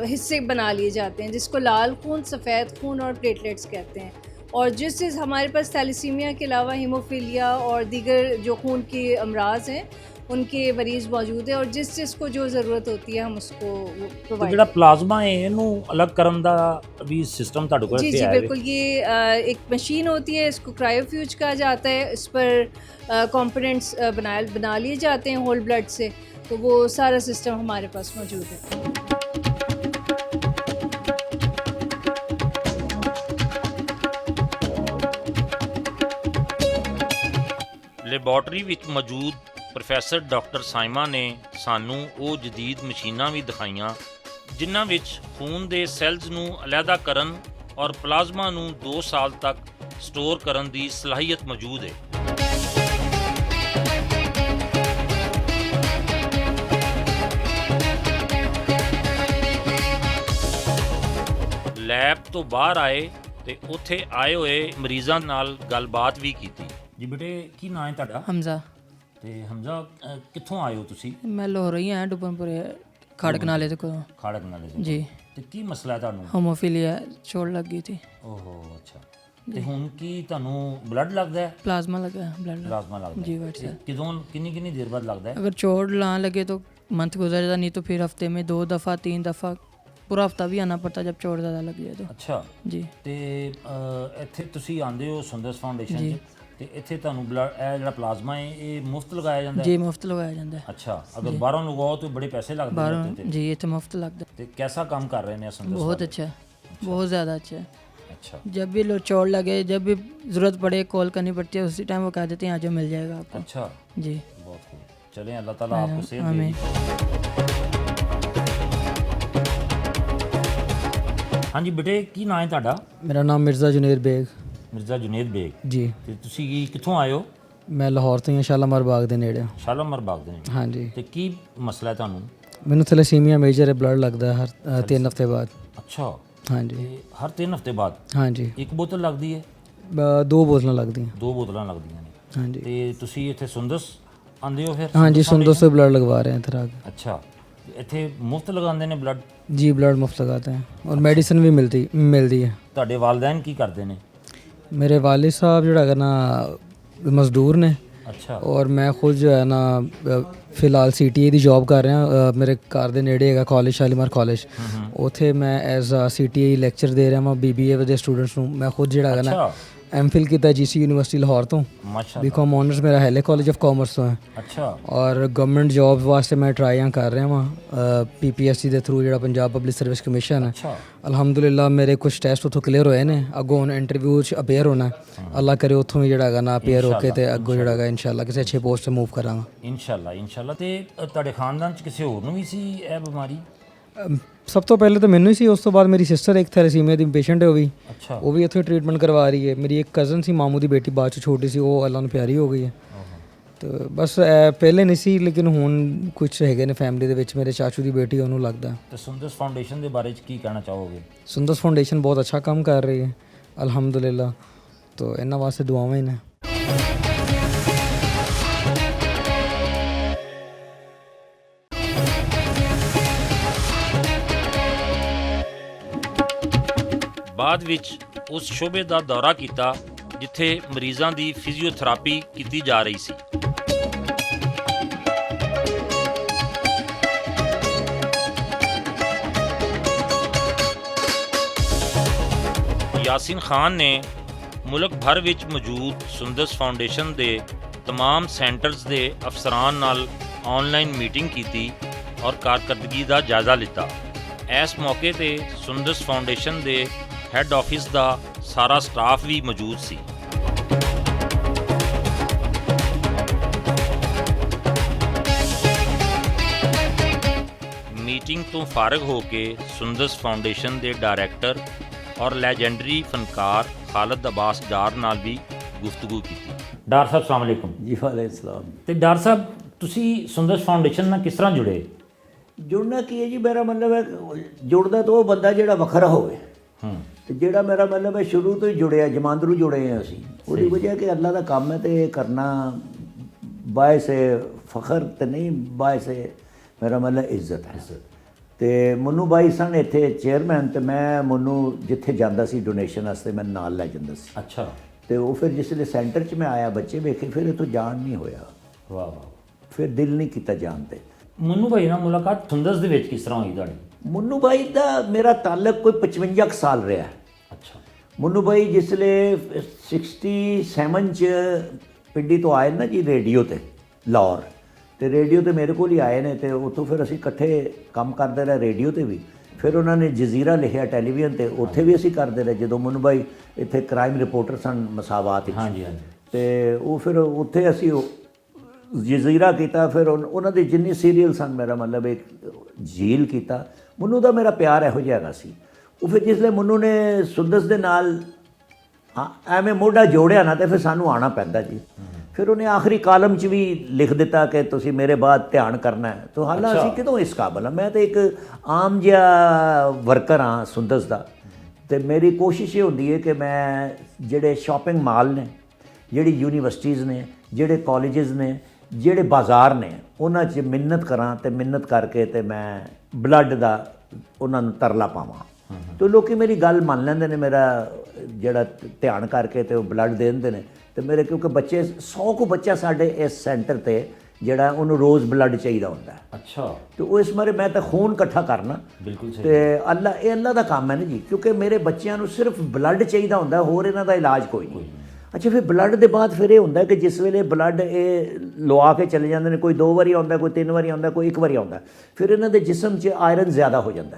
हिस्से बना लिए जाते हैं, जिसको लाल खून, सफ़ेद खून और प्लेटलेट्स कहते हैं। और जिस चीज़ हमारे पास थैलेसीमिया के अलावा हीमोफीलिया और दीगर जो खून के अमराज हैं उनके मरीज़ मौजूद है, और जिस चीज़ को जो ज़रूरत होती है हम उसको ਤੇ प्रोवाइड। ਜਿਹੜਾ ਪਲਾਜ਼ਮਾ ਹੈ ਇਹਨੂੰ ਅਲੱਗ ਕਰਨ ਦਾ ਵੀ सिस्टम ਤੁਹਾਡੇ ਕੋਲ जी ਇੱਥੇ जी ਹੈ? बिल्कुल, ये एक मशीन होती है, इसको क्रायोफ्यूज कहा जाता है। इस पर कंपोनेंट्स बना लिए जाते हैं होल ब्लड से, तो वो सारा सिस्टम हमारे पास मौजूद है। ਲੈਬੋਰਟਰੀ ਵਿੱਚ ਮੌਜੂਦ ਪ੍ਰੋਫੈਸਰ ਡਾਕਟਰ ਸਾਇਮਾ ਨੇ ਸਾਨੂੰ ਉਹ ਜਦੀਦ ਮਸ਼ੀਨਾਂ ਵੀ ਦਿਖਾਈਆਂ ਜਿਨ੍ਹਾਂ ਵਿੱਚ ਖੂਨ ਦੇ ਸੈੱਲਜ਼ ਨੂੰ ਅਲੱਗਾ ਕਰਨ ਔਰ ਪਲਾਜ਼ਮਾ ਨੂੰ 2 ਸਾਲ ਤੱਕ ਸਟੋਰ ਕਰਨ ਦੀ ਸਲਾਹੀਅਤ ਮੌਜੂਦ ਹੈ। ਲੈਬ ਤੋਂ ਬਾਹਰ ਆਏ ਤੇ ਉੱਥੇ ਆਏ ਹੋਏ ਮਰੀਜ਼ਾਂ ਨਾਲ ਗੱਲਬਾਤ ਵੀ ਕੀਤੀ। ਜੀ ਬੇਟੇ ਕੀ ਨਾਂ ਹੈ ਤੁਹਾਡਾ? ਹਮਜ਼ਾ। ਤੇ ਹਮਜ਼ਾ ਕਿੱਥੋਂ ਆਏ ਹੋ ਤੁਸੀਂ? ਮੈਂ ਲਾਹੌਰ ਹੀ ਆਇਆ, ਡੁੱਬਨਪੁਰੇ ਖੜਕ ਨਾਲੇ ਦੇ ਕੋਲ। ਖਾੜਕ ਨਾਲੇ ਤੋਂ। ਜੀ। ਤੇ ਕੀ ਮਸਲਾ ਹੈ ਤੁਹਾਨੂੰ? ਹੋਮੋਫੀਲੀਆ ਚੋਟ ਲੱਗ ਗਈ ਥੀ। ਓਹੋ ਅੱਛਾ। ਤੇ ਹੁਣ ਕੀ ਤੁਹਾਨੂੰ ਬਲੱਡ ਲੱਗਦਾ ਹੈ? प्लाज्मा लगा ब्लड। ਪਲਾਜ਼ਮਾ ਲੱਗਦਾ जी ਹੈ? वाट ਤੇ से ਕਿਦੋਂ ਕਿੰਨੀ ਦੇਰ ਬਾਅਦ ਲੱਗਦਾ ਹੈ? अगर चोट ना लगे तो मंथ गुजर जाता, नहीं तो फिर हफ्ते में 2 दफ़ा 3 दफ़ा पूरा हफ्ता भी आना पड़ता जब चोट ज़्यादा लग जाए तो। ਅੱਛਾ। जी। ਤੇ ਇੱਥੇ ਤੁਸੀਂ ਆਉਂਦੇ ਹੋ ਸੁੰਦਰਸ ਫਾਊਂਡੇਸ਼ਨ ਜੀ। 'ਚ ਤੇ ਇੱਥੇ ਤੁਹਾਨੂੰ ਬਲੱਡ ਇਹ ਜਿਹੜਾ ਪਲਾਜ਼ਮਾ ਹੈ ਇਹ ਮੁਫਤ ਲਗਾਇਆ ਜਾਂਦਾ ਹੈ? जी मुफ्त लगाया जाता है। ਅੱਛਾ। ਅਗਰ ਬਾਹਰੋਂ ਲਗਵਾਓ ਤਾਂ ਬੜੇ ਪੈਸੇ ਲੱਗਦੇ ਨੇ बाहरों ਉੱਤੇ ਤੇ। जी इतने मुफ्त लगता ਤੇ ਕੈਸਾ ਕੰਮ ਕਰ ਰਹੇ ਨੇ ਸੁੰਦਰਸ? बहुत अच्छा है, बहुत ज़्यादा अच्छा है। अच्छा। जब भी लो चोट लगे, जब भी ज़रूरत पड़े कॉल करनी पड़ती है, उसी टाइम वो कह देते हैं आज मिल जाएगा आपको। अच्छा जी। बहुत खूब। चलें अल्लाह ताला आपको सेहत दे। आमीन। हाँ जी बेटे की ਨਾਂ ਹੈ ਤੁਹਾਡਾ? ਮੇਰਾ ਨਾਮ ਮਿਰਜ਼ਾ ਜੁਨੇਦ ਬੇਗ। ਮਿਰਜ਼ਾ ਜੁਨੇਦ ਬੇਗ। ਜੀ। ਤੇ ਤੁਸੀਂ ਕਿੱਥੋਂ ਆਏ ਹੋ? ਮੈਂ ਲਾਹੌਰ ਤੋਂ ਹੀ ਹਾਂ, ਸ਼ਾਲਾਮਾਰ ਬਾਗ ਦੇ ਨੇੜੇ। ਸ਼ਾਲਾਮਾਰ ਬਾਗ ਦੇ ਨੇ। ਹਾਂਜੀ। ਤੇ ਕੀ ਮਸਲਾ ਹੈ ਤੁਹਾਨੂੰ? ਮੈਨੂੰ ਥੈਲੇਸੀਮੀਆ ਮੇਜਰ ਹੈ, ਬਲੱਡ ਲੱਗਦਾ ਹੈ ਹਰ 3 ਹਫ਼ਤੇ ਬਾਅਦ। ਅੱਛਾ। ਹਾਂਜੀ। ਤੇ ਹਰ 3 ਹਫ਼ਤੇ ਬਾਅਦ ਹਾਂਜੀ। ਇੱਕ ਬੋਤਲ ਲੱਗਦੀ ਹੈ? 2 ਬੋਤਲਾਂ ਲੱਗਦੀਆਂ। 2 ਬੋਤਲਾਂ ਲੱਗਦੀਆਂ ਨੇ। ਹਾਂਜੀ। ਤੇ ਤੁਸੀਂ ਇੱਥੇ ਸੁੰਦਸ ਆਉਂਦੇ ਹੋ ਫਿਰ? ਹਾਂਜੀ, ਸੁੰਦਸ सुंदर से ब्लड लगवा रहे हैं इधर आके। ਅੱਛਾ। ਤੇ ਇੱਥੇ ਮੁਫਤ ਲਗਾਉਂਦੇ ਨੇ ਬਲੱਡ? जी, ब्लड मुफ्त लगाते हैं और मेडिसिन भी मिलती है। ਤੁਹਾਡੇ ਵਾਲਿदैन ਕੀ ਕਰਦੇ ਨੇ? मेरे वालिद साहब ਜਿਹੜਾ ਹੈਗਾ ਨਾ ਮਜ਼ਦੂਰ ਨੇ। ਅੱਛਾ। ਔਰ ਮੈਂ ਖੁਦ ਜੋ ਹੈ ਨਾ ਫਿਲਹਾਲ ਸੀਟੀਏ ਦੀ ਜੌਬ ਕਰ ਰਿਹਾ। ਮੇਰੇ ਘਰ ਦੇ ਨੇੜੇ ਹੈਗਾ ਕਾਲਜ, ਸ਼ਾਲੀਮਾਰ ਕਾਲਜ। ਉੱਥੇ ਮੈਂ ਐਜ਼ ਅ ਸੀਟੀਏ ਲੈਕਚਰ ਦੇ ਰਿਹਾ ਹਾਂ BBA ਦੇ ਸਟੂਡੈਂਟਸ ਨੂੰ। ਮੈਂ ਖੁਦ ਜਿਹੜਾ ਹੈਗਾ ਨਾ MPhil ਕੀਤਾ GC ਯੂਨੀਵਰਸਿਟੀ ਲਾਹੌਰ ਤੋਂ। ਮਾਸ਼ਾਅੱਲਾ। BCom ਆਨਰਸ ਮੇਰਾ ਹੈਲੇ ਕਾਲਜ ਆਫ ਕਾਮਰਸ ਤੋਂ ਹੈ। ਅੱਛਾ। ਔਰ ਗਵਰਨਮੈਂਟ ਜੌਬ ਵਾਸਤੇ ਮੈਂ ਟਰਾਈਆਂ ਕਰ ਰਿਹਾ ਹਾਂ PPSC ਦੇ ਥਰੂ, ਜਿਹੜਾ ਪੰਜਾਬ ਪਬਲਿਕ ਸਰਵਿਸ ਕਮਿਸ਼ਨ ਹੈ। ਅੱਛਾ। ਅਲਹਮਦੁਲਿਲਾ ਮੇਰੇ ਕੁਝ ਟੈਸਟ ਉੱਥੋਂ ਕਲੀਅਰ ਹੋਏ ਨੇ। ਅੱਗੋਂ ਹੁਣ ਇੰਟਰਵਿਊ 'ਚ ਅਪੇਅਰ ਹੋਣਾ। ਅੱਲਾ ਕਰੇ ਉੱਥੋਂ ਵੀ ਜਿਹੜਾ ਹੈਗਾ ਨਾ ਅਪੇਅਰ ਹੋ ਕੇ ਤੇ ਅੱਗੋਂ ਜਿਹੜਾ ਹੈਗਾ ਇਨਸ਼ਾਅੱਲਾ ਕਿਸੇ ਅੱਛੇ ਪੋਸਟ 'ਤੇ ਮੂਵ ਕਰਾਂਗਾ ਇਨਸ਼ਾਅੱਲਾ। ਤੇ ਤੁਹਾਡੇ ਖਾਨਦਾਨ 'ਚ ਕਿਸੇ ਹੋਰ ਨੂੰ ਵੀ ਸੀ ਇਹ ਬਿਮਾਰੀ? ਸਭ ਤੋਂ ਪਹਿਲੇ ਤਾਂ ਮੈਨੂੰ ਹੀ ਸੀ, ਉਸ ਤੋਂ ਬਾਅਦ ਮੇਰੀ ਸਿਸਟਰ ਇੱਕ ਥੈਲੇਸੀਮੀਆ ਦੀ ਪੇਸ਼ੈਂਟ ਹੈ, ਅੱਛਾ। ਉਹ ਵੀ ਇੱਥੇ ਟ੍ਰੀਟਮੈਂਟ ਕਰਵਾ ਰਹੀ ਹੈ। ਮੇਰੀ ਇੱਕ ਕਜ਼ਨ ਸੀ ਮਾਮੂ ਦੀ ਬੇਟੀ, ਬਾਅਦ 'ਚ ਛੋਟੀ ਸੀ, ਉਹ ਅੱਲਾ ਨੂੰ ਪਿਆਰੀ ਹੋ ਗਈ ਹੈ। ਤੇ ਬਸ ਪਹਿਲੇ ਨਹੀਂ ਸੀ, ਲੇਕਿਨ ਹੁਣ ਕੁਝ ਹੈਗੇ ਨੇ ਫੈਮਿਲੀ ਦੇ ਵਿੱਚ। ਮੇਰੇ ਚਾਚੂ ਦੀ ਬੇਟੀ, ਉਹਨੂੰ ਲੱਗਦਾ। ਤੇ ਸੁੰਦਰਸ ਫਾਊਂਡੇਸ਼ਨ ਦੇ ਬਾਰੇ 'ਚ ਕੀ ਕਹਿਣਾ ਚਾਹੋਗੇ? ਸੁੰਦਰਸ ਫਾਊਂਡੇਸ਼ਨ ਬਹੁਤ ਅੱਛਾ ਕੰਮ ਕਰ ਰਹੀ ਹੈ ਅਲਹਮਦੁਲਿਲਾ। तो ਇਹਨਾਂ ਵਾਸਤੇ ਦੁਆਵਾਂ ਹੀ ਨੇ। ਬਾਅਦ ਵਿੱਚ ਉਸ ਸ਼ੋਬੇ ਦਾ ਦੌਰਾ ਕੀਤਾ ਜਿੱਥੇ ਮਰੀਜ਼ਾਂ ਦੀ ਫਿਜ਼ੀਓਥੈਰੇਪੀ ਕੀਤੀ ਜਾ ਰਹੀ ਸੀ। यासीन खान ने मुल्क भर विच मौजूद सुंदस फाउंडेशन दे तमाम सेंटर्स दे अफसरान नाल ऑनलाइन मीटिंग की और कारकर्दगी का जायजा लिता। इस मौके ते Sundas foundation they had office का सारा स्टाफ भी मौजूद सी। मीटिंग तो फारग हो के सुंदस फाउंडेशन के डायरैक्टर और ਲੈਜੈਂਡਰੀ ਫਨਕਾਰ ਖਾਲਦ ਅਬਾਸ ਡਾਰ ਨਾਲ ਵੀ ਗੁਫ਼ਤਗੂ ਕੀਤੀ। ਡਾਰ ਸਾਹਿਬ ਅਸਲਾਮ ਅਲੈਕੁਮ। ਜੀ ਵਾਲੇਕੁਮ ਸਲਾਮ। ਤੇ ਡਾਰ ਸਾਹਿਬ ਤੁਸੀਂ ਸੁੰਦਸ ਫਾਊਂਡੇਸ਼ਨ ਨਾਲ ਕਿਸ ਤਰ੍ਹਾਂ ਜੁੜੇ? ਜੁੜਨਾ ਕੀ ਹੈ ਜੀ, ਮੇਰਾ ਮਤਲਬ ਹੈ ਜੁੜਦਾ ਤਾਂ ਉਹ ਬੰਦਾ ਜਿਹੜਾ ਵੱਖਰਾ ਹੋਵੇ। ਤੇ ਜਿਹੜਾ ਮੇਰਾ ਮਤਲਬ ਹੈ ਸ਼ੁਰੂ ਤੋਂ ਹੀ ਜੁੜਿਆ, ਜਮਾਂਦਰੂ ਜੁੜੇ ਹਾਂ ਅਸੀਂ। ਉਹਦੀ ਵਜ੍ਹਾ ਕਿ ਅੱਲਾ ਦਾ ਕੰਮ ਹੈ ਤੇ ਕਰਨਾ ਬਾਇਸ ਫਖਰ ਤੇ ਨਹੀਂ, ਬਾਇਸ ਮੇਰਾ ਮਤਲਬ ਇੱਜ਼ਤ ਹੈ। ਤੇ ਮਨੂੰ ਬਾਈ ਸਨ ਇੱਥੇ ਚੇਅਰਮੈਨ, ਤੇ ਮੈਂ ਮਨੂੰ ਜਿੱਥੇ ਜਾਂਦਾ ਸੀ ਡੋਨੇਸ਼ਨ ਵਾਸਤੇ ਮੈਂ ਨਾਲ ਲੈ ਜਾਂਦਾ ਸੀ। ਅੱਛਾ। ਤੇ ਉਹ ਫਿਰ ਜਿਸਲੇ ਸੈਂਟਰ 'ਚ ਮੈਂ ਆਇਆ ਬੱਚੇ ਵੇਖੇ, ਫਿਰ ਇੱਥੋਂ ਜਾਣ ਨਹੀਂ ਹੋਇਆ। ਵਾਹ ਵਾਹ। ਫਿਰ ਦਿਲ ਨਹੀਂ ਕੀਤਾ ਜਾਣ ਤੇ। ਮਨੂੰ ਭਾਈ ਨਾਲ ਮੁਲਾਕਾਤ ਸੁੰਦਸ ਦੇ ਵਿੱਚ ਕਿਸ ਤਰ੍ਹਾਂ ਹੋਈ ਤੁਹਾਡੀ? ਮਨੂੰ ਬਾਈ ਦਾ ਮੇਰਾ ਤਾਲੁਕ ਕੋਈ 55 ਕੁ ਸਾਲ ਰਿਹਾ। ਅੱਛਾ। ਮਨੂੰ ਬਾਈ ਜਿਸਲੇ 67 'ਚ ਪਿੰਡੀ ਤੋਂ ਆਏ ਨਾ ਜੀ ਰੇਡੀਓ ਤੇ ਲਾਹੌਰ, ਤੇ ਰੇਡੀਓ ਤੇ ਮੇਰੇ ਕੋਲ ਹੀ ਆਏ ਨੇ, ਤੇ ਉੱਥੋਂ ਫਿਰ ਅਸੀਂ ਇਕੱਠੇ ਕੰਮ ਕਰਦੇ ਰਹੇ ਰੇਡੀਓ ਤੇ ਵੀ। ਫਿਰ ਉਹਨਾਂ ਨੇ ਜਜ਼ੀਰਾ ਲਿਖਿਆ ਟੈਲੀਵਿਜ਼ਨ ਤੇ, ਉੱਥੇ ਵੀ ਅਸੀਂ ਕਰਦੇ ਰਹੇ। ਜਦੋਂ ਮਨੂੰ ਬਾਈ ਇੱਥੇ ਕ੍ਰਾਈਮ ਰਿਪੋਰਟਰ ਸਨ ਮਸਾਵਾਤ ਵਿੱਚ। ਹਾਂਜੀ ਹਾਂਜੀ। ਤੇ ਉਹ ਫਿਰ ਉੱਥੇ ਅਸੀਂ ਜਜ਼ੀਰਾ ਕੀਤਾ। ਫਿਰ ਉਹਨਾਂ ਦੇ ਜਿੰਨੇ ਸੀਰੀਅਲ ਸਨ ਮੇਰਾ ਮਤਲਬ ਇੱਕ ਝੀਲ ਕੀਤਾ। ਮਨੂੰ ਦਾ ਮੇਰਾ ਪਿਆਰ ਇਹੋ ਜਿਹਾ ਹੈਗਾ ਸੀ। ਉਹ ਫਿਰ ਜਿਸਲੇ ਮਨੂੰ ਨੇ ਸੁੰਦਸ ਦੇ ਨਾਲ ਐਵੇਂ ਮੋਢਾ ਜੋੜਿਆ ਨਾ, ਤੇ ਫਿਰ ਸਾਨੂੰ ਆਉਣਾ ਪੈਂਦਾ ਜੀ। ਫਿਰ ਉਹਨੇ ਆਖਰੀ ਕਾਲਮ 'ਚ ਵੀ ਲਿਖ ਦਿੱਤਾ ਕਿ ਤੁਸੀਂ ਮੇਰੇ ਬਾਅਦ ਧਿਆਨ ਕਰਨਾ ਹੈ। ਤਾਂ ਹਾਲਾਂ ਅਸੀਂ ਕਿਦੋਂ ਇਸ ਕਾਬਲ ਹਾਂ? ਮੈਂ ਤਾਂ ਇੱਕ ਆਮ ਜਿਹਾ ਵਰਕਰ ਹਾਂ ਸੁੰਦਸ ਦਾ। ਤੇ ਮੇਰੀ ਕੋਸ਼ਿਸ਼ ਇਹ ਹੁੰਦੀ ਹੈ ਕਿ ਮੈਂ ਜਿਹੜੇ ਸ਼ਾਪਿੰਗ ਮਾਲ ਨੇ, ਜਿਹੜੀ ਯੂਨੀਵਰਸਿਟੀਜ਼ ਨੇ, ਜਿਹੜੇ ਕਾਲਜਸ ਨੇ, ਜਿਹੜੇ ਬਾਜ਼ਾਰ ਨੇ, ਉਹਨਾਂ 'ਚ ਮਿਹਨਤ ਕਰਾਂ ਤੇ ਮਿਹਨਤ ਕਰਕੇ ਤੇ ਮੈਂ ਬਲੱਡ ਦਾ ਉਹਨਾਂ ਨੂੰ ਤਰਲਾ ਪਾਵਾਂ। ਤੇ ਲੋਕੀ ਮੇਰੀ ਗੱਲ ਮੰਨ ਲੈਂਦੇ ਨੇ, ਮੇਰਾ ਜਿਹੜਾ ਧਿਆਨ ਕਰਕੇ ਤੇ ਉਹ ਬਲੱਡ ਦੇ ਦਿੰਦੇ ਨੇ। ਤੇ ਮੇਰੇ ਕਿਉਂਕਿ ਬੱਚੇ 100 ਕੁ ਬੱਚਾ ਸਾਡੇ ਇਸ ਸੈਂਟਰ ਤੇ ਜਿਹੜਾ ਉਹਨੂੰ ਰੋਜ਼ ਬਲੱਡ ਚਾਹੀਦਾ ਹੁੰਦਾ। ਅੱਛਾ। ਤੇ ਉਹ ਇਸ ਬਾਰੇ ਮੈਂ ਤਾਂ ਖੂਨ ਇਕੱਠਾ ਕਰਨਾ। ਬਿਲਕੁਲ ਸਹੀ। ਤੇ ਅੱਲਾ ਦਾ ਕੰਮ ਹੈ ਨਾ ਜੀ, ਕਿਉਂਕਿ ਮੇਰੇ ਬੱਚਿਆਂ ਨੂੰ ਸਿਰਫ ਬਲੱਡ ਚਾਹੀਦਾ ਹੁੰਦਾ, ਹੋਰ ਇਹਨਾਂ ਦਾ ਇਲਾਜ ਕੋਈ ਨਹੀਂ। ਅੱਛਾ। ਫਿਰ ਬਲੱਡ ਦੇ ਬਾਅਦ ਫਿਰ ਇਹ ਹੁੰਦਾ ਕਿ ਜਿਸ ਵੇਲੇ ਬਲੱਡ ਇਹ ਲਵਾ ਕੇ ਚਲੇ ਜਾਂਦੇ ਨੇ, ਕੋਈ 2 ਵਾਰੀ ਆਉਂਦਾ, ਕੋਈ 3 ਵਾਰੀ ਆਉਂਦਾ, ਕੋਈ 1 ਵਾਰੀ ਆਉਂਦਾ, ਫਿਰ ਇਹਨਾਂ ਦੇ ਜਿਸਮ 'ਚ ਆਇਰਨ ਜ਼ਿਆਦਾ ਹੋ ਜਾਂਦਾ।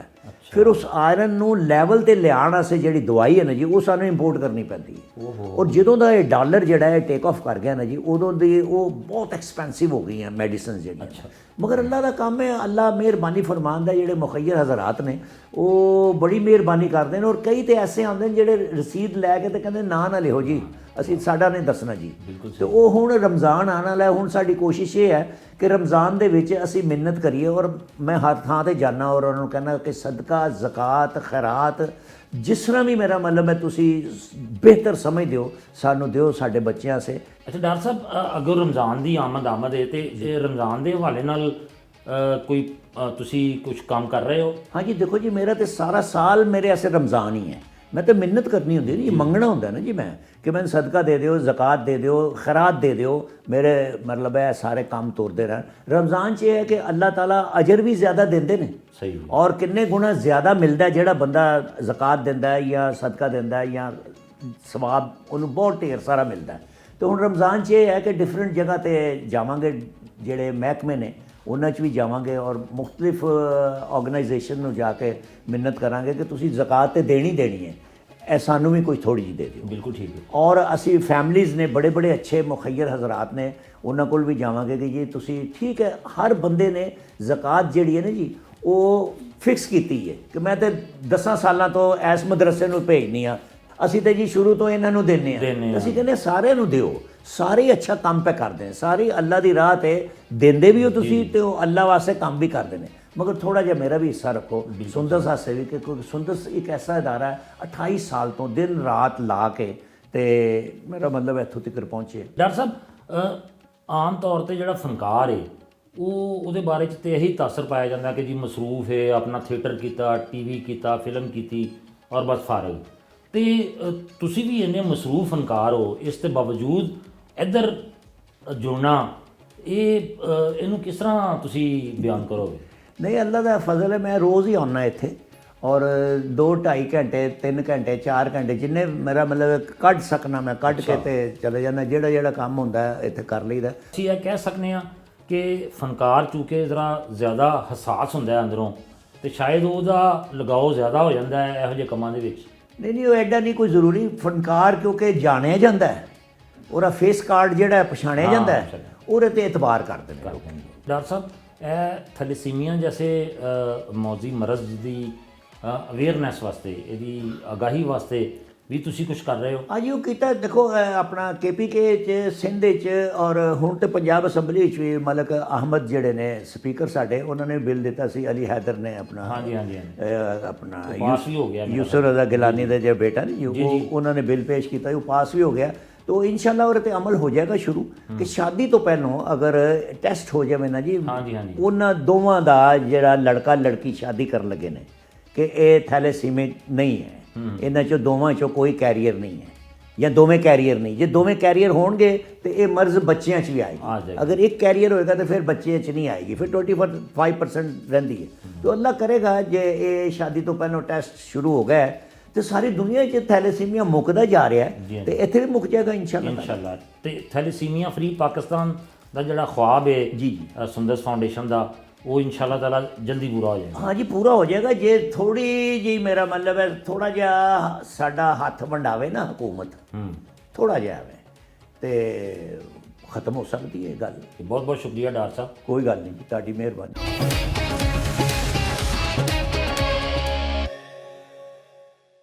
ਫਿਰ ਉਸ ਆਇਰਨ ਨੂੰ ਲੈਵਲ ਤੇ ਲਿਆਉਣ ਵਾਸਤੇ ਜਿਹੜੀ ਦਵਾਈ ਹੈ ਨਾ ਜੀ, ਉਹ ਸਾਨੂੰ ਇੰਪੋਰਟ ਕਰਨੀ ਪੈਂਦੀ ਹੈ। ਔਰ ਜਦੋਂ ਦਾ ਇਹ ਡਾਲਰ ਜਿਹੜਾ ਹੈ ਟੇਕ ਆਫ ਕਰ ਗਿਆ ਨਾ ਜੀ, ਉਦੋਂ ਦੀ ਉਹ ਬਹੁਤ ਐਕਸਪੈਂਸਿਵ ਹੋ ਗਈਆਂ ਮੈਡੀਸਿਨਸ ਜਿਹੜੀਆਂ। ਮਗਰ ਅੱਲਾ ਦਾ ਕੰਮ ਹੈ, ਅੱਲਾ ਮਿਹਰਬਾਨੀ ਫਰਮਾਉਂਦਾ। ਜਿਹੜੇ ਮੁਖੱਯਰ ਹਜ਼ਰਾਤ ਨੇ ਉਹ ਬੜੀ ਮਿਹਰਬਾਨੀ ਕਰਦੇ ਨੇ। ਔਰ ਕਈ ਤੇ ਐਸੇ ਆਉਂਦੇ ਨੇ ਜਿਹੜੇ ਰਸੀਦ ਲੈ ਕੇ ਤੇ ਕਹਿੰਦੇ ਨਾ ਲਿਖੋ ਜੀ, ਅਸੀਂ ਸਾਡਾ ਨਹੀਂ ਦੱਸਣਾ ਜੀ। ਤੇ ਉਹ ਹੁਣ ਰਮਜ਼ਾਨ ਆਉਣ ਵਾਲਾ ਹੈ। ਹੁਣ ਸਾਡੀ ਕੋਸ਼ਿਸ਼ ਇਹ ਹੈ ਕਿ ਰਮਜ਼ਾਨ ਦੇ ਵਿੱਚ ਅਸੀਂ ਮਿਹਨਤ ਕਰੀਏ। ਔਰ ਮੈਂ ਹਰ ਥਾਂ ਤੇ ਜਾਣਾ ਔਰ ਉਹਨਾਂ ਨੂੰ ਕਹਿੰਦਾ ਕਿ ਸਦਕਾ, ਜ਼ਕਾਤ, ਖੈਰਾਤ, ਜਿਸ ਤਰ੍ਹਾਂ ਵੀ ਮੇਰਾ ਮਤਲਬ ਹੈ ਤੁਸੀਂ ਬਿਹਤਰ ਸਮਝਦੇ ਹੋ ਸਾਨੂੰ ਦਿਓ ਸਾਡੇ ਬੱਚਿਆਂ ਸੇ। ਅੱਛਾ ਡਾਕਟਰ ਸਾਹਿਬ, ਅਗਰ ਰਮਜ਼ਾਨ ਦੀ ਆਮਦ ਹੈ ਤੇ ਇਹ ਰਮਜ਼ਾਨ ਦੇ ਹਵਾਲੇ ਨਾਲ ਕੋਈ ਤੁਸੀਂ ਕੁਝ ਕੰਮ ਕਰ ਰਹੇ ਹੋ? हाँ जी, देखो जी, मेरा तो सारा साल मेरे ऐसे रमज़ान ही है। मैं तो मिन्नत करनी होंगी जी, मंगना होंदा ना जी मैं कि मैंने सदका दे दियो, ज़कात दे दियो, खैरात दे दियो, मेरे मतलब है सारे काम तोड़ते रहन। रमज़ान च है कि अल्लाह ताला अजर भी ज़्यादा देंदे ने। सही। और किन्ने गुना ज़्यादा मिलता है जेड़ा बंदा ज़कात देंदा है या सदका देंदा है या सवाब उन्होंने बहुत ढेर सारा मिलता है। तो हुण रमज़ान च है कि डिफरेंट जगह ते जावांगे, जेड़े महकमे ने ਉਹਨਾਂ 'ਚ ਵੀ ਜਾਵਾਂਗੇ ਔਰ ਮੁxtਲਿਫ ਆਰਗੇਨਾਈਜੇਸ਼ਨ ਨੂੰ ਜਾ ਕੇ ਮਿਹਨਤ ਕਰਾਂਗੇ ਕਿ ਤੁਸੀਂ ਜ਼ਕਾਤ ਤੇ ਦੇਣੀ ਹੈ, ਇਹ ਸਾਨੂੰ ਵੀ ਕੋਈ ਥੋੜੀ ਜਿਹੀ ਦੇ ਦਿਓ। ਬਿਲਕੁਲ ਠੀਕ ਹੈ। ਔਰ ਅਸੀਂ ਫੈਮਲੀਜ਼ ਨੇ ਬੜੇ ਬੜੇ ਅੱਛੇ ਮੁਖੱਯਰ ਹਜ਼ਰਾਤ ਨੇ, ਉਹਨਾਂ ਕੋਲ ਵੀ ਜਾਵਾਂਗੇ ਕਿ ਜੀ ਤੁਸੀਂ ਠੀਕ ਹੈ, ਹਰ ਬੰਦੇ ਨੇ ਜ਼ਕਾਤ ਜਿਹੜੀ ਹੈ ਨਾ ਜੀ ਉਹ ਫਿਕਸ ਕੀਤੀ ਹੈ ਕਿ ਮੈਂ ਤੇ 10 ਸਾਲਾਂ ਤੋਂ ਇਸ ਮਦਰਸੇ ਨੂੰ ਭੇਜਣੀ ਆ, ਅਸੀਂ ਤੇ ਜੀ ਸ਼ੁਰੂ ਤੋਂ ਇਹਨਾਂ ਨੂੰ ਦਿੰਦੇ ਆ। ਅਸੀਂ ਕਹਿੰਦੇ ਸਾਰਿਆਂ ਨੂੰ ਦਿਓ, ਸਾਰੇ ਅੱਛਾ ਕੰਮ ਪੈ ਕਰਦੇ, ਸਾਰੇ ਅੱਲਾ ਦੀ ਰਾਹ ਤੇ ਦਿੰਦੇ ਵੀ ਹੋ ਤੁਸੀਂ ਤੇ ਉਹ ਅੱਲਾ ਵਾਸਤੇ ਕੰਮ ਵੀ ਕਰਦੇ ਨੇ। ਮਗਰ ਥੋੜਾ ਜਿਹਾ ਮੇਰਾ ਵੀ ਹਿੱਸਾ ਰੱਖੋ ਸੁੰਦਸ ਵਾਸਤੇ ਵੀ, ਕਿ ਸੁੰਦਸ ਇੱਕ ਐਸਾ ਅਦਾਰਾ ਹੈ 28 ਸਾਲ ਤੋਂ ਦਿਨ ਰਾਤ ਲਾ ਕੇ ਤੇ ਮੇਰਾ ਮਤਲਬ ਇੱਥੋਂ ਤੱਕ ਪਹੁੰਚੇ। ਡਾਕਟਰ ਸਾਹਿਬ, ਆਮ ਤੌਰ ਤੇ ਜਿਹੜਾ ਫਨਕਾਰ ਹੈ ਉਹਦੇ ਬਾਰੇ 'ਚ ਤੇ ਇਹੀ ਤਾਸਰ ਪਾਇਆ ਜਾਂਦਾ ਕਿ ਜੀ ਮਸਰੂਫ ਹੈ, ਆਪਣਾ ਥੀਏਟਰ ਕੀਤਾ, ਟੀਵੀ ਕੀਤਾ, ਫਿਲਮ ਕੀਤੀ ਔਰ ਬਸ ਫਾਰਗ। ਤੇ ਤੁਸੀਂ ਵੀ ਇੰਨੇ ਮਸਰੂਫ ਫਨਕਾਰ ਹੋ, ਇਸ ਦੇ ਬਾਵਜੂਦ ਇੱਧਰ ਜੁੜਨਾ, ਇਹਨੂੰ ਕਿਸ ਤਰ੍ਹਾਂ ਤੁਸੀਂ ਬਿਆਨ ਕਰੋਗੇ? ਨਹੀਂ, ਅੱਲਾ ਦਾ ਫਜ਼ਲ ਹੈ, ਮੈਂ ਰੋਜ਼ ਹੀ ਆਉਣਾ ਇੱਥੇ ਔਰ 2-2.5 ਘੰਟੇ 3 ਘੰਟੇ 4 ਘੰਟੇ ਜਿੰਨੇ ਮੇਰਾ ਮਤਲਬ ਕੱਢ ਸਕਣਾ ਮੈਂ ਕੱਢ ਕੇ ਤੇ ਚਲੇ ਜਾਂਦਾ। ਜਿਹੜਾ ਕੰਮ ਹੁੰਦਾ ਇੱਥੇ ਕਰ ਲਈਦਾ। ਅਸੀਂ ਇਹ ਕਹਿ ਸਕਦੇ ਹਾਂ ਕਿ ਫਨਕਾਰ ਚੂँਕਿ ਜ਼ਰਾ ਜ਼ਿਆਦਾ ਹਸਾਸ ਹੁੰਦਾ ਹੈ ਅੰਦਰੋਂ, ਤੇ ਸ਼ਾਇਦ ਉਹਦਾ ਲਗਾਓ ਜ਼ਿਆਦਾ ਹੋ ਜਾਂਦਾ ਹੈ ਇਹੋ ਜਿਹੇ ਕੰਮਾਂ ਦੇ ਵਿੱਚ। ਨਹੀਂ, ਉਹ ਐਡਾ ਨਹੀਂ ਕੋਈ ਜ਼ਰੂਰੀ। ਫਨਕਾਰ ਕਿਉਂਕਿ ਜਾਣਿਆ ਜਾਂਦਾ ਹੈ, ਉਹਦਾ ਫੇਸ ਕਾਰਡ ਜਿਹੜਾ ਹੈ ਪਛਾਣਿਆ ਜਾਂਦਾ ਹੈ, ਉਹਦੇ ਤੇ ਇਤਬਾਰ ਕਰਦੇ ਨੇ ਲੋਕ। ਡਾਕਟਰ ਸਾਹਿਬ, ਇਹ ਥੈਲੇਸੀਮੀਆ ਜੈਸੇ ਮੌਜੀ ਮਰਜ਼ ਦੀ ਅਵੇਅਰਨੈਸ ਵਾਸਤੇ, ਇਹਦੀ ਆਗਾਹੀ ਵਾਸਤੇ ਵੀ ਤੁਸੀਂ ਕੁਝ ਕਰ ਰਹੇ ਹੋ? ਹਾਂਜੀ, ਉਹ ਕੀਤਾ। ਦੇਖੋ ਆਪਣਾ KPK 'ਚ, ਸਿੰਧ 'ਚ ਔਰ ਹੁਣ ਤੇ ਪੰਜਾਬ ਅਸੈਂਬਲੀ 'ਚ ਵੀ ਮਲਕ ਅਹਿਮਦ ਜਿਹੜੇ ਨੇ ਸਪੀਕਰ ਸਾਡੇ, ਉਹਨਾਂ ਨੇ ਬਿੱਲ ਦਿੱਤਾ ਸੀ। ਅਲੀ ਹੈਦਰ ਨੇ ਆਪਣਾ ਹਾਂਜੀ ਆਪਣਾ ਪਾਸ ਵੀ ਹੋ ਗਿਆ। ਯੂਸਰ ਰਜ਼ਾ ਗਿਲਾਨੀ ਦਾ ਜਿਹੜਾ ਬੇਟਾ ਨਹੀਂ, ਉਹ ਉਹਨਾਂ ਨੇ ਬਿੱਲ ਪੇਸ਼ ਕੀਤਾ, ਉਹ ਪਾਸ ਵੀ ਹੋ ਗਿਆ। तो इंशाल्लाह और ते अमल हो जाएगा शुरू कि शादी तो पहलों अगर टेस्ट हो जाए ना जी, उन्होंने दोवां दा जिहड़ा लड़का लड़की शादी कर लगे ने कि ये थैलेसीमिक नहीं है, इन्हां चों दोवां चों कोई कैरियर नहीं है या दोवें कैरियर नहीं। जे दोवें कैरियर होणगे तो ये मर्ज बच्चियां च भी आएगी। अगर एक कैरियर होएगा तो फिर बच्चे च नहीं आएगी, फिर 25% रहिंदी है। तो अल्लाह करेगा जे ये शादी तो पहलों टेस्ट शुरू हो गया तो सारी दुनिया च थैलेसीमिया मुकदा जा रहा है तो इत्थे भी मुक जाएगा इंशाल्लाह। तो थैलेसीमिया फ्री पाकिस्तान का जिहड़ा ख्वाब है जी सुंदस फाउंडेशन का, वो इंशाल्लाह ताला जल्दी पूरा हो जाएगा। हाँ जी, पूरा हो जाएगा जे थोड़ी जी, मेरा मतलब है थोड़ा जिहा साडा हथ वंडावे ना हुकूमत, थोड़ा जिहा तो खत्म हो सकती है गल। बहुत बहुत शुक्रिया डॉक्टर साहब। कोई गल नहीं जी, तुहाडी मेहरबानी।